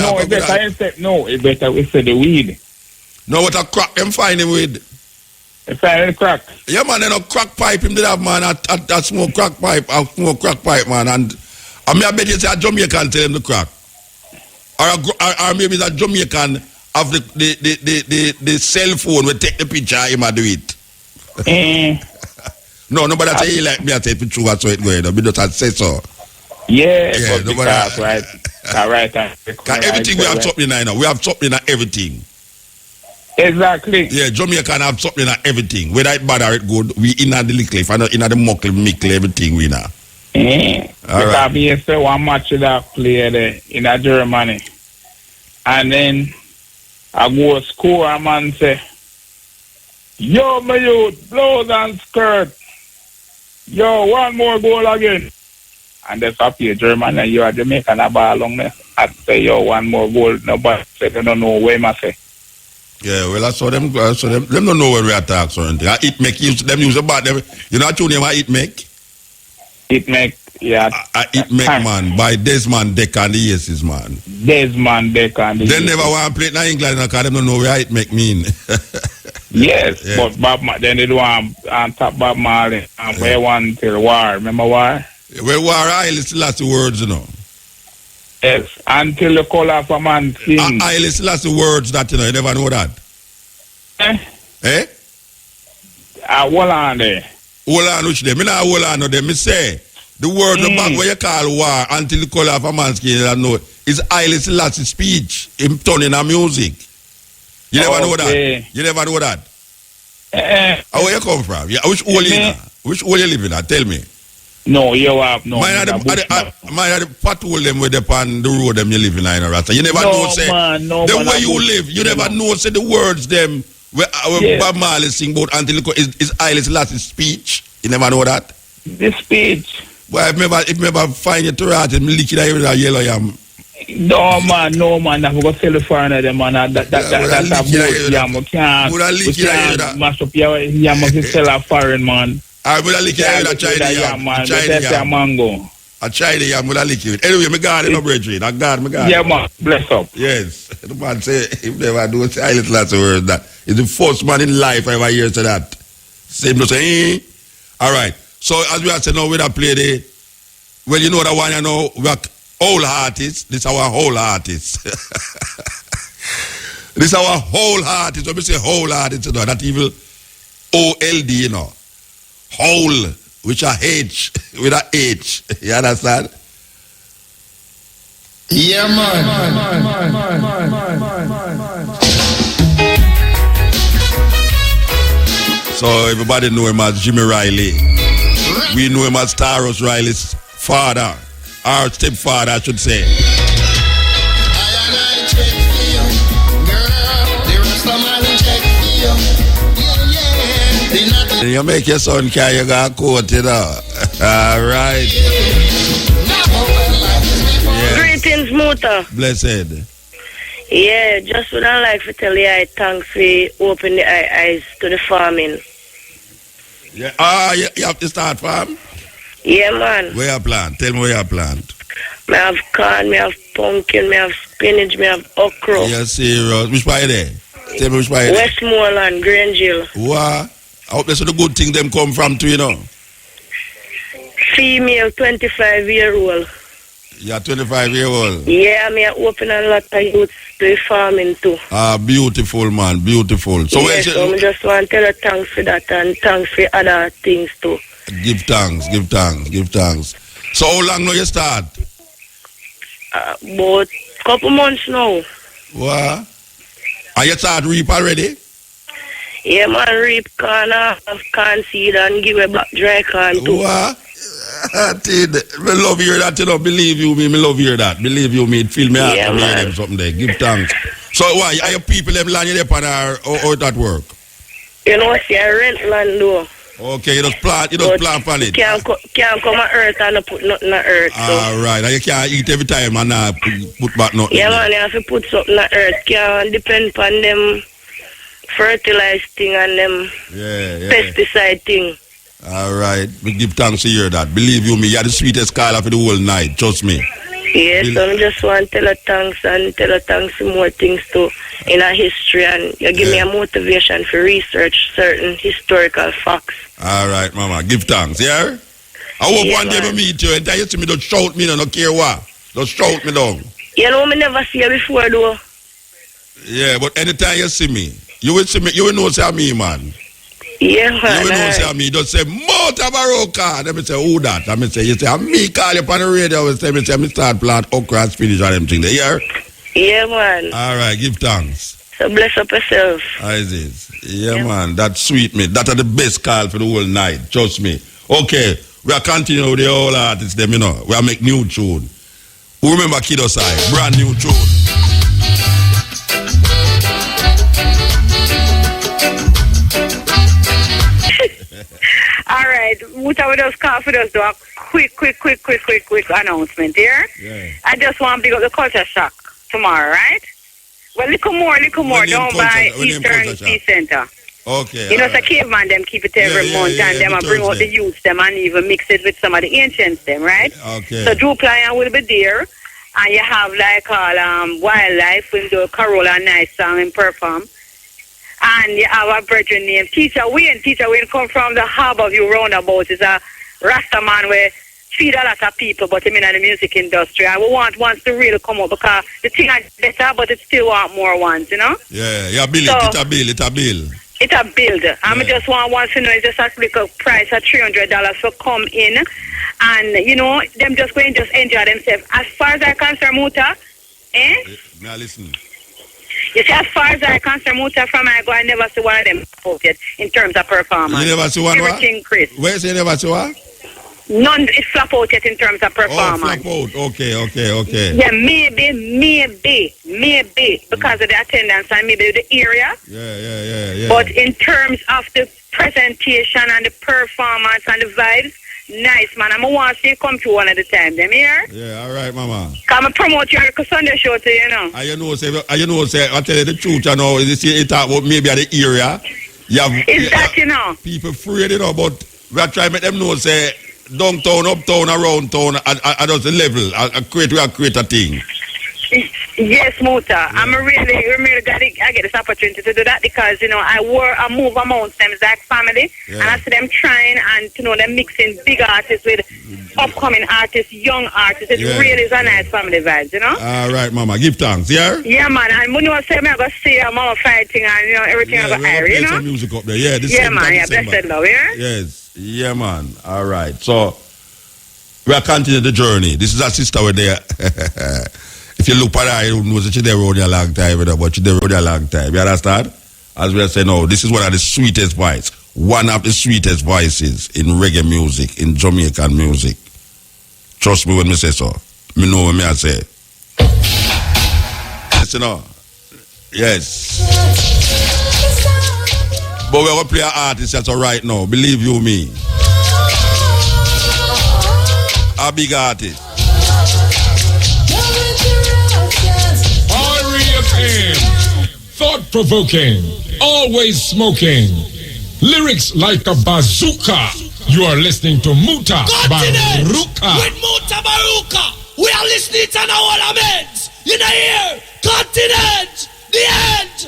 it better we say the weed. No, what a crack them find him with. They find the crack. Yeah man, then a crack pipe him did have man, a smoke crack pipe, man, and I bet you say a Jamaican tell him the crack. Or maybe that Jamaican have the cell phone will take the picture him and do it. No, nobody say he like me, I say it's true, that's how it going. But just say so. Yeah, because, right. Everything we have something now. We have something in everything. Exactly. Yeah, Jamaican have something in everything. Whether it bad or it good, we in the lickle, if I know in the muckle, mickle, everything we know. Because me say one match that played in Germany. And then I go to school and man say, yo, my youth, blouse and skirt. Yo, one more goal again. And that's up here, German, and you are Jamaican, a ball along there. I say, yo, one more goal. Nobody say, they don't know where I say. Yeah, well, I saw them don't know where we attack or anything. It make them use about them. You know what you name it make? It make, yeah. It make, man, by Desmond Deck and the Yeses, man. Desmond Deck and the They never want to play it in England because they don't know where it make mean. Yes, yeah. But then they do on top Bob Marley and play one till war. Remember why? Well, war, Haile Selassie words, you know. Yes, until the color of a man sings. Haile Selassie words that, you know, you never know that. Eh? Hold on there. Hold on, which them? I not hold on to them. I say, the word the back where you call war until the color of a man's skin, you know, is Haile Selassie speech, him turning a music. You never know that. You never know that. Where you come from? Yeah, which hole you in? Which hole you live in? Tell me. No, you have no. Mine are the pothole them with upon the road them you live in, Rasta. You never know, say, the way you live, you never know, say, the words them, where Bob Marley sing about until his eyeless last speech. You never know that? The speech. Well, if me ever find you to write it, me lick it out with a yellow yam. No man, I'm going to sell it for another man. That's a boat yam. We can't mash up your yam if you sell a foreign man. I will lick it out with a China yam. A China yam will lick it. Anyway, my God, no brethren. I got my God. Yeah, man. Bless up. Yes. The man say, if never do it, I little lots of words that. He's the first man in life I ever hear to that. Same to say, all right. So, as we are saying now, we don't play the, well, you know that one, you know, we are whole artists. This is our whole artist. This is our whole artist. When we say whole artist, you know, that evil OLD, you know. Whole, which are H, with a H. You understand? Yeah, man. So everybody know him as Jimmy Riley. We know him as Taros Riley's father, our stepfather, I should say. You make your son carry your coat, you know. All right. Yes. Greetings, Muta. Blessed. Yeah, just would I like to tell you I thanks for open the eyes to the farming. Yeah. You have to start farm? Yeah, man. Where you plant? Tell me where you plant. I have corn, I have pumpkin, I have spinach, I have okra. You're serious. Which part there? Tell me which part there. Westmoreland, Grangeville. What? I hope that's the good thing them come from too, you know. Female, 25-year-old. You're 25-year-old? Yeah, I open a lot of youths to farming too. Beautiful, man, beautiful. So yes, so I just want to tell you thanks for that and thanks for other things too. Give thanks. So how long now you start? About a couple months now. What? Are you start reap already? Yeah, man, reap corn, corn seed and give a black dry corn too. What? I love hear that, you know. Believe you me, love hear that. Believe you me, it feel me out to hear them something there. Give thanks. So why are your people them land you there or that work? You know, see I rent land though. Okay, you just plant on it. Can't come on earth and put nothing on earth. All right, and you can't eat every time and put back nothing. Yeah, man, you have to put something on earth. Can't depend on them fertilize thing and them pesticide thing. All right, we give thanks to hear that. Believe you me, you're the sweetest caller for the whole night. Trust me. Yes, I just want to tell her thanks and tell her thanks for more things too in our history, and you give me a motivation for research certain historical facts. All right, Mama, give thanks, yeah? I hope one day we meet you and you see me, don't shout me, no care what. Don't shout me down. You know, me never see you before though. Yeah, but anytime you see me, you will see me, you will know say me, man. Yeah, man. You will know say me, don't say Mutabaruka. Let me say, who that? Let me say, you say, me call you on the radio, and say, me start plant okra and spinach and them things there, yeah? Yeah, man. All right, give thanks. So bless up yourself. As is. Yeah, man, that's sweet, me. That are the best call for the whole night, trust me. Okay, we are continuing with the whole artists, them, you know. We are make new tune. Who remember Kiddo Side? Brand new tune. All right, Muta will just call for us do a quick announcement here. Yeah. I just want to big up the Culture Shock tomorrow, right? Well, little more down by Eastern Tea Center. Okay. You know, it's a caveman, them keep it every month, and them and bring out the youths, them, and even mix it with some of the ancients, them, right? Okay. So Drew Plyan will be there, and you have like all Wildlife will do a Carol and Nice song and perform. And you have a brethren named Teacher Wayne. Teacher Wayne come from the Harbour View roundabout. He's a Rasta man where feed a lot of people, but him in the music industry. And we want ones to really come up because the thing is better, but it still want more ones, you know? Yeah, build it. It's a build. It's a build. I just want ones to know it's just a little price of $300 for come in. And, you know, them just going to just enjoy themselves. As far as I'm concerned, Muta, Now listen. You see, as far as I concern, Muta from I go, I never see one of them out yet in terms of performance. You never see one? Everything, Chris. Where you never see one? None is flop out yet in terms of performance. Oh, flop out. Okay. Yeah, maybe, because of the attendance and maybe the area. Yeah. But in terms of the presentation and the performance and the vibes, nice, man. I'm going to want to see you come through one at a time. Them here? Yeah, all right, mama. Come and promote your Sunday show to you know. I tell you the truth, you know, you talk about maybe at the area. You know? People afraid, you know, but we are trying to make them know, say, downtown, uptown, around town, at the level, we create a thing. Yes, Muta. I'm really glad I get this opportunity to do that because, you know, I move amongst them as like family and I see them trying and, you know, them mixing big artists with upcoming artists, young artists. It really is a nice family vibe, you know? All right, mama. Give thanks, yeah? Yeah, man. And when you say I'm going to see Mama fighting and, you know, everything I'm going to air, you know? Some music up there. Yeah, man. Yeah, blessed love, yeah? Yes. Yeah, man. All right. So, we are continuing the journey. This is our sister over there. If you look at her, you know that she's there around a long time, but she's there around a long time. You understand? As we are saying, no, this is one of the sweetest voices. One of the sweetest voices in reggae music, in Jamaican music. Trust me when I say so. Me know what I say. Yes, you know. Yes. But we're going to play an artist that's all right now. Believe you me. A big artist. Thought-provoking, always smoking, lyrics like a bazooka. You are listening to Mutabaruka. With Mutabaruka, we are listening to the whole of it. You know here, continent, the end.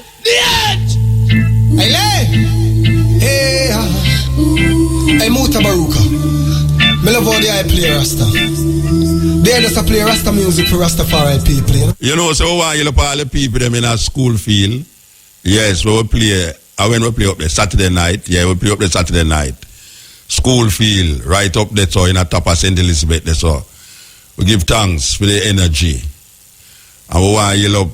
Hey, Mutabaruka. Me love how they play Rasta. They just play Rasta music for Rastafari people, you know? So why you look all the people them in a school field? Yes, we play. When we play up there Saturday night, we play up there Saturday night. School field, right up there, so in a top of St. Elizabeth, there, so we give thanks for the energy. And we want you love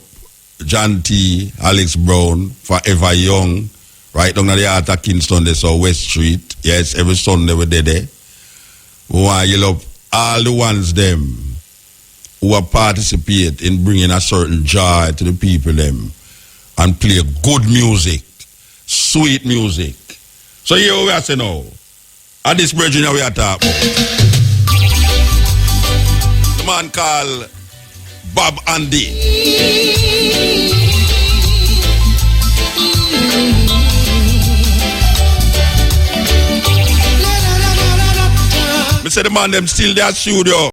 John T, Alex Brown, Forever Young, right down at the heart of Kingston, there, so West Street. Yes, every Sunday we there. We want you love all the ones them who are participate in bringing a certain joy to the people them and play good music, sweet music. So here we are saying now, at this bridge we are talking. The man called Bob Andy. Me say the man them still there studio.